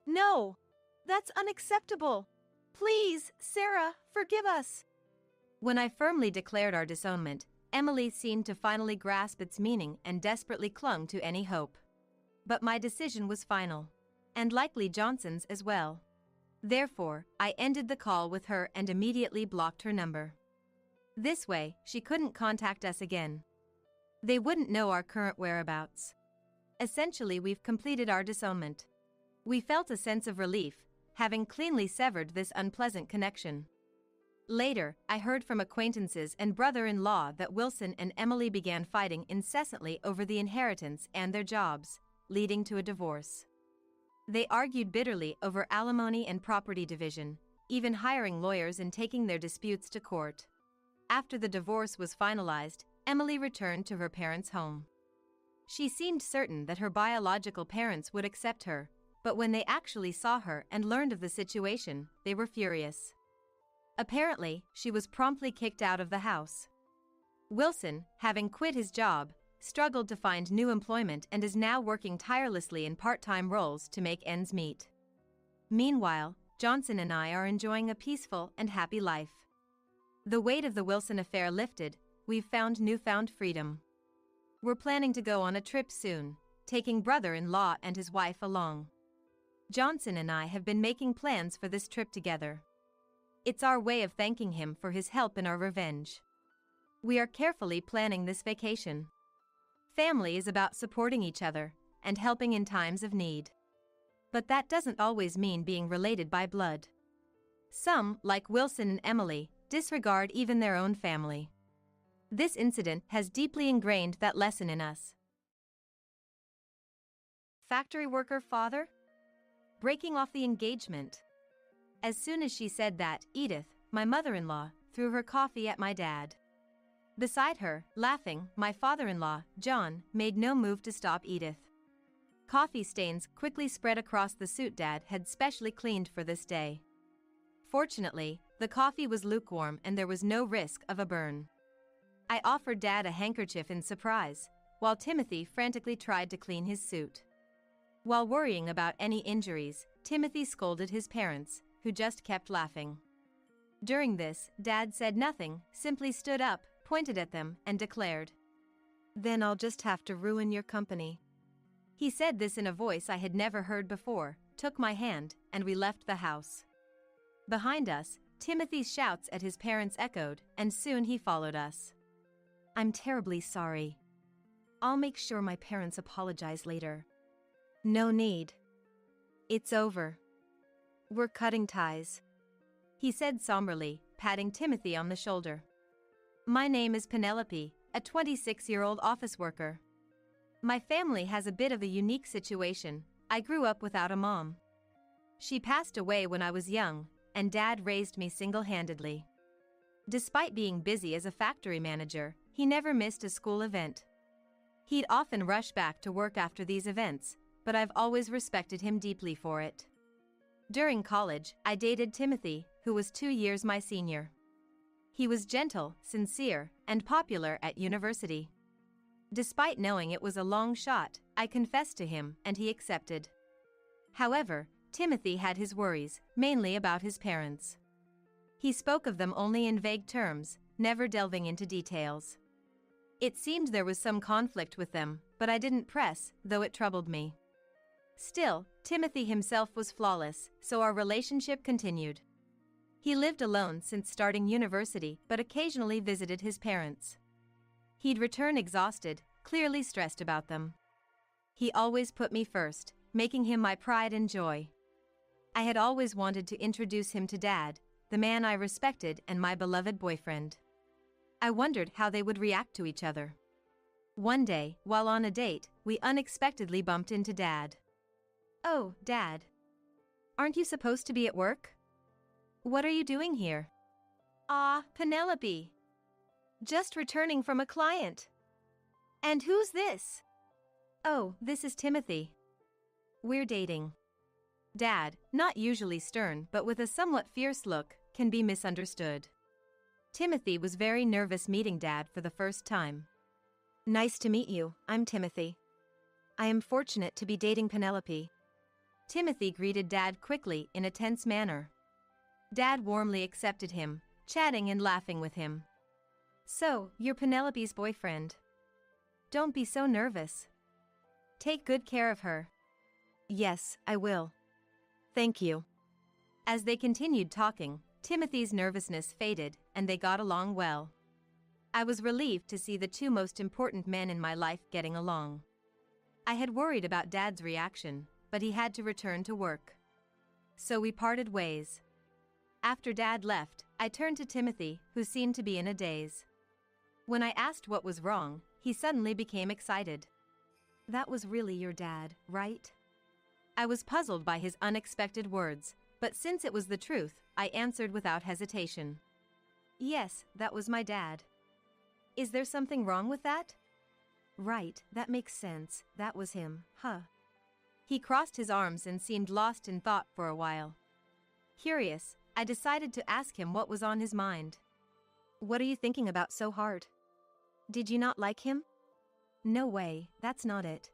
No! That's unacceptable! Please, Sarah, forgive us! When I firmly declared our disownment, Emily seemed to finally grasp its meaning and desperately clung to any hope. But my decision was final. And likely Johnson's as well. Therefore, I ended the call with her and immediately blocked her number. This way, she couldn't contact us again. They wouldn't know our current whereabouts. Essentially, we've completed our disownment. We felt a sense of relief, having cleanly severed this unpleasant connection. Later, I heard from acquaintances and brother-in-law that Wilson and Emily began fighting incessantly over the inheritance and their jobs, leading to a divorce. They argued bitterly over alimony and property division, even hiring lawyers and taking their disputes to court. After the divorce was finalized, Emily returned to her parents' home. She seemed certain that her biological parents would accept her, but when they actually saw her and learned of the situation, they were furious. Apparently, she was promptly kicked out of the house. Wilson, having quit his job, struggled to find new employment and is now working tirelessly in part-time roles to make ends meet. Meanwhile, Johnson and I are enjoying a peaceful and happy life. The weight of the Wilson affair lifted, we've found newfound freedom. We're planning to go on a trip soon, taking brother-in-law and his wife along. Johnson and I have been making plans for this trip together. It's our way of thanking him for his help in our revenge. We are carefully planning this vacation. Family is about supporting each other and helping in times of need. But that doesn't always mean being related by blood. Some, like Wilson and Emily, disregard even their own family. This incident has deeply ingrained that lesson in us. Factory worker father? Breaking off the engagement. As soon as she said that, Edith, my mother-in-law, threw her coffee at my dad. Beside her, laughing, my father-in-law, John, made no move to stop Edith. Coffee stains quickly spread across the suit Dad had specially cleaned for this day. Fortunately, the coffee was lukewarm and there was no risk of a burn. I offered Dad a handkerchief in surprise, while Timothy frantically tried to clean his suit. While worrying about any injuries, Timothy scolded his parents, who just kept laughing. During this, Dad said nothing, simply stood up, pointed at them, and declared, "Then I'll just have to ruin your company." He said this in a voice I had never heard before, took my hand, and we left the house. Behind us, Timothy's shouts at his parents echoed, and soon he followed us. "I'm terribly sorry. I'll make sure my parents apologize later." "No need. It's over. We're cutting ties," he said somberly, patting Timothy on the shoulder. "My name is Penelope, a 26-year-old office worker. My family has a bit of a unique situation. I grew up without a mom. She passed away when I was young, and Dad raised me single-handedly. Despite being busy as a factory manager, he never missed a school event. He'd often rush back to work after these events, but I've always respected him deeply for it. During college, I dated Timothy, who was 2 years my senior. He was gentle, sincere, and popular at university. Despite knowing it was a long shot, I confessed to him, and he accepted. However, Timothy had his worries, mainly about his parents. He spoke of them only in vague terms, never delving into details. It seemed there was some conflict with them, but I didn't press, though it troubled me. Still, Timothy himself was flawless, so our relationship continued. He lived alone since starting university, but occasionally visited his parents. He'd return exhausted, clearly stressed about them. He always put me first, making him my pride and joy. I had always wanted to introduce him to Dad, the man I respected and my beloved boyfriend. I wondered how they would react to each other. One day, while on a date, we unexpectedly bumped into Dad. "Oh, Dad. Aren't you supposed to be at work? What are you doing here?" "Ah, Penelope. Just returning from a client." "And who's this?" "Oh, this is Timothy. We're dating." Dad, not usually stern but with a somewhat fierce look, can be misunderstood. Timothy was very nervous meeting Dad for the first time. "Nice to meet you, I'm Timothy. I am fortunate to be dating Penelope." Timothy greeted Dad quickly in a tense manner. Dad warmly accepted him, chatting and laughing with him. "So, you're Penelope's boyfriend. Don't be so nervous. Take good care of her." "Yes, I will. Thank you." As they continued talking, Timothy's nervousness faded, and they got along well. I was relieved to see the two most important men in my life getting along. I had worried about Dad's reaction, but he had to return to work. So we parted ways. After Dad left, I turned to Timothy, who seemed to be in a daze. When I asked what was wrong, he suddenly became excited. "That was really your dad, right?" I was puzzled by his unexpected words, but since it was the truth, I answered without hesitation. "Yes, that was my dad." "Is there something wrong with that?" "Right, that makes sense, that was him, huh?" He crossed his arms and seemed lost in thought for a while. Curious, I decided to ask him what was on his mind. "What are you thinking about so hard? Did you not like him?" "No way, that's not it.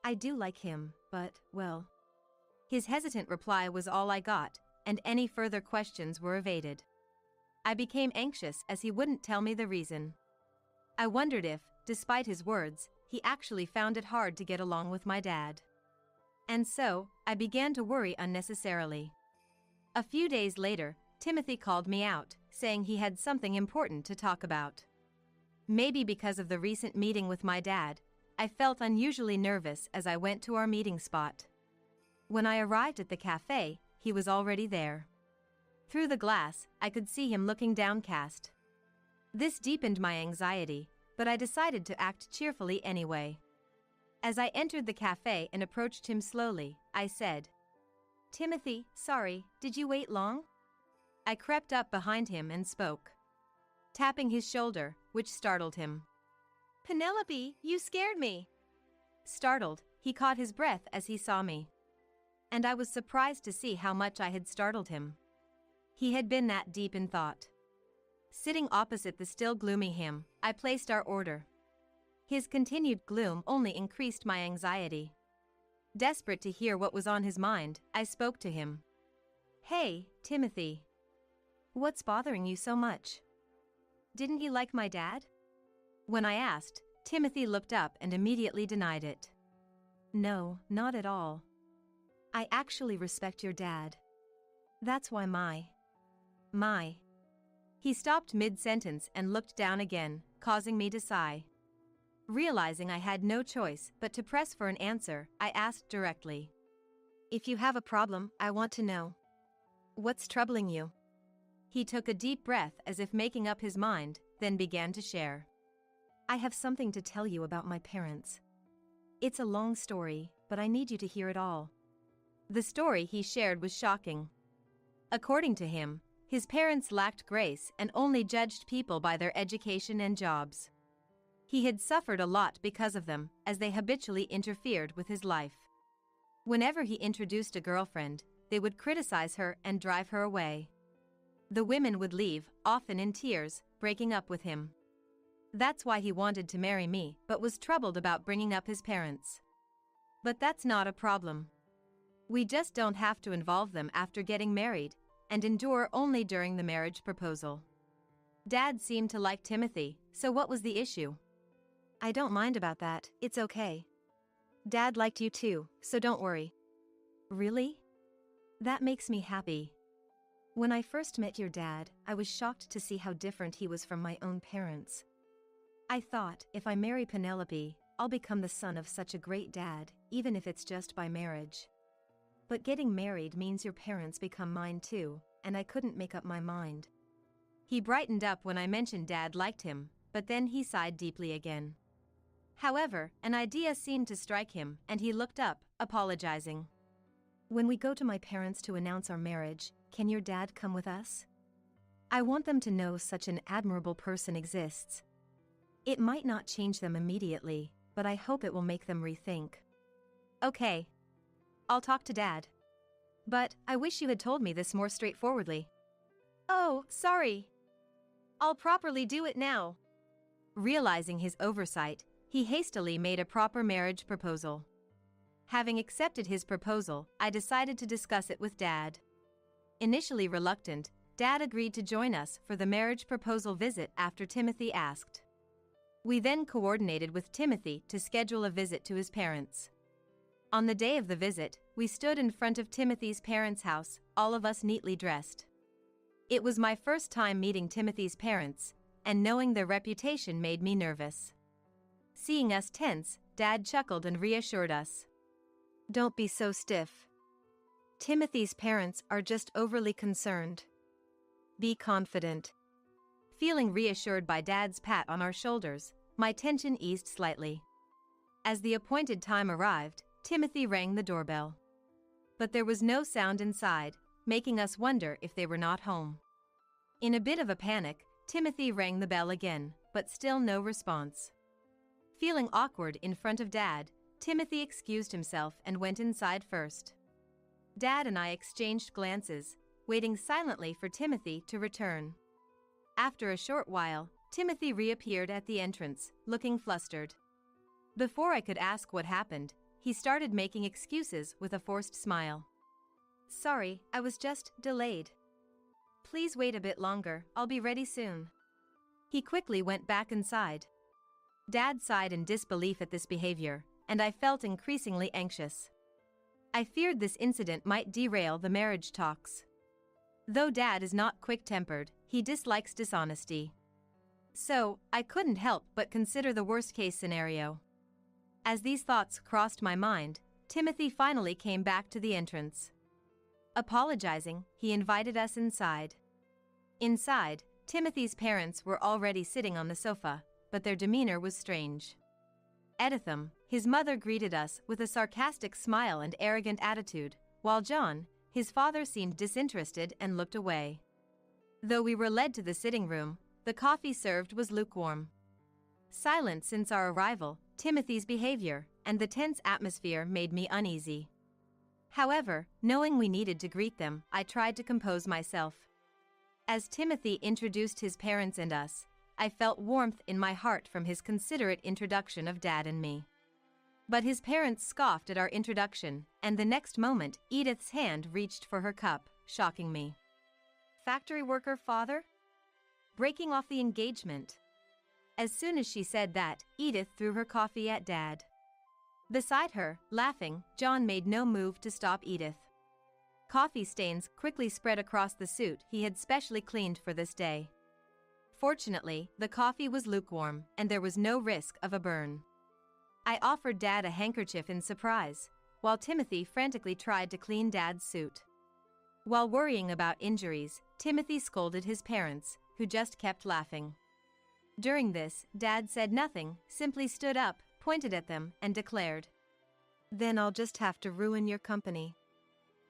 I do like him, but, well." His hesitant reply was all I got, and any further questions were evaded. I became anxious as he wouldn't tell me the reason. I wondered if, despite his words, he actually found it hard to get along with my dad. And so, I began to worry unnecessarily. A few days later, Timothy called me out, saying he had something important to talk about. Maybe because of the recent meeting with my dad, I felt unusually nervous as I went to our meeting spot. When I arrived at the cafe, he was already there. Through the glass, I could see him looking downcast. This deepened my anxiety, but I decided to act cheerfully anyway. As I entered the cafe and approached him slowly, I said, "Timothy, sorry, did you wait long?" I crept up behind him and spoke, tapping his shoulder, which startled him. "Penelope, you scared me." Startled, he caught his breath as he saw me. And I was surprised to see how much I had startled him. He had been that deep in thought. Sitting opposite the still gloomy him, I placed our order. His continued gloom only increased my anxiety. Desperate to hear what was on his mind, I spoke to him. "Hey, Timothy. What's bothering you so much? Didn't you like my dad?" When I asked, Timothy looked up and immediately denied it. "No, not at all. I actually respect your dad. That's why my. He stopped mid-sentence and looked down again, causing me to sigh. Realizing I had no choice but to press for an answer, I asked directly. "If you have a problem, I want to know. What's troubling you?" He took a deep breath as if making up his mind, then began to share. "I have something to tell you about my parents. It's a long story, but I need you to hear it all." The story he shared was shocking. According to him, his parents lacked grace and only judged people by their education and jobs. He had suffered a lot because of them, as they habitually interfered with his life. Whenever he introduced a girlfriend, they would criticize her and drive her away. The women would leave, often in tears, breaking up with him. That's why he wanted to marry me, but was troubled about bringing up his parents. But that's not a problem. We just don't have to involve them after getting married, and endure only during the marriage proposal. Dad seemed to like Timothy, so what was the issue? "I don't mind about that, it's okay. Dad liked you too, so don't worry." "Really? That makes me happy. When I first met your dad, I was shocked to see how different he was from my own parents. I thought, if I marry Penelope, I'll become the son of such a great dad, even if it's just by marriage. But getting married means your parents become mine too, and I couldn't make up my mind." He brightened up when I mentioned Dad liked him, but then he sighed deeply again. However, an idea seemed to strike him, and he looked up, apologizing. "When we go to my parents to announce our marriage, can your dad come with us? I want them to know such an admirable person exists. It might not change them immediately, but I hope it will make them rethink." "Okay. I'll talk to Dad. But I wish you had told me this more straightforwardly." "Oh, sorry. I'll properly do it now." Realizing his oversight, he hastily made a proper marriage proposal. Having accepted his proposal, I decided to discuss it with Dad. Initially reluctant, Dad agreed to join us for the marriage proposal visit after Timothy asked. We then coordinated with Timothy to schedule a visit to his parents. On the day of the visit, we stood in front of Timothy's parents' house, all of us neatly dressed. It was my first time meeting Timothy's parents, and knowing their reputation made me nervous. Seeing us tense, Dad chuckled and reassured us. "Don't be so stiff. Timothy's parents are just overly concerned. Be confident." Feeling reassured by Dad's pat on our shoulders, my tension eased slightly. As the appointed time arrived, Timothy rang the doorbell. But there was no sound inside, making us wonder if they were not home. In a bit of a panic, Timothy rang the bell again, but still no response. Feeling awkward in front of Dad, Timothy excused himself and went inside first. Dad and I exchanged glances, waiting silently for Timothy to return. After a short while, Timothy reappeared at the entrance, looking flustered. Before I could ask what happened, he started making excuses with a forced smile. Sorry, I was just delayed. Please wait a bit longer, I'll be ready soon. He quickly went back inside. Dad sighed in disbelief at this behavior, and I felt increasingly anxious. I feared this incident might derail the marriage talks. Though Dad is not quick-tempered, he dislikes dishonesty. So, I couldn't help but consider the worst-case scenario. As these thoughts crossed my mind, Timothy finally came back to the entrance. Apologizing, he invited us inside. Inside, Timothy's parents were already sitting on the sofa, but their demeanor was strange. Editham, his mother, greeted us with a sarcastic smile and arrogant attitude, while John, his father, seemed disinterested and looked away. Though we were led to the sitting room, the coffee served was lukewarm. Silent since our arrival, Timothy's behavior, and the tense atmosphere made me uneasy. However, knowing we needed to greet them, I tried to compose myself. As Timothy introduced his parents and us, I felt warmth in my heart from his considerate introduction of Dad and me. But his parents scoffed at our introduction, and the next moment, Edith's hand reached for her cup, shocking me. Factory worker father? Breaking off the engagement. As soon as she said that, Edith threw her coffee at Dad. Beside her, laughing, John made no move to stop Edith. Coffee stains quickly spread across the suit he had specially cleaned for this day. Fortunately, the coffee was lukewarm, and there was no risk of a burn. I offered Dad a handkerchief in surprise, while Timothy frantically tried to clean Dad's suit. While worrying about injuries, Timothy scolded his parents, who just kept laughing. During this, Dad said nothing, simply stood up, pointed at them, and declared, "Then I'll just have to ruin your company."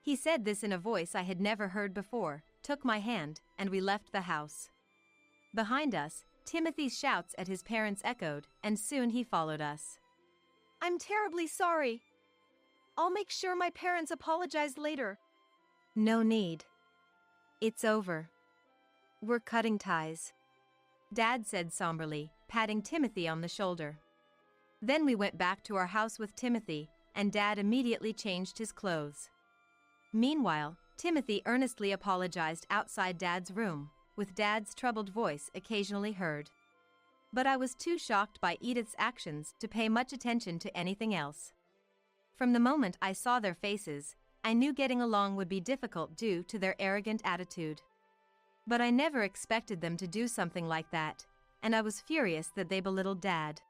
He said this in a voice I had never heard before, took my hand, and we left the house. Behind us, Timothy's shouts at his parents echoed, and soon he followed us. "I'm terribly sorry. I'll make sure my parents apologize later." "No need. It's over. We're cutting ties," Dad said somberly, patting Timothy on the shoulder. Then we went back to our house with Timothy, and Dad immediately changed his clothes. Meanwhile, Timothy earnestly apologized outside Dad's room, with Dad's troubled voice occasionally heard. But I was too shocked by Edith's actions to pay much attention to anything else. From the moment I saw their faces, I knew getting along would be difficult due to their arrogant attitude. But I never expected them to do something like that, and I was furious that they belittled Dad.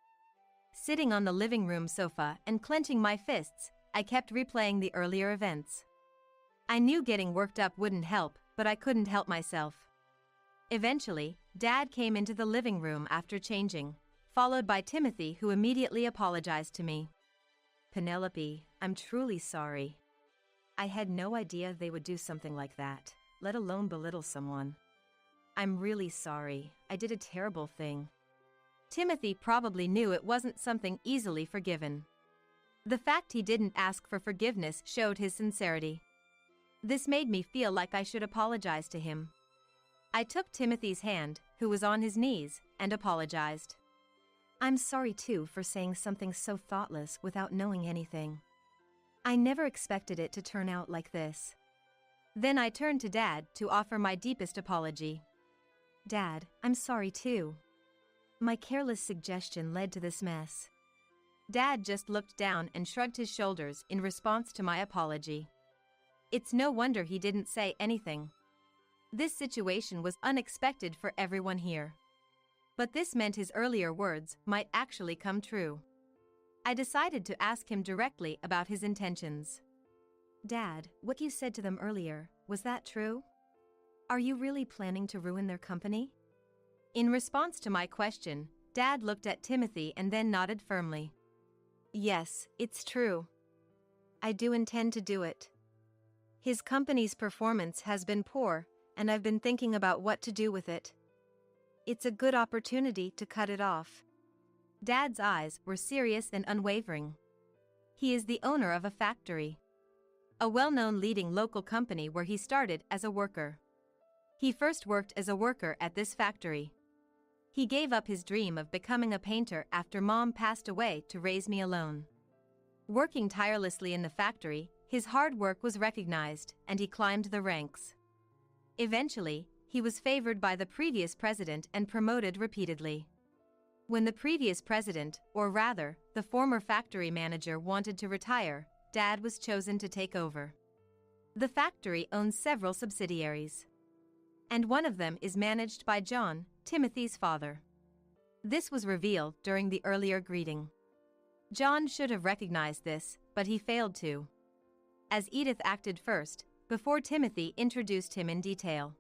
Sitting on the living room sofa and clenching my fists, I kept replaying the earlier events. I knew getting worked up wouldn't help, but I couldn't help myself. Eventually, Dad came into the living room after changing, followed by Timothy, who immediately apologized to me. "Penelope, I'm truly sorry. I had no idea they would do something like that, let alone belittle someone. I'm really sorry, I did a terrible thing." Timothy probably knew it wasn't something easily forgiven. The fact he didn't ask for forgiveness showed his sincerity. This made me feel like I should apologize to him. I took Timothy's hand, who was on his knees, and apologized. "I'm sorry too for saying something so thoughtless without knowing anything. I never expected it to turn out like this." Then I turned to Dad to offer my deepest apology. "Dad, I'm sorry too. My careless suggestion led to this mess." Dad just looked down and shrugged his shoulders in response to my apology. It's no wonder he didn't say anything. This situation was unexpected for everyone here. But this meant his earlier words might actually come true. I decided to ask him directly about his intentions. "Dad, what you said to them earlier, was that true? Are you really planning to ruin their company?" In response to my question, Dad looked at Timothy and then nodded firmly. "Yes, it's true. I do intend to do it. His company's performance has been poor, and I've been thinking about what to do with it. It's a good opportunity to cut it off." Dad's eyes were serious and unwavering. He is the owner of a factory, a well-known leading local company where he started as a worker. He first worked as a worker at this factory. He gave up his dream of becoming a painter after Mom passed away to raise me alone. Working tirelessly in the factory, his hard work was recognized, and he climbed the ranks. Eventually, he was favored by the previous president and promoted repeatedly. When the previous president, or rather, the former factory manager, wanted to retire, Dad was chosen to take over. The factory owns several subsidiaries, and one of them is managed by John, Timothy's father. This was revealed during the earlier greeting. John should have recognized this, but he failed to, as Edith acted first, before Timothy introduced him in detail.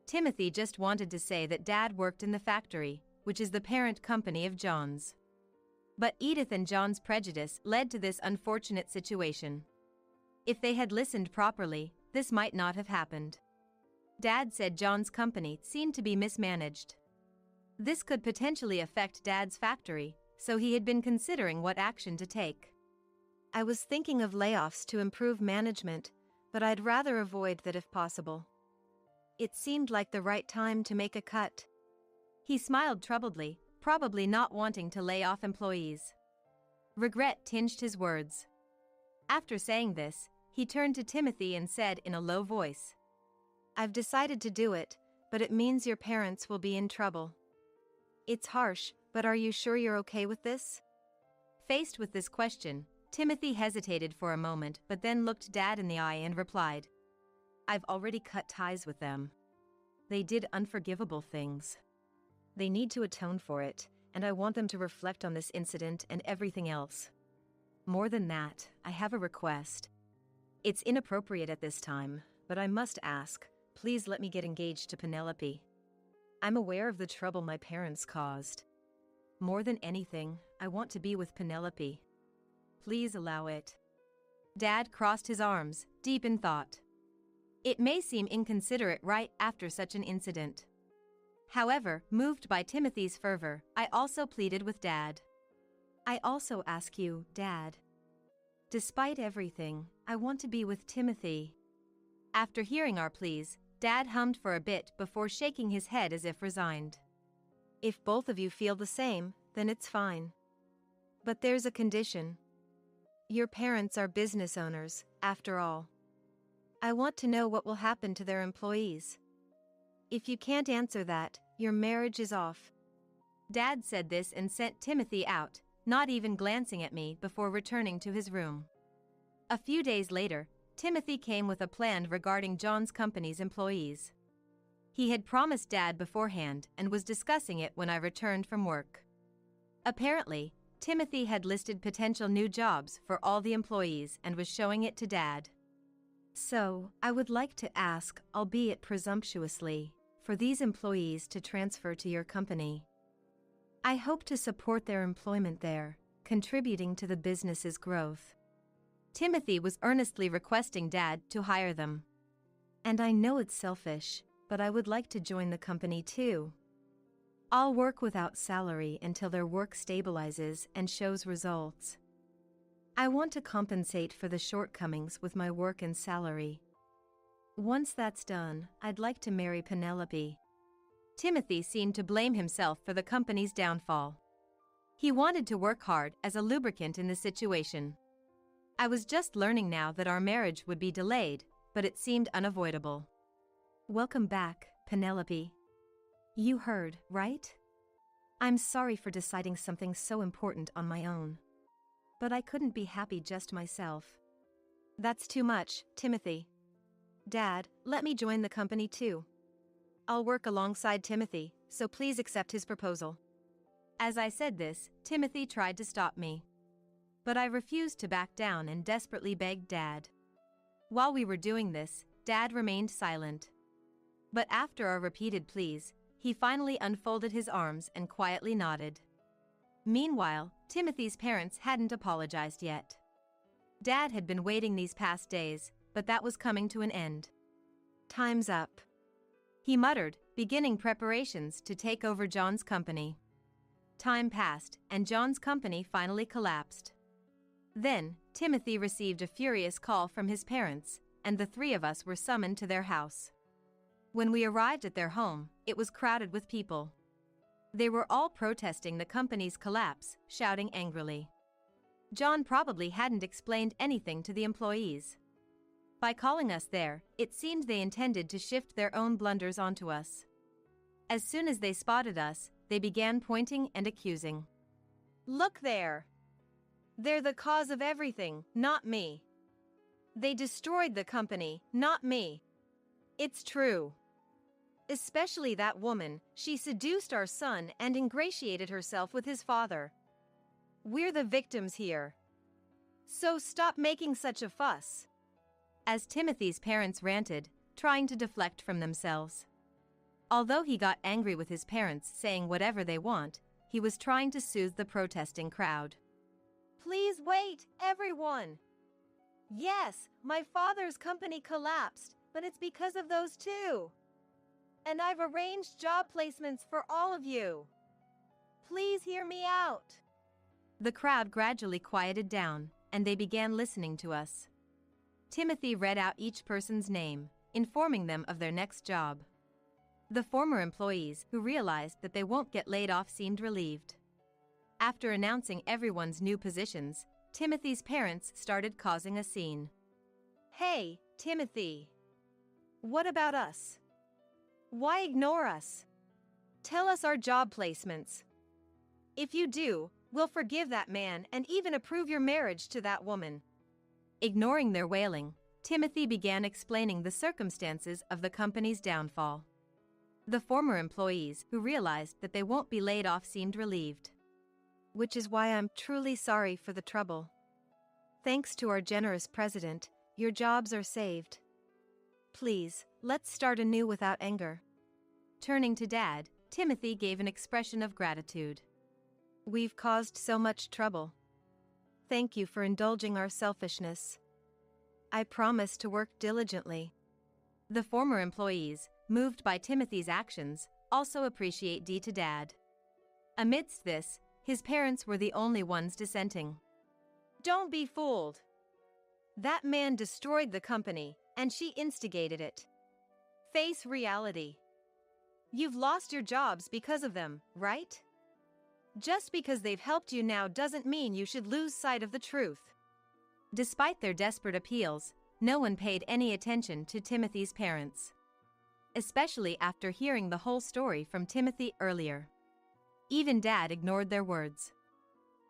Timothy just wanted to say that Dad worked in the factory, which is the parent company of John's. But Edith and John's prejudice led to this unfortunate situation. If they had listened properly, this might not have happened. Dad said John's company seemed to be mismanaged. This could potentially affect Dad's factory, so he had been considering what action to take. I was thinking of layoffs to improve management, but I'd rather avoid that if possible. It seemed like the right time to make a cut. He smiled troubledly, probably not wanting to lay off employees. Regret tinged his words. After saying this, he turned to Timothy and said in a low voice, "I've decided to do it, but it means your parents will be in trouble. It's harsh, but are you sure you're okay with this?" Faced with this question, Timothy hesitated for a moment but then looked Dad in the eye and replied, "I've already cut ties with them. They did unforgivable things. They need to atone for it, and I want them to reflect on this incident and everything else. More than that, I have a request. It's inappropriate at this time, but I must ask, please let me get engaged to Penelope. I'm aware of the trouble my parents caused. More than anything, I want to be with Penelope. Please allow it." Dad crossed his arms, deep in thought. It may seem inconsiderate right after such an incident. However, moved by Timothy's fervor, I also pleaded with Dad. "I also ask you, Dad. Despite everything, I want to be with Timothy." After hearing our pleas, Dad hummed for a bit before shaking his head as if resigned. "If both of you feel the same, then it's fine. But there's a condition. Your parents are business owners, after all. I want to know what will happen to their employees. If you can't answer that, your marriage is off." Dad said this and sent Timothy out, not even glancing at me before returning to his room. A few days later, Timothy came with a plan regarding John's company's employees. He had promised Dad beforehand and was discussing it when I returned from work. Apparently, Timothy had listed potential new jobs for all the employees and was showing it to Dad. "So, I would like to ask, albeit presumptuously, for these employees to transfer to your company. I hope to support their employment there, contributing to the business's growth." Timothy was earnestly requesting Dad to hire them. "And I know it's selfish, but I would like to join the company too. I'll work without salary until their work stabilizes and shows results. I want to compensate for the shortcomings with my work and salary. Once that's done, I'd like to marry Penelope." Timothy seemed to blame himself for the company's downfall. He wanted to work hard as a lubricant in the situation. I was just learning now that our marriage would be delayed, but it seemed unavoidable. "Welcome back, Penelope. You heard, right? I'm sorry for deciding something so important on my own. But I couldn't be happy just myself." "That's too much, Timothy. Dad, let me join the company too. I'll work alongside Timothy, so please accept his proposal." As I said this, Timothy tried to stop me. But I refused to back down and desperately begged Dad. While we were doing this, Dad remained silent. But after our repeated pleas, he finally unfolded his arms and quietly nodded. Meanwhile, Timothy's parents hadn't apologized yet. Dad had been waiting these past days, but that was coming to an end. "Time's up," he muttered, beginning preparations to take over John's company. Time passed, and John's company finally collapsed. Then, Timothy received a furious call from his parents, and the three of us were summoned to their house. When we arrived at their home, it was crowded with people. They were all protesting the company's collapse, shouting angrily. John probably hadn't explained anything to the employees. By calling us there, it seemed they intended to shift their own blunders onto us. As soon as they spotted us, they began pointing and accusing. "Look there! They're the cause of everything, not me. They destroyed the company, not me. It's true. Especially that woman, she seduced our son and ingratiated herself with his father. We're the victims here. So stop making such a fuss." As Timothy's parents ranted, trying to deflect from themselves. Although he got angry with his parents saying whatever they want, he was trying to soothe the protesting crowd. "Please wait, everyone. Yes, my father's company collapsed, but it's because of those two. And I've arranged job placements for all of you. Please hear me out." The crowd gradually quieted down, and they began listening to us. Timothy read out each person's name, informing them of their next job. The former employees, who realized that they won't get laid off, seemed relieved. After announcing everyone's new positions, Timothy's parents started causing a scene. "Hey, Timothy. What about us? Why ignore us? Tell us our job placements. If you do, we'll forgive that man and even approve your marriage to that woman." Ignoring their wailing, Timothy began explaining the circumstances of the company's downfall. The former employees, who realized that they won't be laid off, seemed relieved. "Which is why I'm truly sorry for the trouble. Thanks to our generous president, your jobs are saved. Please, let's start anew without anger." Turning to Dad, Timothy gave an expression of gratitude. "We've caused so much trouble. Thank you for indulging our selfishness. I promise to work diligently." The former employees, moved by Timothy's actions, also appreciate Dad. Amidst this, his parents were the only ones dissenting. "Don't be fooled. That man destroyed the company, and she instigated it. Face reality. You've lost your jobs because of them, right? Just because they've helped you now doesn't mean you should lose sight of the truth." Despite their desperate appeals, no one paid any attention to Timothy's parents. Especially after hearing the whole story from Timothy earlier. Even Dad ignored their words.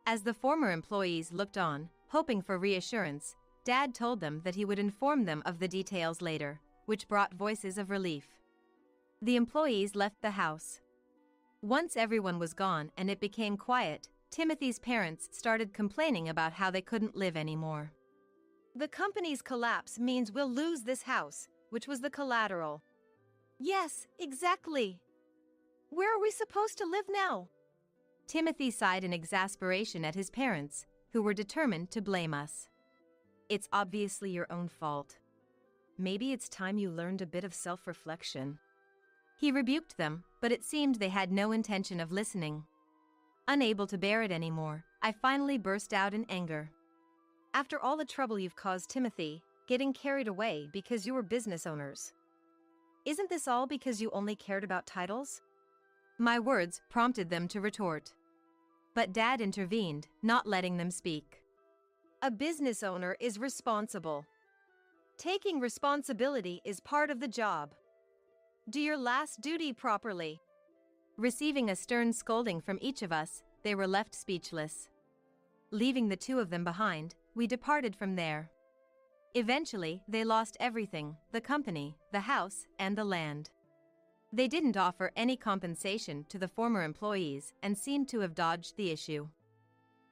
As the former employees looked on, hoping for reassurance, Dad told them that he would inform them of the details later, which brought voices of relief. The employees left the house. Once everyone was gone and it became quiet, Timothy's parents started complaining about how they couldn't live anymore. "The company's collapse means we'll lose this house, which was the collateral." "Yes, exactly. Where are we supposed to live now?" Timothy sighed in exasperation at his parents, who were determined to blame us. "It's obviously your own fault. Maybe it's time you learned a bit of self-reflection." He rebuked them, but it seemed they had no intention of listening. Unable to bear it anymore, I finally burst out in anger. "After all the trouble you've caused, Timothy, getting carried away because you were business owners. Isn't this all because you only cared about titles?" My words prompted them to retort. But Dad intervened, not letting them speak. "A business owner is responsible. Taking responsibility is part of the job. Do your last duty properly." Receiving a stern scolding from each of us, they were left speechless. Leaving the two of them behind, we departed from there. Eventually, they lost everything: the company, the house, and the land. They didn't offer any compensation to the former employees and seemed to have dodged the issue.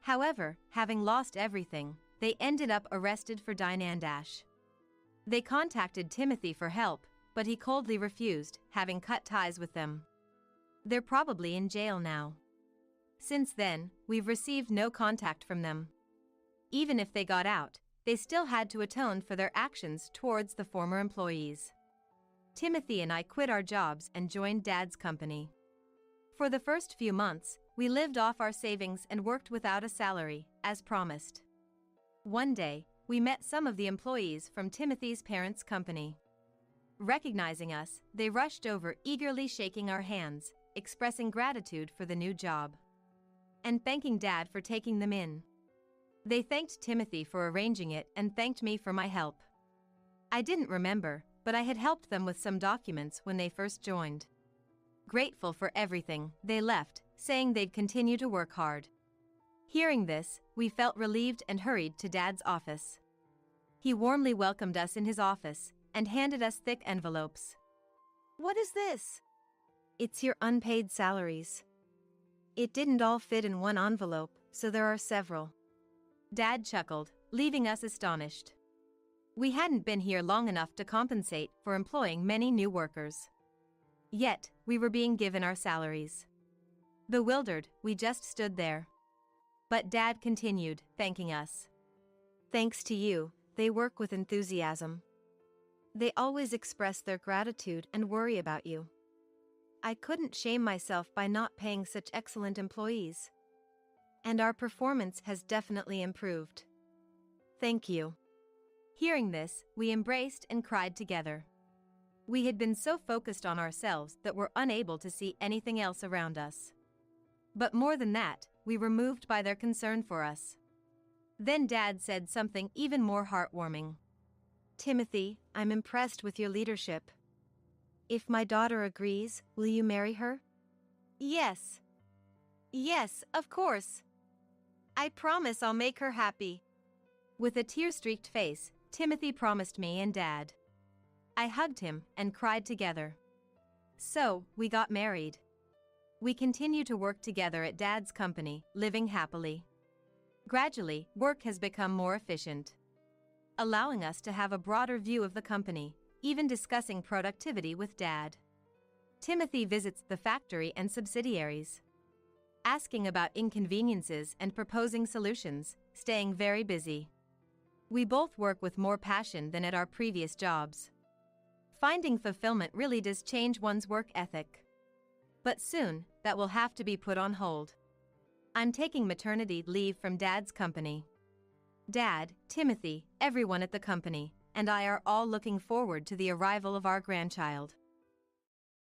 However, having lost everything, they ended up arrested for dine and dash. They contacted Timothy for help, but he coldly refused, having cut ties with them. They're probably in jail now. Since then, we've received no contact from them. Even if they got out, they still had to atone for their actions towards the former employees. Timothy and I quit our jobs and joined Dad's company. For the first few months, we lived off our savings and worked without a salary, as promised. One day, we met some of the employees from Timothy's parents' company. Recognizing us, they rushed over, eagerly shaking our hands, expressing gratitude for the new job, and thanking Dad for taking them in. They thanked Timothy for arranging it and thanked me for my help. I didn't remember, but I had helped them with some documents when they first joined. Grateful for everything, they left, saying they'd continue to work hard. Hearing this, we felt relieved and hurried to Dad's office. He warmly welcomed us in his office and handed us thick envelopes. "What is this?" "It's your unpaid salaries." It didn't all fit in one envelope, so there are several. Dad chuckled, leaving us astonished. We hadn't been here long enough to compensate for employing many new workers. Yet, we were being given our salaries. Bewildered, we just stood there. But Dad continued, thanking us. "Thanks to you, they work with enthusiasm. They always express their gratitude and worry about you. I couldn't shame myself by not paying such excellent employees. And our performance has definitely improved. Thank you." Hearing this, we embraced and cried together. We had been so focused on ourselves that we're unable to see anything else around us. But more than that, we were moved by their concern for us. Then Dad said something even more heartwarming. "Timothy, I'm impressed with your leadership. If my daughter agrees, will you marry her?" "Yes. Yes, of course. I promise I'll make her happy." With a tear-streaked face, Timothy promised me and Dad. I hugged him and cried together. So, we got married. We continue to work together at Dad's company, living happily. Gradually, work has become more efficient, allowing us to have a broader view of the company, even discussing productivity with Dad. Timothy visits the factory and subsidiaries, asking about inconveniences and proposing solutions, staying very busy. We both work with more passion than at our previous jobs. Finding fulfillment really does change one's work ethic. But soon, that will have to be put on hold. I'm taking maternity leave from Dad's company. Dad, Timothy, everyone at the company, and I are all looking forward to the arrival of our grandchild.